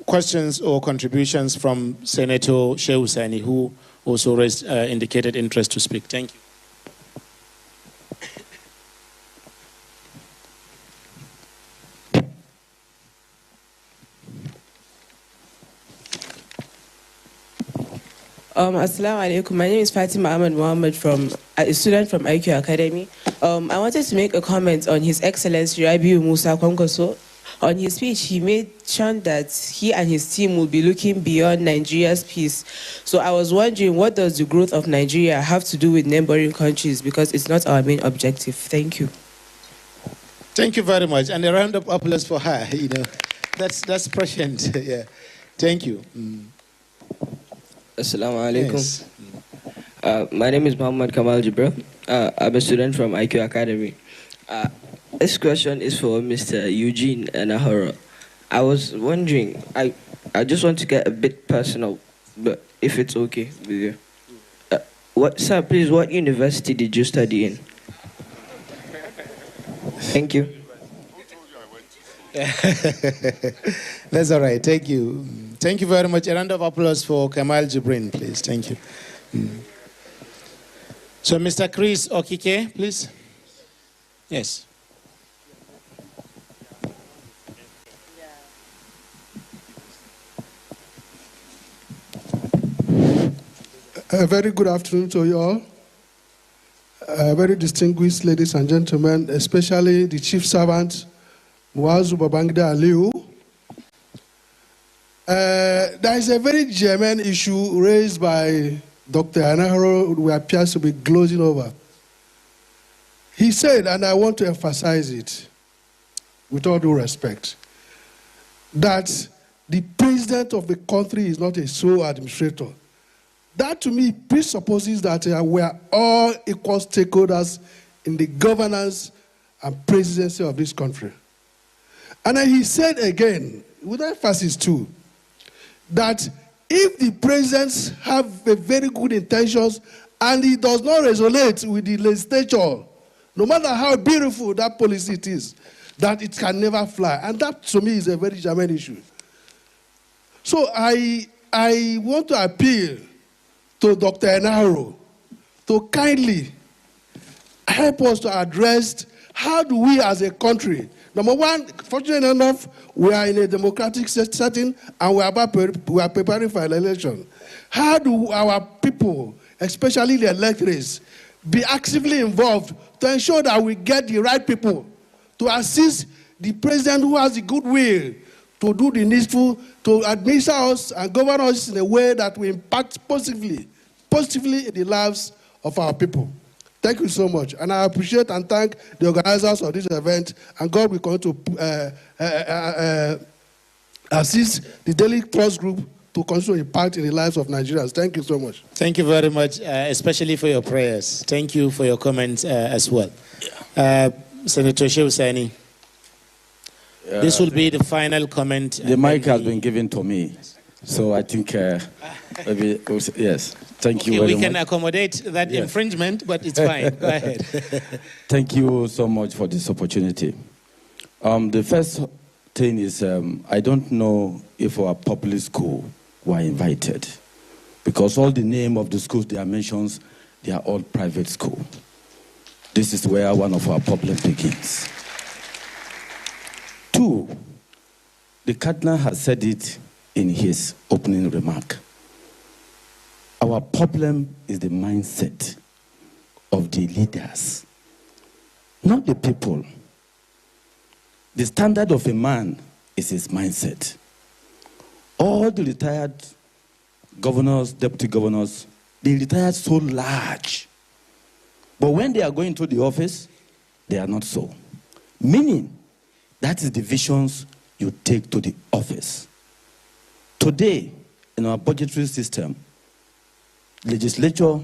questions or contributions from Senator Shehu Sani, who also indicated interest to speak. Thank you. Assalamu alaikum. My name is Fatima Ahmed Mohammed, a student from IQ Academy. I wanted to make a comment on His Excellency Rabiu Musa Kwankwaso On his speech, he mentioned that he and his team will be looking beyond Nigeria's peace. So I was wondering, what does the growth of Nigeria have to do with neighboring countries? Because it's not our main objective. Thank you. Thank you very much. And a round of applause for her. You know, that's prescient. Yeah. Thank you. Assalamu alaikum. Yes. My name is Muhammad Kamal Jibril. I'm a student from IQ Academy. This question is for Mr. Eugene Nahara. I was wondering, I just want to get a bit personal, but if it's okay with you. Sir, please, what university did you study in? Thank you. That's all right. Thank you. Thank you very much. A round of applause for Kamal Jibrin, please. Thank you. So, Mr. Chris Okike, please. Yes. A very good afternoon to you all. Very distinguished ladies and gentlemen, especially the chief servant, Muazu Babangida Aliu. There is a very germane issue raised by Dr. Anaharo who appears to be glozing over. He said, and I want to emphasize it with all due respect, that the president of the country is not a sole administrator. That to me presupposes that we are all equal stakeholders in the governance and presidency of this country. And then he said again, with emphasis too, that if the presidents have a very good intentions and it does not resonate with the legislature, no matter how beautiful that policy it is, that it can never fly. And that to me is a very germane issue. So I want to appeal to Dr. Enaro to kindly help us to address how do we as a country, number one, fortunately enough, we are in a democratic setting and we are preparing for an election. How do our people, especially the electors, be actively involved to ensure that we get the right people to assist the president who has the goodwill to do the needful, to administer us and govern us in a way that will impact positively in the lives of our people. Thank you so much. And I appreciate and thank the organizers of this event, and God will continue to assist the Daily Trust Group to continue to impact in the lives of Nigerians. Thank you so much. Thank you very much, especially for your prayers. Thank you for your comments as well. Senator Shehu Sani, this will be the final comment. The mic has been given to me, so I think maybe, yes. Thank you very much. We can accommodate that infringement, but it's fine. Go ahead. Thank you so much for this opportunity. The first thing is, I don't know if our public school were invited, because all the name of the schools they are mentioned, they are all private school. This is where one of our problems begins. Two, the Cardinal has said it in his opening remark. Our problem is the mindset of the leaders, not the people. The standard of a man is his mindset. All the retired governors, deputy governors, they retired so large. But when they are going to the office, they are not so. Meaning, that is the visions you take to the office. Today, in our budgetary system, legislature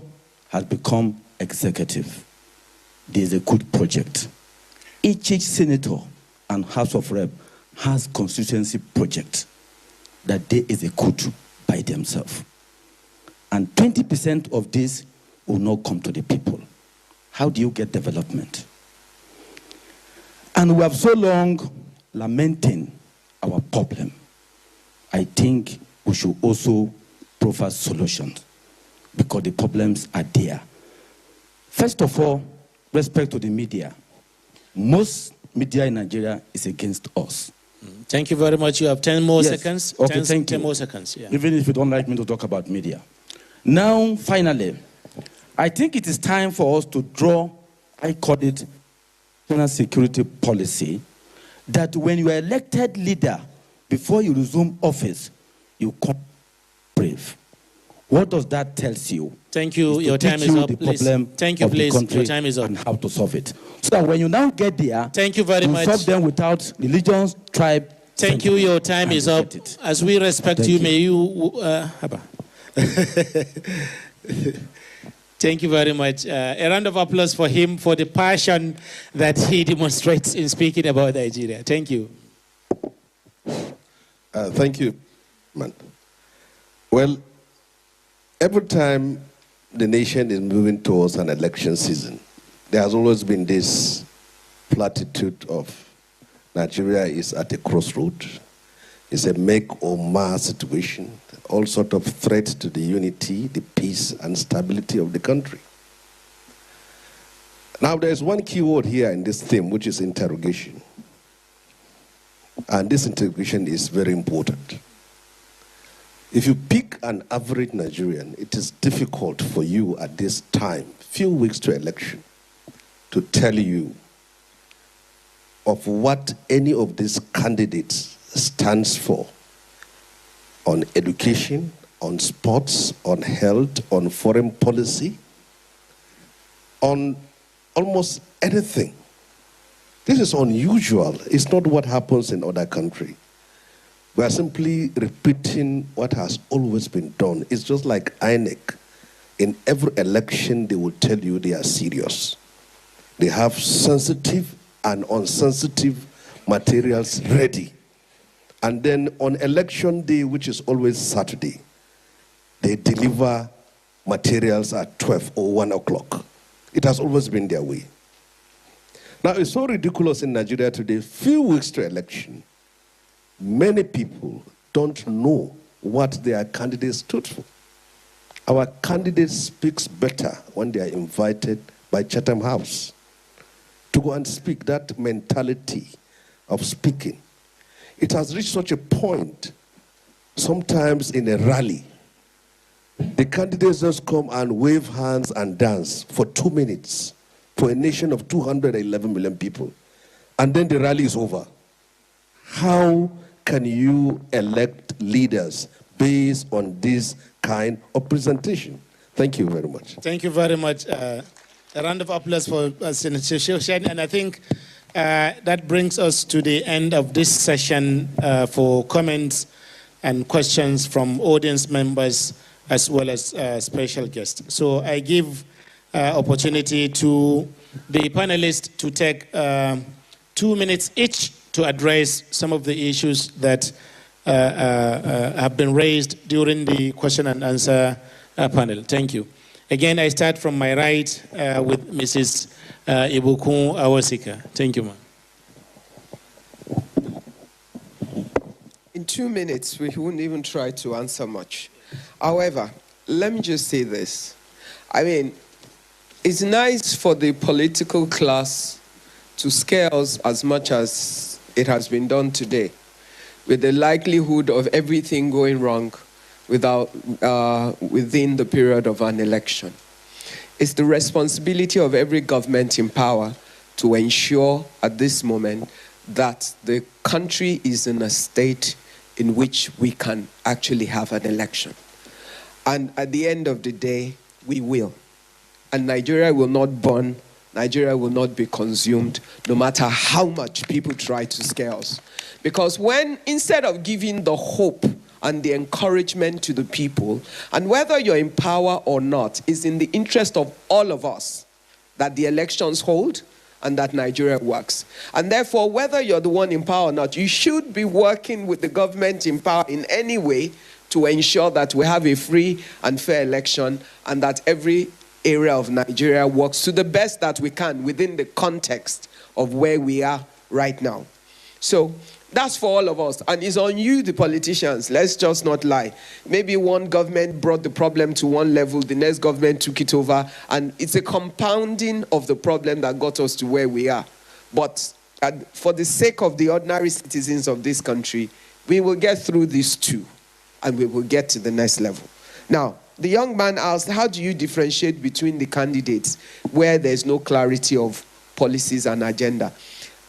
has become executive. There is a good project. Each senator and House of Rep has constituency project that they execute by themselves. And 20% of this will not come to the people. How do you get development? And we have so long lamenting our problem. I think we should also provide solutions, because the problems are there. First of all, respect to the media. Most media in Nigeria is against us. Thank you very much. You have 10 more Yes. seconds. Okay, 10 more seconds. Yeah. Even if you don't like me to talk about media. Now, finally, I think it is time for us to draw, I call it, national security policy that when you are elected leader, before you resume office, you come brave. What does that tell you? Thank you. Your time is up, please. Thank you, please. Your time is up. And how to solve it. So that when you now get there, thank you very much. Solve them without religions, tribe. Thank you. Your time is up. As we respect you, may you. Thank you very much. A round of applause for him for the passion that he demonstrates in speaking about Nigeria. Thank you. Thank you, man. Well, every time the nation is moving towards an election season, there has always been this platitude of Nigeria is at a crossroad. It's a make or mar situation, all sort of threat to the unity, the peace, and stability of the country. Now, there's one key word here in this theme, which is interrogation. And this interrogation is very important. If you pick an average Nigerian, it is difficult for you at this time, few weeks to election, to tell you of what any of these candidates stands for on education, on sports, on health, on foreign policy, on almost anything. This is unusual. It's not what happens in other countries. We are simply repeating what has always been done. It's just like INEC. In every election, they will tell you they are serious. They have sensitive and unsensitive materials ready. And then on election day, which is always Saturday, they deliver materials at 12 or 1 o'clock. It has always been their way. Now, it's so ridiculous in Nigeria today, few weeks to election, many people don't know what their candidate stood for. Our candidate speaks better when they are invited by Chatham House to go and speak. That mentality of speaking, it has reached such a point, sometimes in a rally, the candidates just come and wave hands and dance for 2 minutes for a nation of 211 million people. And then the rally is over. How can you elect leaders based on this kind of presentation? Thank you very much. Thank you very much. A round of applause for Senator Shoshan. And I think that brings us to the end of this session for comments and questions from audience members as well as special guests. So I give opportunity to the panelists to take 2 minutes each to address some of the issues that have been raised during the question and answer panel. Thank you. Again, I start from my right with Mrs. Ibukun Awosika. Thank you, ma'am. In 2 minutes, we wouldn't even try to answer much. However, let me just say this. I mean, it's nice for the political class to scare us as much as it has been done today, with the likelihood of everything going wrong within the period of an election. It's the responsibility of every government in power to ensure at this moment that the country is in a state in which we can actually have an election. And at the end of the day, we will. And Nigeria will not burn, Nigeria will not be consumed, no matter how much people try to scare us. Because when, instead of giving the hope and the encouragement to the people, and whether you're in power or not, it's in the interest of all of us that the elections hold and that Nigeria works. And therefore, whether you're the one in power or not, you should be working with the government in power in any way to ensure that we have a free and fair election and that every area of Nigeria works to the best that we can within the context of where we are right now. So that's for all of us. And it's on you, the politicians. Let's just not lie. Maybe one government brought the problem to one level, the next government took it over, and it's a compounding of the problem that got us to where we are. But for the sake of the ordinary citizens of this country, we will get through this too, and we will get to the next level. Now, the young man asked, how do you differentiate between the candidates where there's no clarity of policies and agenda?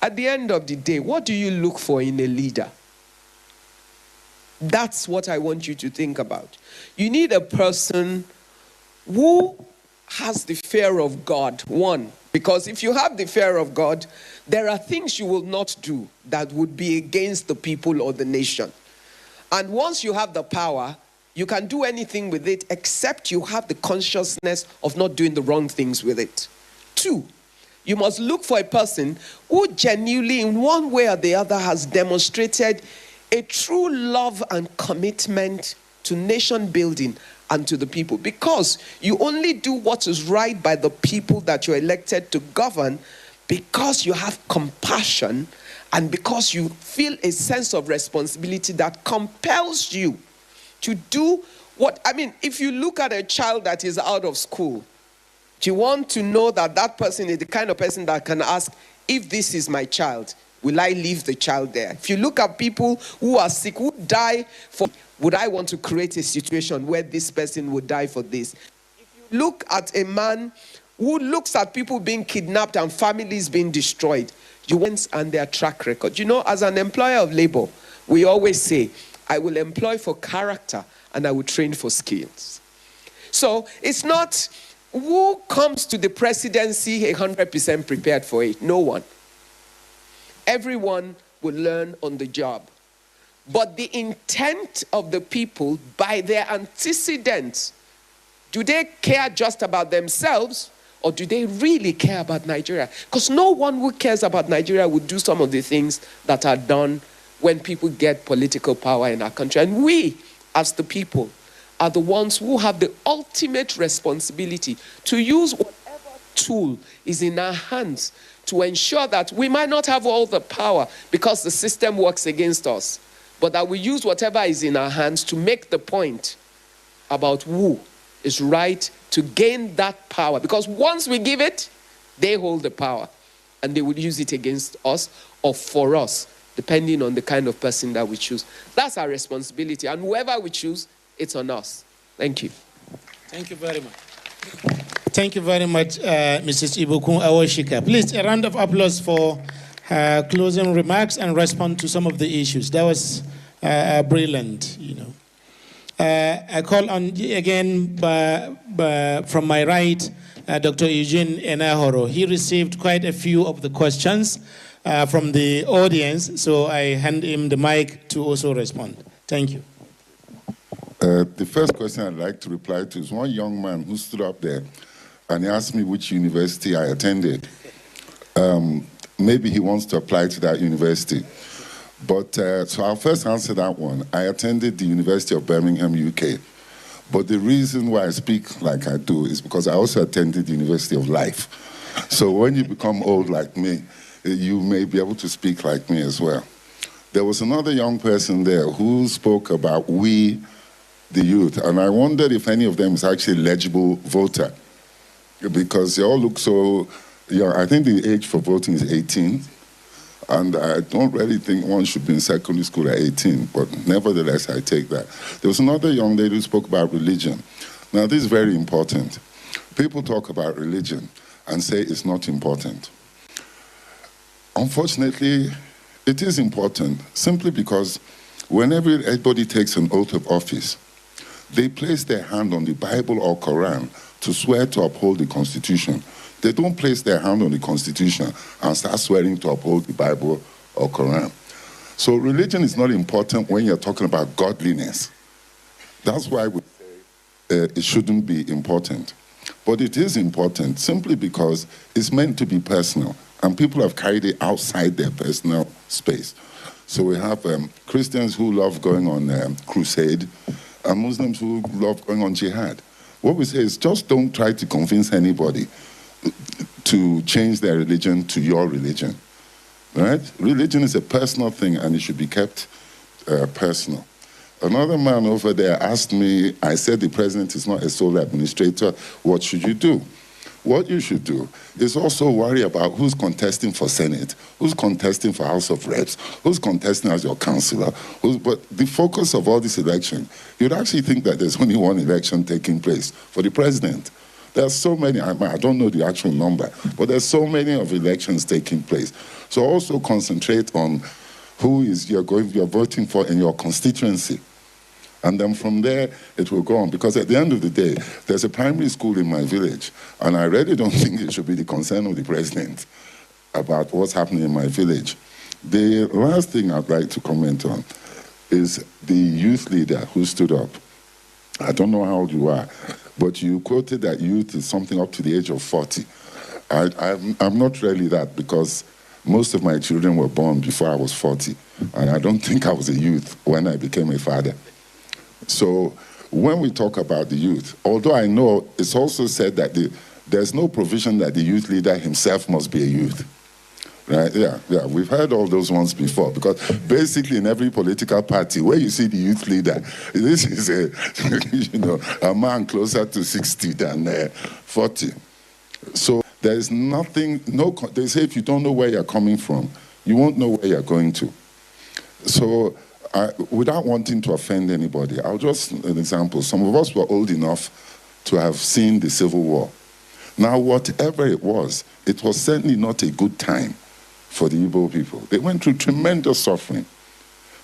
At the end of the day, what do you look for in a leader? That's what I want you to think about. You need a person who has the fear of God, one. Because if you have the fear of God, there are things you will not do that would be against the people or the nation. And once you have the power, you can do anything with it except you have the consciousness of not doing the wrong things with it. Two, you must look for a person who genuinely, in one way or the other, has demonstrated a true love and commitment to nation building and to the people. Because you only do what is right by the people that you're elected to govern because you have compassion and because you feel a sense of responsibility that compels you to do what, I mean, if you look at a child that is out of school, you want to know that that person is the kind of person that can ask, if this is my child, will I leave the child there? If you look at people who are sick, who die for, would I want to create a situation where this person would die for this? If you look at a man who looks at people being kidnapped and families being destroyed, you want and their track record. You know, as an employer of labor, we always say, I will employ for character and I will train for skills. So it's not who comes to the presidency 100% prepared for it. No one. Everyone will learn on the job. But the intent of the people by their antecedents, do they care just about themselves or do they really care about Nigeria? Because no one who cares about Nigeria would do some of the things that are done when people get political power in our country. And we, as the people, are the ones who have the ultimate responsibility to use whatever tool is in our hands to ensure that we might not have all the power because the system works against us, but that we use whatever is in our hands to make the point about who is right to gain that power. Because once we give it, they hold the power and they will use it against us or for us, depending on the kind of person that we choose. That's our responsibility. And whoever we choose, it's on us. Thank you. Thank you very much. Thank you very much, Mrs. Ibukun Awoshika. Please, a round of applause for her closing remarks and respond to some of the issues. That was brilliant, you know. I call on, again, from my right, Dr. Eugene Enahoro. He received quite a few of the questions from the audience, so I hand him the mic to also respond. Thank you. The first question I'd like to reply to is one young man who stood up there and he asked me which university I attended. Maybe he wants to apply to that university. But so I'll first answer that one. I attended the University of Birmingham, UK. But the reason why I speak like I do is because I also attended the University of Life. So when you become old like me, you may be able to speak like me as well. There was another young person there who spoke about we, the youth, and I wondered if any of them is actually a legible voter, because they all look so young. I think the age for voting is 18, and I don't really think one should be in secondary school at 18, but nevertheless, I take that. There was another young lady who spoke about religion. Now, this is very important. People talk about religion and say it's not important. Unfortunately, it is important, simply because whenever anybody takes an oath of office, they place their hand on the Bible or Quran to swear to uphold the Constitution. They don't place their hand on the Constitution and start swearing to uphold the Bible or Quran. So religion is not important when you're talking about godliness. That's why we say it shouldn't be important. But it is important simply because it's meant to be personal, and people have carried it outside their personal space. So we have Christians who love going on crusade, and Muslims who love going on jihad. What we say is just don't try to convince anybody to change their religion to your religion, right? Religion is a personal thing and it should be kept personal. Another man over there asked me, I said the president is not a sole administrator, what should you do? What you should do is also worry about who's contesting for Senate, who's contesting for House of Reps, who's contesting as your councillor. But the focus of all this election, you'd actually think that there's only one election taking place for the president. There's so many, I don't know the actual number, but there's so many of elections taking place. So also concentrate on who is you're voting for in your constituency. And then from there, it will go on. Because at the end of the day, there's a primary school in my village, and I really don't think it should be the concern of the president about what's happening in my village. The last thing I'd like to comment on is the youth leader who stood up. I don't know how old you are, but you quoted that youth is something up to the age of 40. I'm not really that, because most of my children were born before I was 40, and I don't think I was a youth when I became a father. So when we talk about the youth, although I know it's also said that there's no provision that the youth leader himself must be a youth. Right? Yeah, we've heard all those ones before, because basically in every political party where you see the youth leader, this is a man closer to 60 than 40. So there's nothing, they say if you don't know where you're coming from, you won't know where you're going to. So without wanting to offend anybody, I'll just, an example, some of us were old enough to have seen the Civil War. Now, whatever it was certainly not a good time for the Igbo people. They went through tremendous suffering.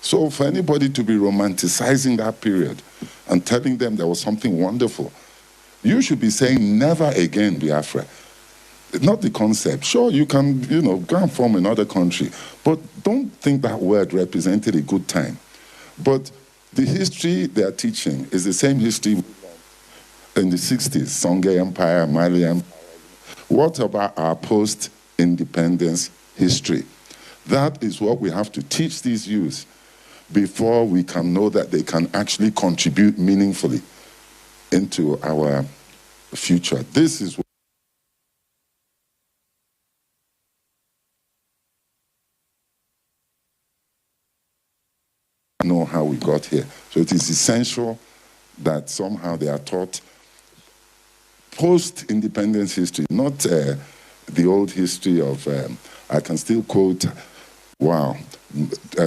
So for anybody to be romanticizing that period and telling them there was something wonderful, you should be saying never again Biafra. Not the concept. Sure, you can, go and form another country, but don't think that word represented a good time. But the history they are teaching is the same history in the 60s, Songhai Empire, Mali Empire. What about our post-independence history? That is what we have to teach these youth before we can know that they can actually contribute meaningfully into our future. This is what know how we got here. So it is essential that somehow they are taught post-independence history, not the old history of, I can still quote, wow,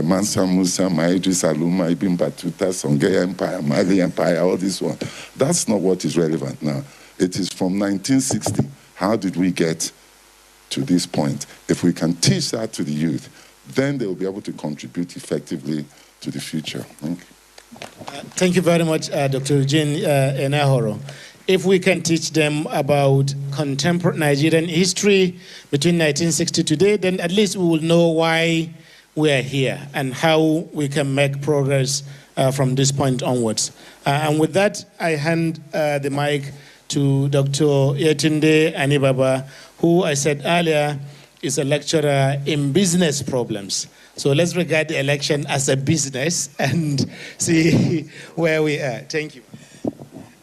Mansa Musa, Maidris Aluma, Ibn Battuta, Songhai Empire, Mali Empire, all this one. That's not what is relevant now. It is from 1960. How did we get to this point? If we can teach that to the youth, then they will be able to contribute effectively to the future. Thank you. Thank you very much, Dr. Eugene Enahoro. If we can teach them about contemporary Nigerian history between 1960 today, then at least we will know why we are here and how we can make progress from this point onwards. And with that, I hand the mic to Dr. Yetunde Anibaba, who I said earlier is a lecturer in business problems. So let's regard the election as a business and see where we are. Thank you.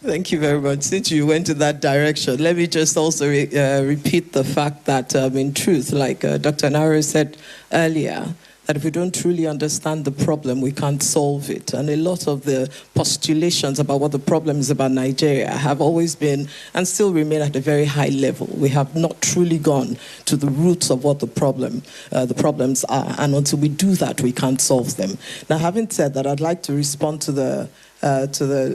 Thank you very much. Since you went in that direction, let me just also repeat the fact that, in truth, like Dr. Naro said earlier, that if we don't truly understand the problem, we can't solve it. And a lot of the postulations about what the problem is about Nigeria have always been and still remain at a very high level. We have not truly gone to the roots of what the problems are. And until we do that, we can't solve them. Now, having said that, I'd like to respond to the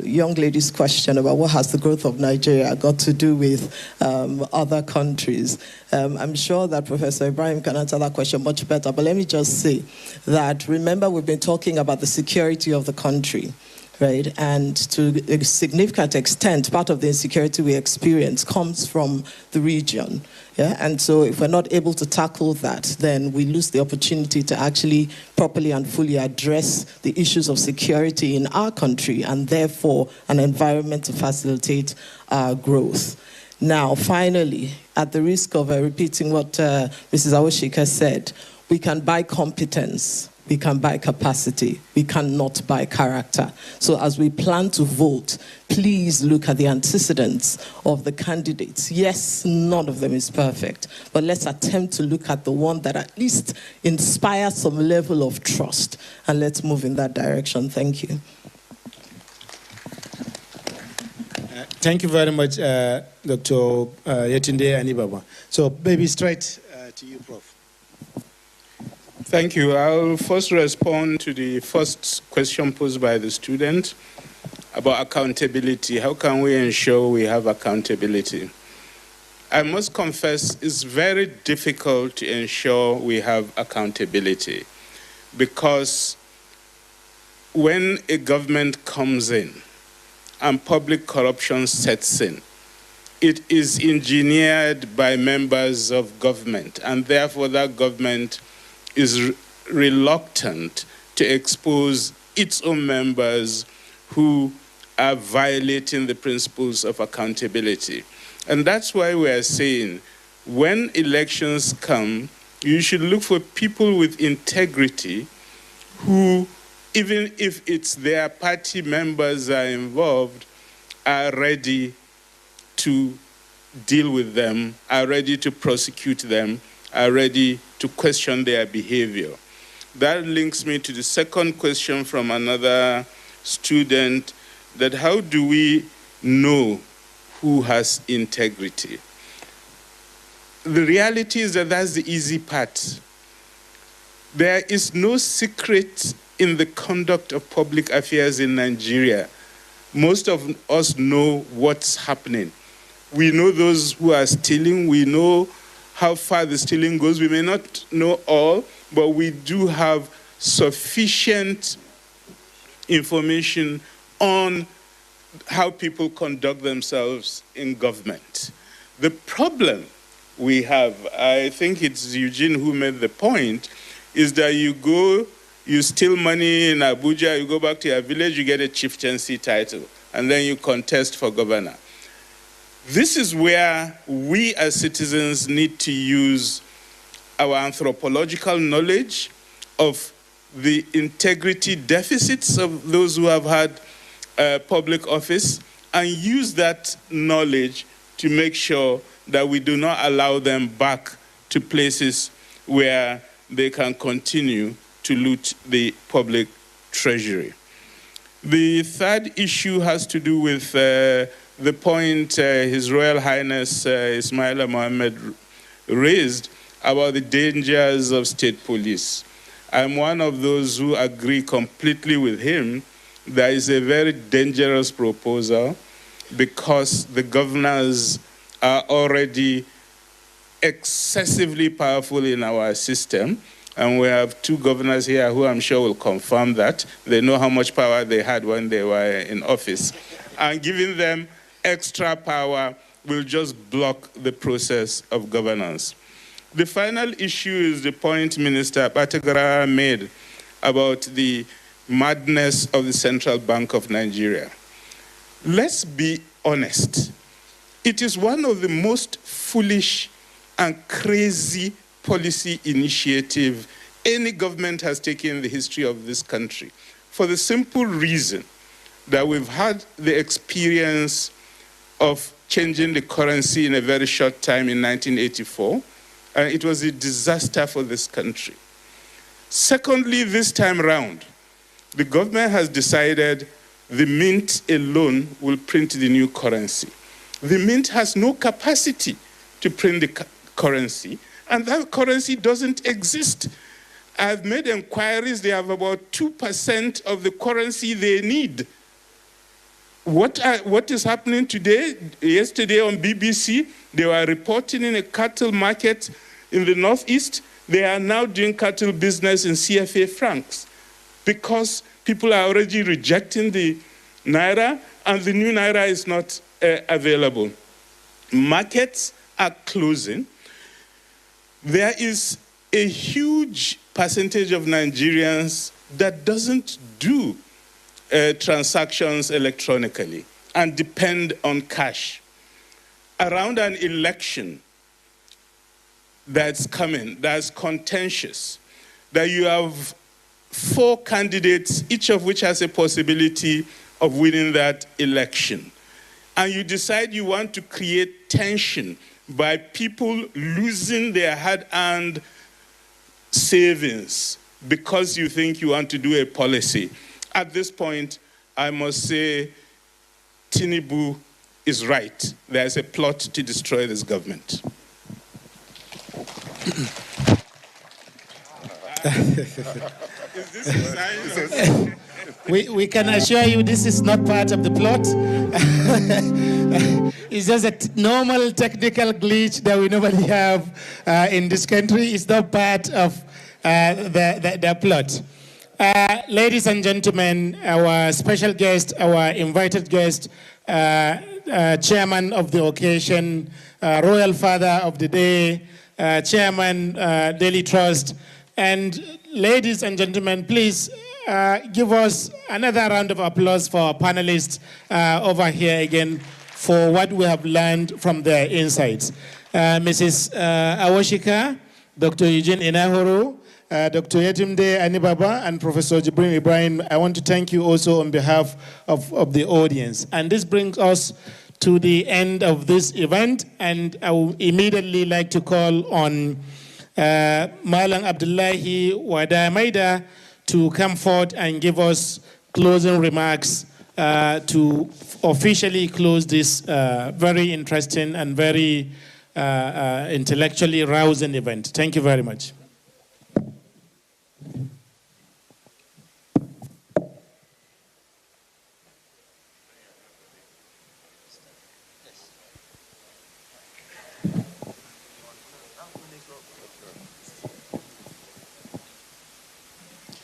young lady's question about what has the growth of Nigeria got to do with other countries. I'm sure that Professor Ibrahim can answer that question much better, but let me just say that, remember, we've been talking about the security of the country, right? And to a significant extent, part of the insecurity we experience comes from the region. Yeah? And so if we're not able to tackle that, then we lose the opportunity to actually properly and fully address the issues of security in our country and therefore an environment to facilitate our growth. Now, finally, at the risk of repeating what Mrs. Awoshika said, we can buy competence. We can buy capacity. We cannot buy character. So as we plan to vote, please look at the antecedents of the candidates. Yes, none of them is perfect, but let's attempt to look at the one that at least inspires some level of trust, and let's move in that direction. Thank you. Thank you very much, Dr. Yetunde Anibaba. So maybe straight to you, Prof. Thank you. I'll first respond to the first question posed by the student. about accountability. How can we ensure we have accountability? I must confess it's very difficult to ensure we have accountability, because when a government comes in and public corruption sets in, it is engineered by members of government, and therefore that government is reluctant to expose its own members who are violating the principles of accountability. And that's why we are saying, when elections come, you should look for people with integrity who, even if it's their party members are involved, are ready to deal with them, are ready to prosecute them, are ready to question their behavior. That links me to the second question from another student, that how do we know who has integrity? The reality is that that's the easy part. There is no secret in the conduct of public affairs in Nigeria. Most of us know what's happening. We know those who are stealing. We know how far the stealing goes. We may not know all, but we do have sufficient information on how people conduct themselves in government. The problem we have, I think it's Eugene who made the point, is that you go, you steal money in Abuja, you go back to your village, you get a chieftaincy title, and then you contest for governor. This is where we as citizens need to use our anthropological knowledge of the integrity deficits of those who have had public office, and use that knowledge to make sure that we do not allow them back to places where they can continue to loot the public treasury. The third issue has to do with the point His Royal Highness Ismaila Mohammed raised about the dangers of state police. I'm one of those who agree completely with him. That is a very dangerous proposal, because the governors are already excessively powerful in our system. And we have two governors here who I'm sure will confirm that. They know how much power they had when they were in office. And giving them extra power will just block the process of governance. The final issue is the point Minister Bategara made about the madness of the Central Bank of Nigeria. Let's be honest. It is one of the most foolish and crazy policy initiative any government has taken in the history of this country, for the simple reason that we've had the experience of changing the currency in a very short time in 1984, and it was a disaster for this country. Secondly, this time around, the government has decided the mint alone will print the new currency. The mint has no capacity to print the currency, and that currency doesn't exist. I've made inquiries. They have about 2% of the currency they need. What is happening today? Yesterday on BBC, they were reporting in a cattle market in the northeast. They are now doing cattle business in CFA francs, because people are already rejecting the naira, and the new naira is not available. Markets are closing. There is a huge percentage of Nigerians that doesn't do transactions electronically and depend on cash. Around an election that's coming, that's contentious, that you have 4 candidates, each of which has a possibility of winning that election, and you decide you want to create tension by people losing their hard-earned savings because you think you want to do a policy. At this point, I must say Tinubu is right. There's a plot to destroy this government. Is this a sign? We can assure you this is not part of the plot. It's just a normal technical glitch that we normally have in this country. It's not part of the plot. Ladies and gentlemen, our special guest, our invited guest, chairman of the occasion, royal father of the day, chairman, Daily Trust, and ladies and gentlemen, please give us another round of applause for our panelists over here again for what we have learned from their insights. Mrs. Awoshika, Dr. Eugene Inahoro, Dr. Yetimde Anibaba, and Professor Jibril Ibrahim, I want to thank you also on behalf of the audience. And this brings us to the end of this event, and I would immediately like to call on Malang Abdullahi Wada Maida to come forward and give us closing remarks to officially close this very interesting and very intellectually rousing event. Thank you very much.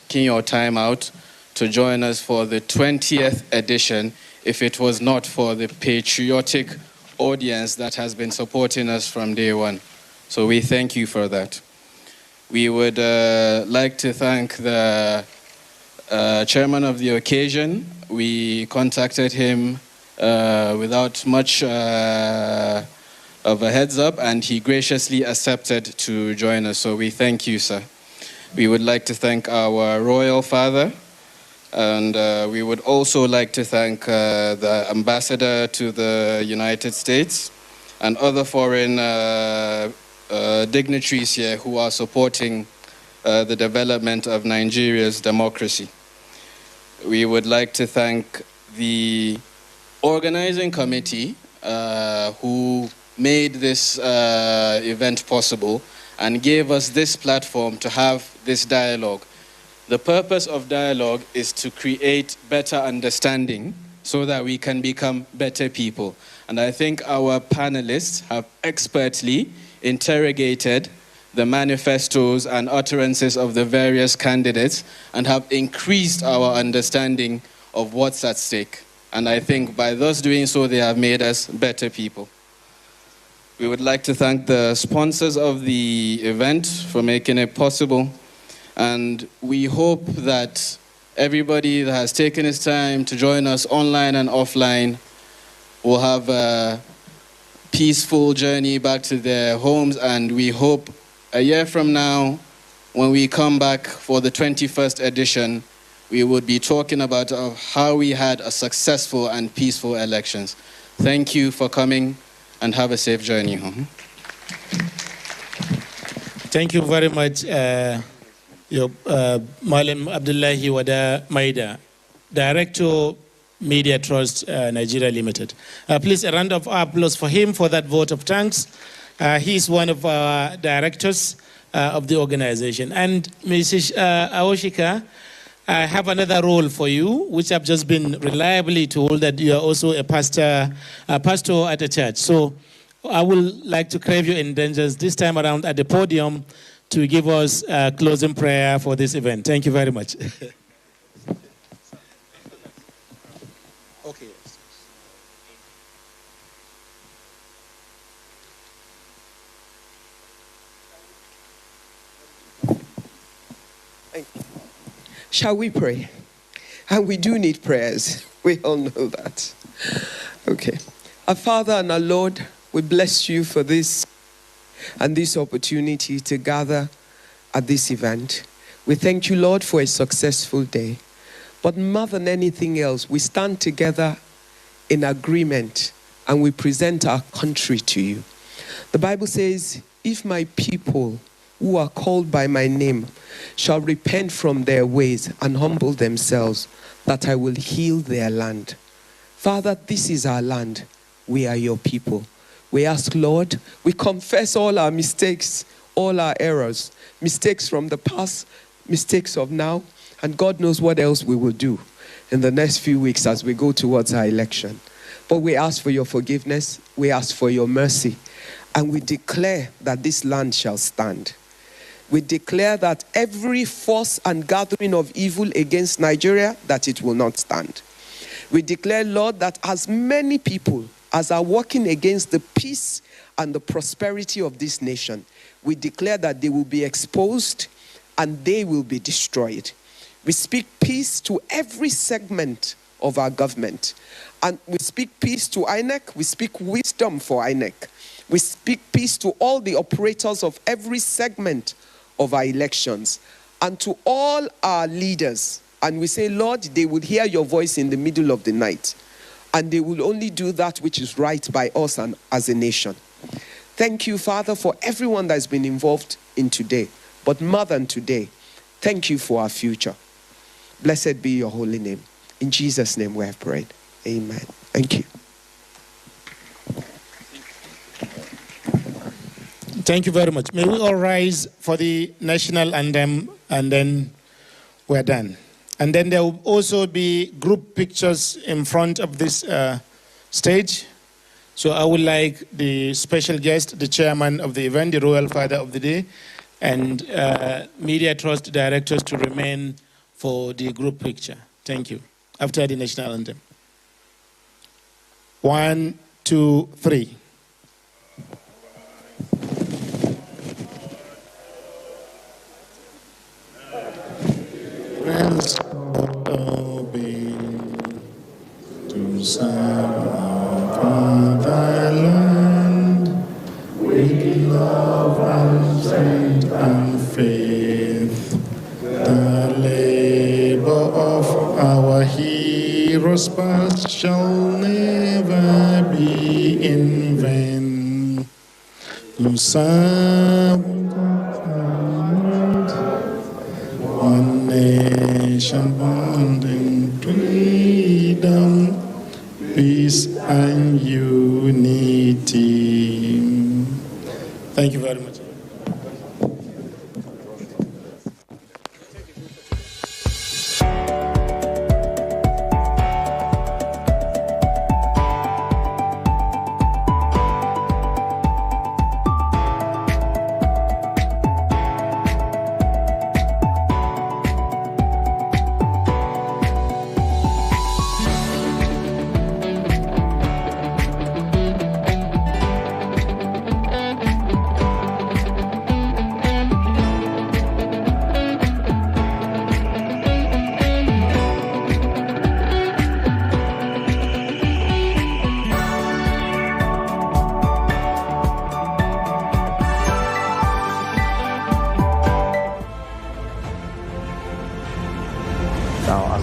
Taking your time out to join us for the 20th edition, if it was not for the patriotic audience that has been supporting us from day one. So we thank you for that. We would like to thank the chairman of the occasion. We contacted him without much of a heads up, and he graciously accepted to join us. So we thank you, sir. We would like to thank our royal father, and we would also like to thank the ambassador to the United States and other foreign dignitaries here who are supporting the development of Nigeria's democracy. We would like to thank the organizing committee who made this event possible and gave us this platform to have this dialogue. The purpose of dialogue is to create better understanding so that we can become better people. And I think our panelists have expertly interrogated the manifestos and utterances of the various candidates and have increased our understanding of what's at stake. And I think by thus doing so, they have made us better people. We would like to thank the sponsors of the event for making it possible. And we hope that everybody that has taken his time to join us online and offline will have a peaceful journey back to their homes. And we hope a year from now, when we come back for the 21st edition, we would be talking about how we had a successful and peaceful elections. Thank you for coming, and have a safe journey home. Thank you very much, Malam Abdullahi Wada Maida, Director, Media Trust Nigeria Limited. Please, a round of applause for him for that vote of thanks. He's one of our directors of the organization. And Mrs. Awoshika, I have another role for you, which I've just been reliably told that you are also a pastor at a church. So I would like to crave your indulgence this time around at the podium to give us a closing prayer for this event. Thank you very much. Okay. Thank you. Shall we pray? And we do need prayers. We all know that. Okay. Our Father and our Lord, we bless you for this and this opportunity to gather at this event. We thank you, Lord, for a successful day. But more than anything else, we stand together in agreement and we present our country to you. The Bible says, if my people who are called by my name shall repent from their ways and humble themselves, that I will heal their land. Father, this is our land. We are your people. We ask, Lord, we confess all our mistakes, all our errors, mistakes from the past, mistakes of now, and God knows what else we will do. in the next few weeks as we go towards our election. But we ask for your forgiveness, we ask for your mercy, and we declare that this land shall stand. We declare that every force and gathering of evil against Nigeria, that it will not stand. We declare, Lord, that as many people as are working against the peace and the prosperity of this nation, we declare that they will be exposed and they will be destroyed. We speak peace to every segment of our government. And we speak peace to INEC. We speak wisdom for INEC. We speak peace to all the operators of every segment of our elections and to all our leaders. And we say, Lord, they will hear your voice in the middle of the night. And they will only do that which is right by us and as a nation. Thank you, Father, for everyone that has been involved in today. But more than today, thank you for our future. Blessed be your holy name. In Jesus' name we have prayed. Amen. Thank you. Thank you very much. May we all rise for the national anthem, and then we're done. And then there will also be group pictures in front of this stage. So I would like the special guest, the chairman of the event, the Royal Father of the Day, and Media Trust directors to remain for the group picture. Thank you. After the national anthem. 1, 2, 3. Friends, obey to serve our fatherland with love and strength and faith. The labor of our heroes past shall never be in vain. To serve one nation bound in freedom, peace and unity. Thank you very much.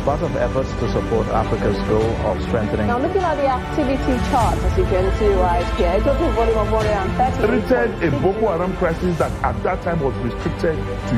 Part of efforts to support Africa's goal of strengthening. Now, looking at the activity chart, as you can see right here, a total volume of 130. Treated a Boko Haram crisis that at that time was restricted to